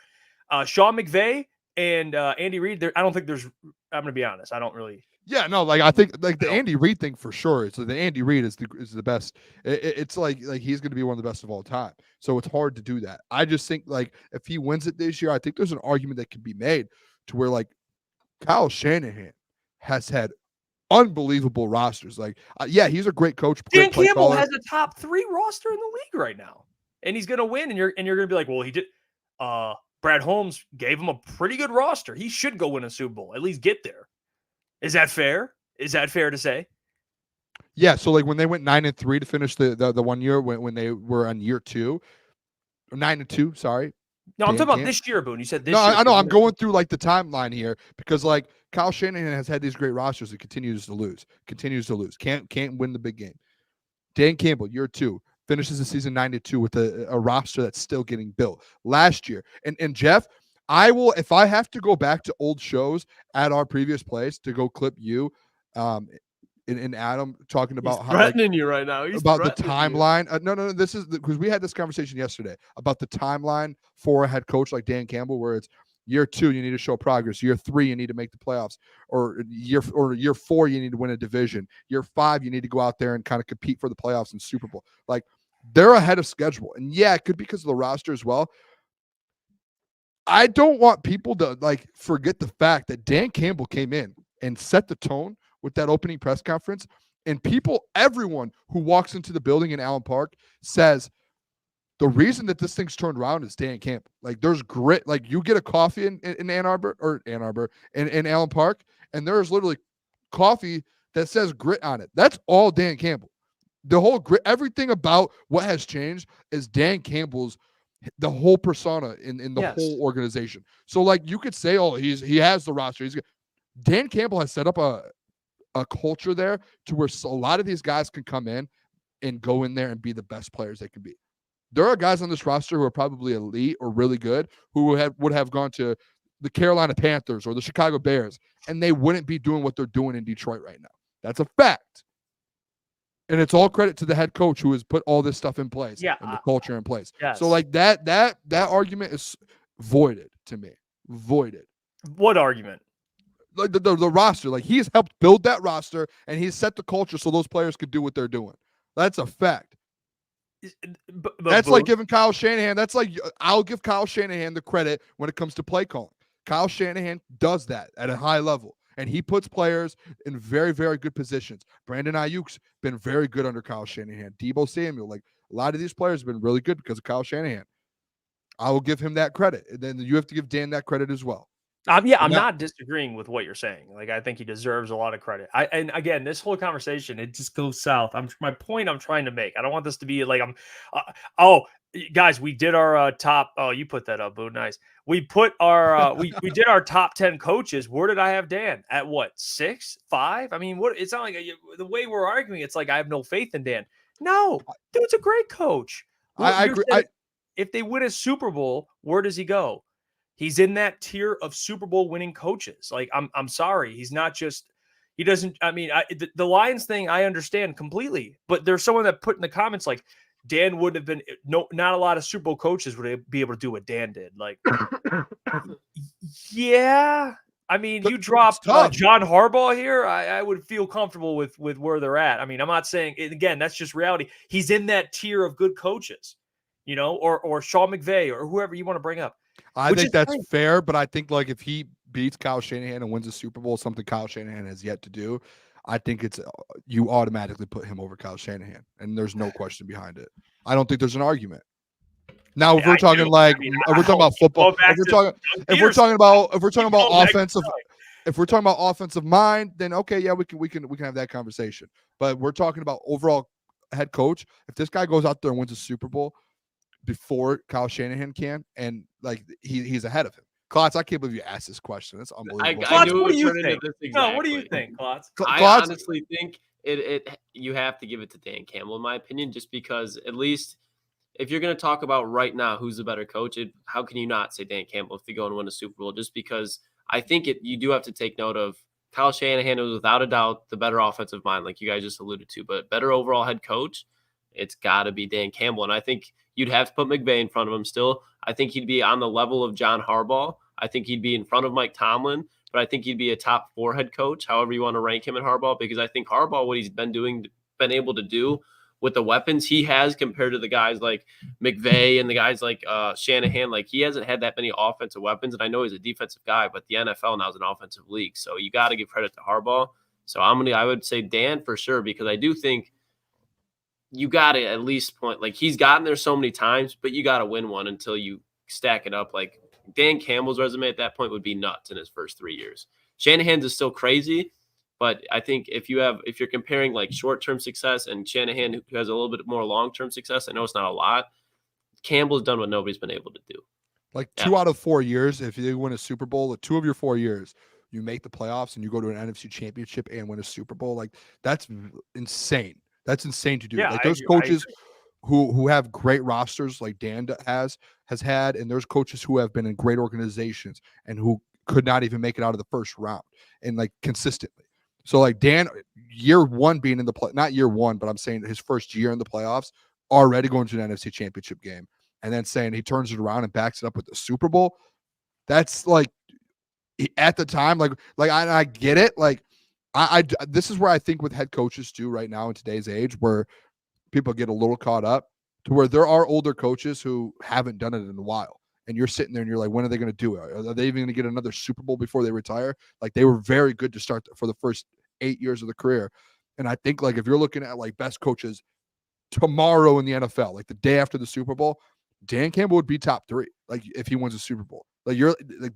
Sean McVay and Andy Reid, I don't think there's. I'm going to be honest. I don't really. Yeah, no, like I think like the Andy Reid thing for sure. So the Andy Reid is the best. It's like he's going to be one of the best of all time. So it's hard to do that. I just think like if he wins it this year, I think there's an argument that can be made to where like Kyle Shanahan has had unbelievable rosters. Like yeah, he's a great coach. Dan Campbell has a top 3 roster in the league right now, and he's going to win. And you're going to be like, well, he did. Brad Holmes gave him a pretty good roster. He should go win a Super Bowl, at least get there. Is that fair? Is that fair to say? Yeah. So like when they went 9-3 to finish the 1 year when they were on year 2, 9-2. Sorry. No, I'm talking about this year, Boone. You said this. No, year. I know. I'm going through like the timeline here because like Kyle Shanahan has had these great rosters and continues to lose. Can't win the big game. Dan Campbell, year 2, finishes the season 9-2 with a roster that's still getting built. Last year, and Jeff. I will, if I have to go back to old shows at our previous place to go clip you, and Adam talking about He's how threatening you right now. He's about the timeline. No, this is because we had this conversation yesterday about the timeline for a head coach like Dan Campbell, where it's year 2 you need to show progress, year 3 you need to make the playoffs, or year 4 you need to win a division, year 5 you need to go out there and kind of compete for the playoffs and Super Bowl. Like they're ahead of schedule, and yeah, it could be because of the roster as well. I don't want people to like forget the fact that Dan Campbell came in and set the tone with that opening press conference. And everyone who walks into the building in Allen Park says the reason that this thing's turned around is Dan Campbell. Like there's grit. Like you get a coffee in Ann Arbor in Allen Park, and there's literally coffee that says grit on it. That's all Dan Campbell. The whole grit, everything about what has changed is Dan Campbell's the whole persona in the whole organization. So like you could say, oh, he has the roster. Dan Campbell has set up a culture there to where a lot of these guys can come in and go in there and be the best players they can be. There are guys on this roster who are probably elite or really good who would have gone to the Carolina Panthers or the Chicago Bears, and they wouldn't be doing what they're doing in Detroit right now That's a fact. And it's all credit to the head coach who has put all this stuff in place and the culture in place. Yes. So like that argument is voided to me. Voided. What argument? Like the roster. Like he's helped build that roster and he's set the culture so those players could do what they're doing. That's a fact. That's like giving Kyle Shanahan. That's like I'll give Kyle Shanahan the credit when it comes to play calling. Kyle Shanahan does that at a high level. And he puts players in very, very good positions. Brandon Ayuk's been very good under Kyle Shanahan. Deebo Samuel, like a lot of these players have been really good because of Kyle Shanahan. I will give him that credit. And then you have to give Dan that credit as well. I'm not disagreeing with what you're saying. Like, I think he deserves a lot of credit. And again, this whole conversation, it just goes south. My point I'm trying to make. I don't want this to be like guys, we did our top. Oh, you put that up, Boo. Nice. We put our we did our top 10 coaches. Where did I have Dan? At what, 6, 5? I mean, what? It's not like the way we're arguing. It's like I have no faith in Dan. No, dude's a great coach. I agree. If they win a Super Bowl, where does he go? He's in that tier of Super Bowl winning coaches. Like, I'm sorry, he's not just. He doesn't. I mean, the Lions thing I understand completely, but there's someone that put in the comments like, Dan would have been not a lot of Super Bowl coaches would be able to do what Dan did. Like, yeah. I mean, you dropped John Harbaugh here. I would feel comfortable with where they're at. I mean, I'm not saying again. That's just reality. He's in that tier of good coaches, or Sean McVay or whoever you want to bring up. I think that's fair, but I think like if he beats Kyle Shanahan and wins a Super Bowl, something Kyle Shanahan has yet to do, I think it's you automatically put him over Kyle Shanahan, and there's no question behind it. I don't think there's an argument. Now, if we're talking if we're talking about football, if we're talking about offensive mind, then okay, yeah, we can have that conversation. But we're talking about overall head coach. If this guy goes out there and wins a Super Bowl before Kyle Shanahan can, and like he's ahead of him. Klotz, I can't believe you asked this question. That's unbelievable. Klotz, what do you think? No, what do you think, Klotz? I honestly think it you have to give it to Dan Campbell, in my opinion, just because at least if you're going to talk about right now who's the better coach, how can you not say Dan Campbell if they go and win a Super Bowl? Just because I think you do have to take note of Kyle Shanahan was without a doubt the better offensive mind, like you guys just alluded to, but better overall head coach, it's got to be Dan Campbell. And I think you'd have to put McVay in front of him still. I think he'd be on the level of John Harbaugh. I think he'd be in front of Mike Tomlin, but I think he'd be a top 4 head coach, however you want to rank him in Harbaugh, because I think Harbaugh, what he's been able to do with the weapons he has compared to the guys like McVay and the guys like Shanahan, like he hasn't had that many offensive weapons. And I know he's a defensive guy, but the NFL now is an offensive league. So you got to give credit to Harbaugh. So I would say Dan for sure, because I do think you got to at least point, like he's gotten there so many times, but you got to win one until you stack it up. Like Dan Campbell's resume at that point would be nuts in his first 3 years. Shanahan's is still crazy, but I think if you're comparing like short-term success and Shanahan who has a little bit more long-term success, I know it's not a lot. Campbell's done what nobody's been able to do. Like 2 out of 4 years, if you win a Super Bowl, the 2 of your 4 years, you make the playoffs and you go to an NFC championship and win a Super Bowl, like that's insane. That's insane to do. Yeah, like those coaches who have great rosters like Dan has had, and there's coaches who have been in great organizations and who could not even make it out of the first round and like consistently. So like Dan, year 1 being in the play, not year 1, but I'm saying his first year in the playoffs, already going to an NFC championship game, and then saying he turns it around and backs it up with the Super Bowl. That's like at the time, like I get it. Like this is where I think with head coaches too right now in today's age, where people get a little caught up to where there are older coaches who haven't done it in a while. And you're sitting there and you're like, when are they going to do it? Are they even going to get another Super Bowl before they retire? Like they were very good to start for the first 8 years of the career. And I think like if you're looking at like best coaches tomorrow in the NFL, like the day after the Super Bowl, Dan Campbell would be top 3. Like if he wins a Super Bowl, like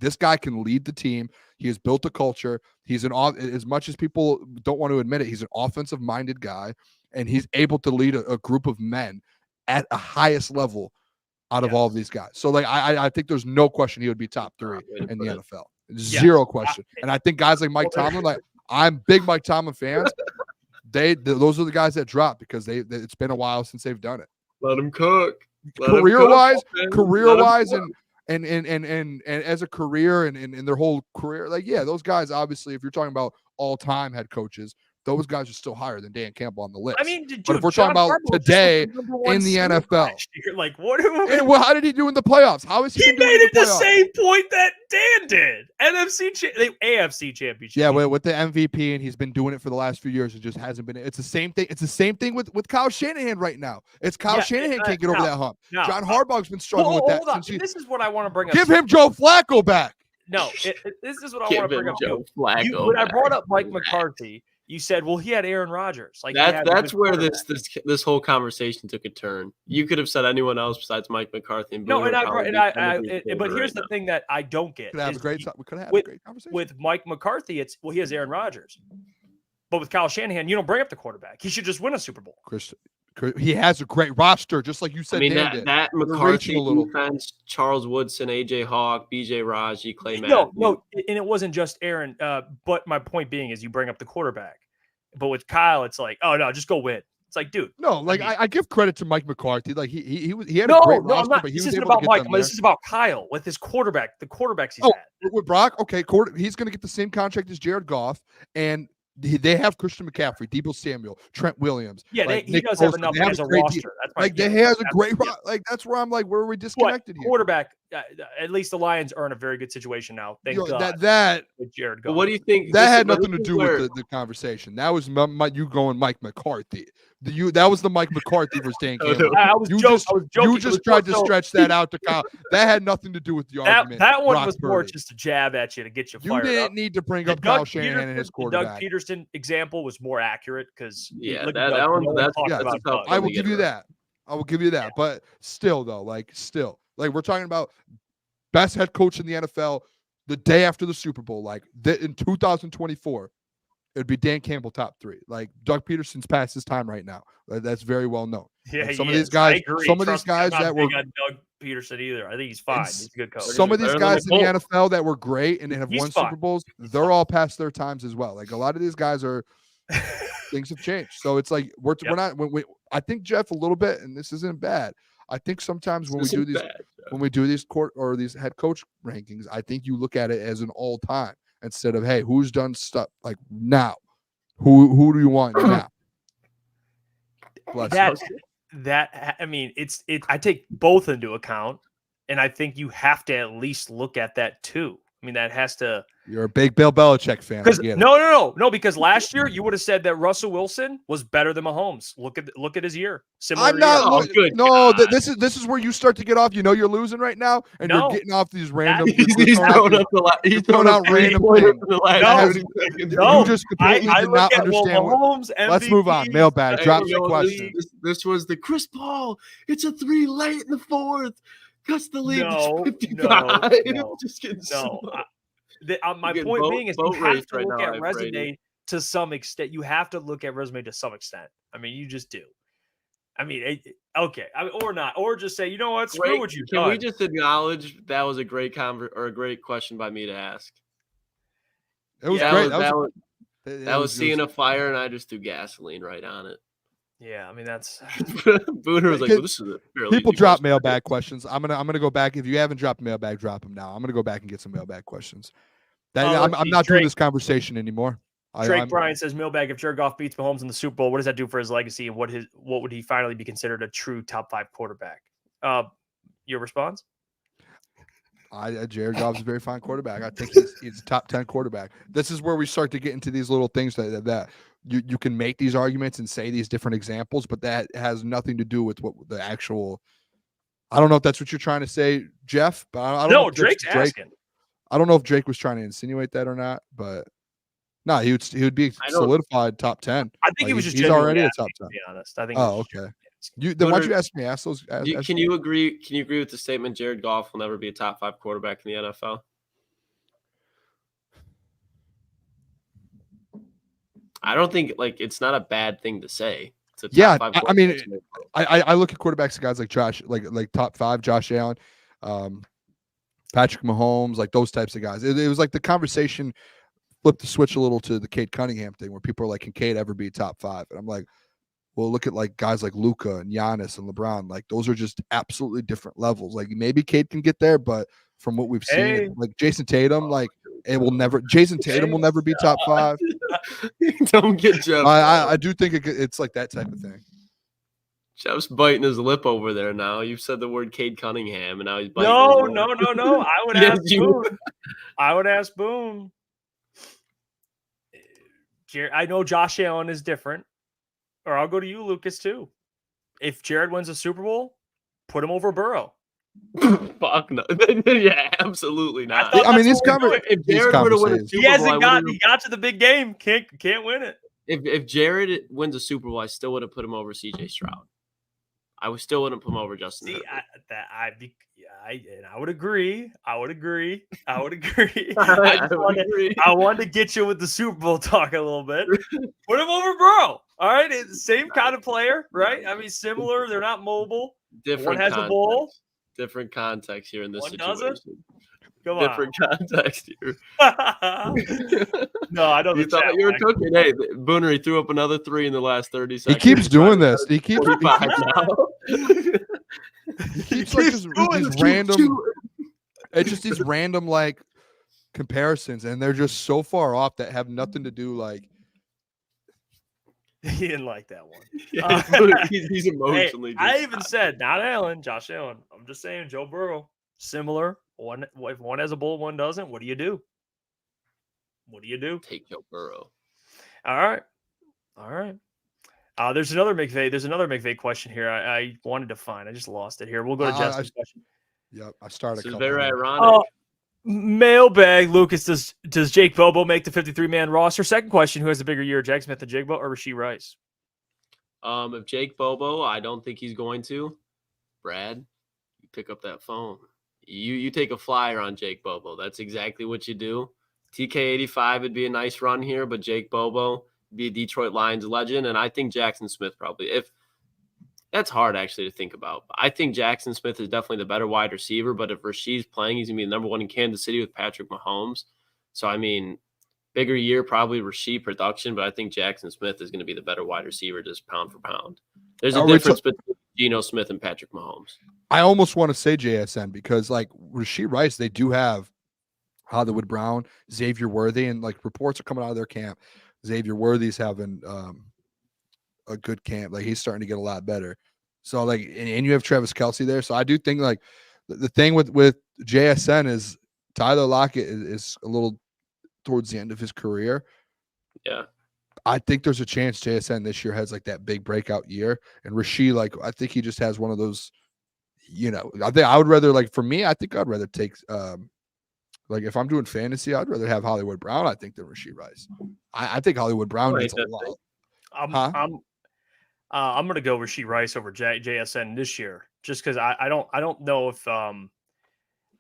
this guy can lead the team. He has built a culture. He's as much as people don't want to admit it, he's an offensive minded guy, and he's able to lead a group of men at a highest level out of all of these guys. So like I think there's no question he would be top 3 in the NFL. Zero question. And I think guys like Mike Tomlin, like I'm big Mike Tomlin fans. Those are the guys that drop because it's been a while since they've done it. Let them cook. Career wise, and as a career and in their whole career, like yeah, those guys obviously, if you're talking about all-time head coaches, those guys are still higher than Dan Campbell on the list. I mean, dude, but if we're talking about today in the NFL, you're like, what? Well, how did he do in the playoffs? How is he? He made it the same point that Dan did. AFC championship. Yeah, with the MVP, and he's been doing it for the last few years. It just hasn't been. It's the same thing. It's the same thing with Kyle Shanahan right now. It's Kyle Shanahan can't get over that hump. John Harbaugh's been struggling with that. Hold on. This is what I want to bring up. Give him Joe Flacco back. No, this is what I want to bring up. Joe Flacco when I brought up Mike McCarthy, you said, "Well, he had Aaron Rodgers." Like that's where this whole conversation took a turn. You could have said anyone else besides Mike McCarthy. And no, but here's the thing that I don't get. We could have a great conversation with Mike McCarthy. He has Aaron Rodgers, but with Kyle Shanahan, you don't bring up the quarterback. He should just win a Super Bowl. He has a great roster, just like you said. I mean, that McCarthy defense, Charles Woodson, AJ Hawk, BJ Raji, Clay Matthews. No, and it wasn't just Aaron. But my point being is you bring up the quarterback. But with Kyle, it's like, oh no, just go win. It's like, dude. No, like I give credit to Mike McCarthy. Like he had a great roster, but he was able to get Mike. them there. This is about Kyle with his quarterback. The quarterbacks he's had. With Brock, okay, he's going to get the same contract as Jared Goff, and they have Christian McCaffrey, Deebo Samuel, Trent Williams. Yeah, like he does have enough as a roster. They has a great like. That's where I'm like, where are we disconnected here? Quarterback. At least the Lions are in a very good situation now. Thank God. That with Jared Goff. What do you think? That had nothing to do with the conversation. That was you going Mike McCarthy. That was the Mike McCarthy versus Dan Campbell. You just tried to stretch that out to Kyle. That had nothing to do with the argument. That one was more just a jab at you to get you fired up. You didn't need to bring up Kyle Shanahan and his quarterback. The Doug Peterson example was more accurate because I will give you that. I will give you that. But still, though, like we're talking about best head coach in the NFL the day after the Super Bowl, like in 2024. It'd be Dan Campbell top 3. Like Doug Peterson's past his time right now. That's very well known. Yeah, like some of these guys that were Doug Peterson either. I think he's fine. He's a good coach. Some of these guys in the NFL that were great and have won Super Bowls, they're all past their times as well. Like a lot of these guys are things have changed. So it's like we're not I think Jeff a little bit, and this isn't bad. I think sometimes when we do these court or these head coach rankings, I think you look at it as an all time. Instead of, hey, who's done stuff like now? Who do you want now? I mean, I take both into account, and I think you have to at least look at that too. I mean, that has to. You're a big Bill Belichick fan. No. Because last year you would have said that Russell Wilson was better than Mahomes. Look at his year. Similar. I'm not. This is where you start to get off. You know you're losing right now, and you're getting off these random. He's throwing out random things. You just completely did not understand. Mahomes, let's move on. Mailbag. Drop your question. This was the Chris Paul. It's a 3 late in the 4th. Cuts the lead. No. Just kidding. My point being is you have to look at resume to some extent. You have to look at resume to some extent. I mean, you just do. I mean, or not, or just say, you know what, screw what you've done. Can we just acknowledge that was a great a great question by me to ask? It was great. That was seeing a fire, and I just threw gasoline right on it. Yeah, I mean that's. Booner was like, well, "This is a fairly people drop mailbag questions." I'm gonna go back. If you haven't dropped mailbag, drop them now. I'm gonna go back and get some mailbag questions. I'm not doing this conversation anymore. Drake Bryan says, "Mailbag. If Jared Goff beats Mahomes in the Super Bowl, what does that do for his legacy, and what would he finally be considered a true top 5 quarterback?" Your response? Jared Goff's a very fine quarterback. I think he's a top 10 quarterback. This is where we start to get into these little things that you can make these arguments and say these different examples, but that has nothing to do with what the actual. I don't know if that's what you're trying to say, Jeff. But I don't know if Drake's asking. I don't know if Drake was trying to insinuate that or not, but no, he would be solidified top 10. I think he was just. He's already a top 10. To be honest, I think. Oh, okay. Then why don't you ask me? Ask those. Can you agree? Can you agree with the statement? Jared Goff will never be a top 5 quarterback in the NFL. I don't think it's not a bad thing to say. It's a top 5 I mean, I look at quarterbacks, guys like Josh, like top 5, Josh Allen, Patrick Mahomes, like those types of guys. It was like the conversation flipped the switch a little to the Cade Cunningham thing, where people are like, "Can Cade ever be top 5?" And I'm like, well, look at like guys like Luka and Giannis and LeBron. Like those are just absolutely different levels. Like maybe Cade can get there, but from what we've seen, like Jason Tatum, Jason Tatum will never be top 5. Don't get Jeff. I do think it's like that type of thing. Jeff's biting his lip over there now. You've said the word Cade Cunningham, and now he's biting No. his lip. I would Yes, ask you Boone. I would ask Boone. I know Josh Allen is different. Or I'll go to you, Lucas, too. If Jared wins a Super Bowl, put him over Burrow. Fuck no. Yeah, absolutely not. I mean, he's covered. If Jared were to win a Super He Bowl, hasn't got. He got to the big game. Can't win it. If Jared wins a Super Bowl, I still wouldn't put him over C.J. Stroud. I still wouldn't put him over Justin Herbert. I would agree. I wanted to get you with the Super Bowl talk a little bit. Put him over Burrow. All right, it's the same kind of player, right? I mean, similar. They're not mobile. Different one has context. a bowl. Different context here in this One situation. doesn't? Come on. Different context here. No, I don't. You thought you were cooking. Hey, Booner, he threw up another 3 in the last 30 He seconds. keeps doing this. He keeps like these random. It's just these random like comparisons, and they're just so far off that have nothing to do like. He didn't like that one. He's emotionally. Hey, I even said not Allen, Josh Allen. I'm just saying Joe Burrow, similar. If one has a bowl, one doesn't. What do you do? Take Joe Burrow. All right. There's another McVay question here. I wanted to find. I just lost it here. We'll go to Justin's question. Yep, I started. This is very ironic. Mailbag, Lucas. Does Jake Bobo make the 53-man roster? Second question: who has the bigger year, Jack Smith and Jigbo or Rashee Rice? If Jake Bobo, I don't think he's going to. Brad, you pick up that phone. You take a flyer on Jake Bobo. That's exactly what you do. TK85 would be a nice run here, but Jake Bobo be a Detroit Lions legend, and I think Jackson Smith probably. If that's hard actually to think about. I think Jackson Smith is definitely the better wide receiver, but if Rasheed's playing, he's gonna be the number one in Kansas City with Patrick Mahomes. So I mean, bigger year probably Rasheed production, but I think Jackson Smith is going to be the better wide receiver just pound for pound. There's a difference between Geno Smith and Patrick Mahomes. I almost want to say JSN because like Rashee Rice, they do have Hollywood Brown, Xavier Worthy, and like reports are coming out of their camp. Xavier Worthy's having a good camp. Like he's starting to get a lot better. So like, and you have Travis Kelce there. So I do think like the thing with JSN is Tyler Lockett is a little towards the end of his career. Yeah. I think there's a chance JSN this year has like that big breakout year. And Rashee, like, I think he just has one of those, I think I would rather, like, for me, I think I'd rather take, like, if I'm doing fantasy, I'd rather have Hollywood Brown, I think, than Rashee Rice. I think Hollywood Brown needs a lot. I'm going to go Rashee Rice over JSN this year, just because I don't know if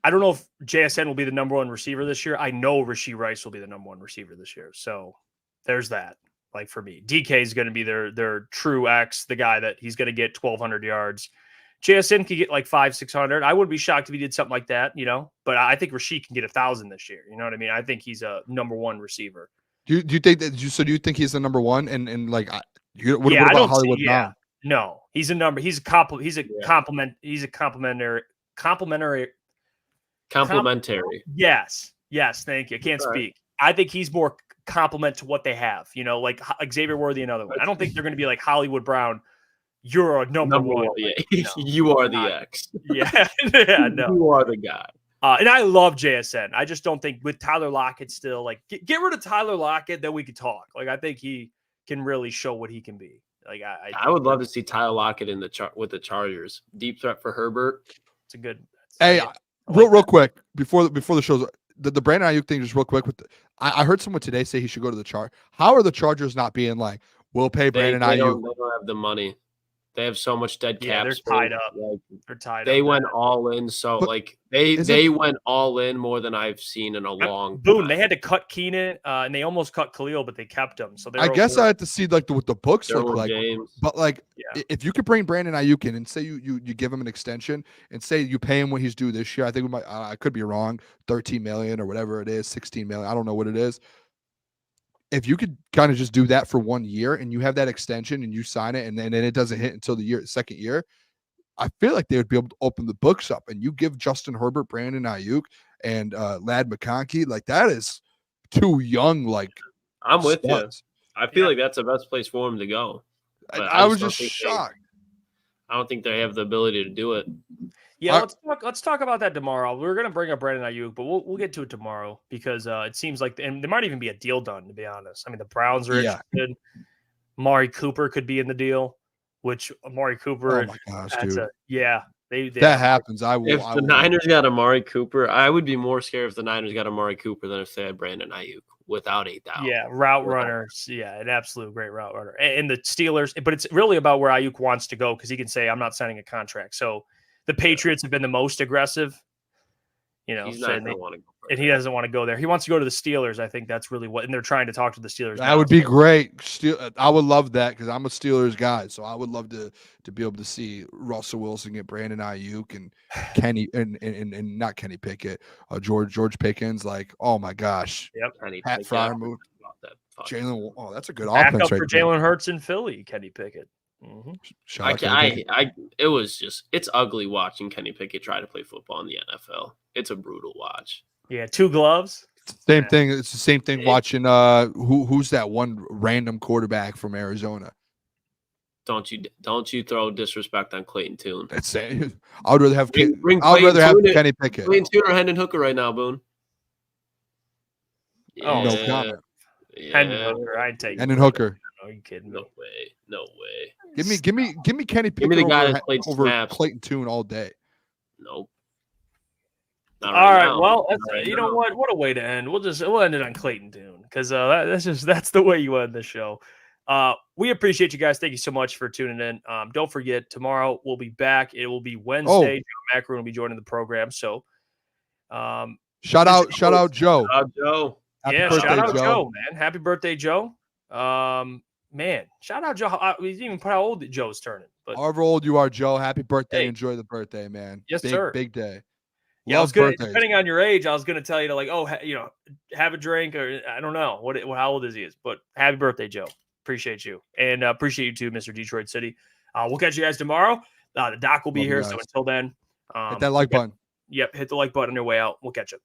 I don't know if JSN will be the number one receiver this year. I know Rashee Rice will be the number one receiver this year. So there's that. Like for me, DK is going to be their true X, the guy that he's going to get 1,200 yards. JSN could get like 500-600. I wouldn't be shocked if he did something like that, But I think Rashee can get 1,000 this year. You know what I mean? I think he's a number one receiver. Do you think that? So do you think he's the number one? And like, what about Hollywood Brown? No, he's a number. He's a complement. He's a complementary. Yes. Thank you. I can't speak. I think he's more complement to what they have. Like Xavier Worthy, another one. I don't think they're going to be like Hollywood Brown. You're a number one. Yeah. You are the X. Yeah. No. You are the guy. And I love JSN. I just don't think with Tyler Lockett still, like, get rid of Tyler Lockett, then we could talk. Like, I think he can really show what he can be. Like, I would love to see Tyler Lockett in with the Chargers. Deep threat for Herbert. It's a good. Hey, real quick before the show's the Brandon Ayuk thing, just real quick. I heard someone today say he should go to the Chargers. How are the Chargers not being like, we'll pay Brandon Ayuk? They don't have the money. They have so much dead cap. They're tied up. They're tied up. They went all in. So they went all in more than I've seen in a long time. They had to cut Keenan and they almost cut Khalil, but they kept him. So I guess I had to see like what the books look like. But like, if you could bring Brandon Ayuk in and say you give him an extension and say you pay him what he's due this year, I think we might. I could be wrong. 13 million or whatever it is, 16 million. I don't know what it is. If you could kind of just do that for 1 year and you have that extension and you sign it and then it doesn't hit until the second year, I feel like they would be able to open the books up and you give Justin Herbert, Brandon Ayuk, and Ladd McConkey, like that is too young. Like I'm with studs. you. I feel like that's the best place for him to go. I was just shocked. I don't think they have the ability to do it. Yeah, let's talk about that tomorrow. We're gonna bring up Brandon Ayuk, but we'll get to it tomorrow because it seems like and there might even be a deal done. To be honest, I mean the Browns are interested. Amari Cooper could be in the deal, which Amari Cooper. Oh my gosh, dude! That happens. If the Niners got Amari Cooper, I would be more scared if the Niners got Amari Cooper than if they had Brandon Ayuk, without a doubt. Yeah, route runners. Yeah, an absolute great route runner. And the Steelers, but it's really about where Ayuk wants to go because he can say, "I'm not signing a contract." So the Patriots have been the most aggressive. He's not going to want to go. And he doesn't want to go there. He wants to go to the Steelers. I think that's really what, and they're trying to talk to the Steelers. That would be great. I would love that because I'm a Steelers guy, so I would love to be able to see Russell Wilson get Brandon Ayuk and Kenny and not Kenny Pickett, George Pickens. Like, oh my gosh, Kenny Pat Pickett. Fryer move. Jalen, oh, that's a good Backup offense for right there. Jalen Hurts in Philly. Kenny Pickett. It's ugly watching Kenny Pickett try to play football in the NFL. It's a brutal watch. Yeah, 2 gloves. Same thing. It's the same thing watching who's that one random quarterback from Arizona? Don't you throw disrespect on Clayton Tune. That's it. I would rather have Clayton Kenny Pickett. Clayton Tune or Hendon Hooker right now, Boone. Oh, no comment. Hendon Hooker. I'd take Hendon Hooker. Are you kidding me? No way. Give me Kenny Pickett Give me the guy that played over snaps. Clayton Tune all day. Nope. All right. Well, you know what? What a way to end. We'll end it on Clayton Tune because that's the way you end the show. We appreciate you guys. Thank you so much for tuning in. Don't forget, tomorrow we'll be back. It will be Wednesday. Joe Macron will be joining the program. So, shout out Joe. Shout out Joe. Happy birthday, shout out Joe, man. Happy birthday, Joe. Man, shout out Joe. We didn't even put how old Joe's turning. But however old you are, Joe, happy birthday. Enjoy the birthday, man. Yes, sir. Big day. Yeah, I was gonna, depending on your age, I was gonna tell you to have a drink or I don't know how old is he is, but happy birthday, Joe. Appreciate you and appreciate you too, Mr. Detroit City. We'll catch you guys tomorrow. The doc will be here. So until then, hit that like button. Yep, hit the like button on your way out. We'll catch you.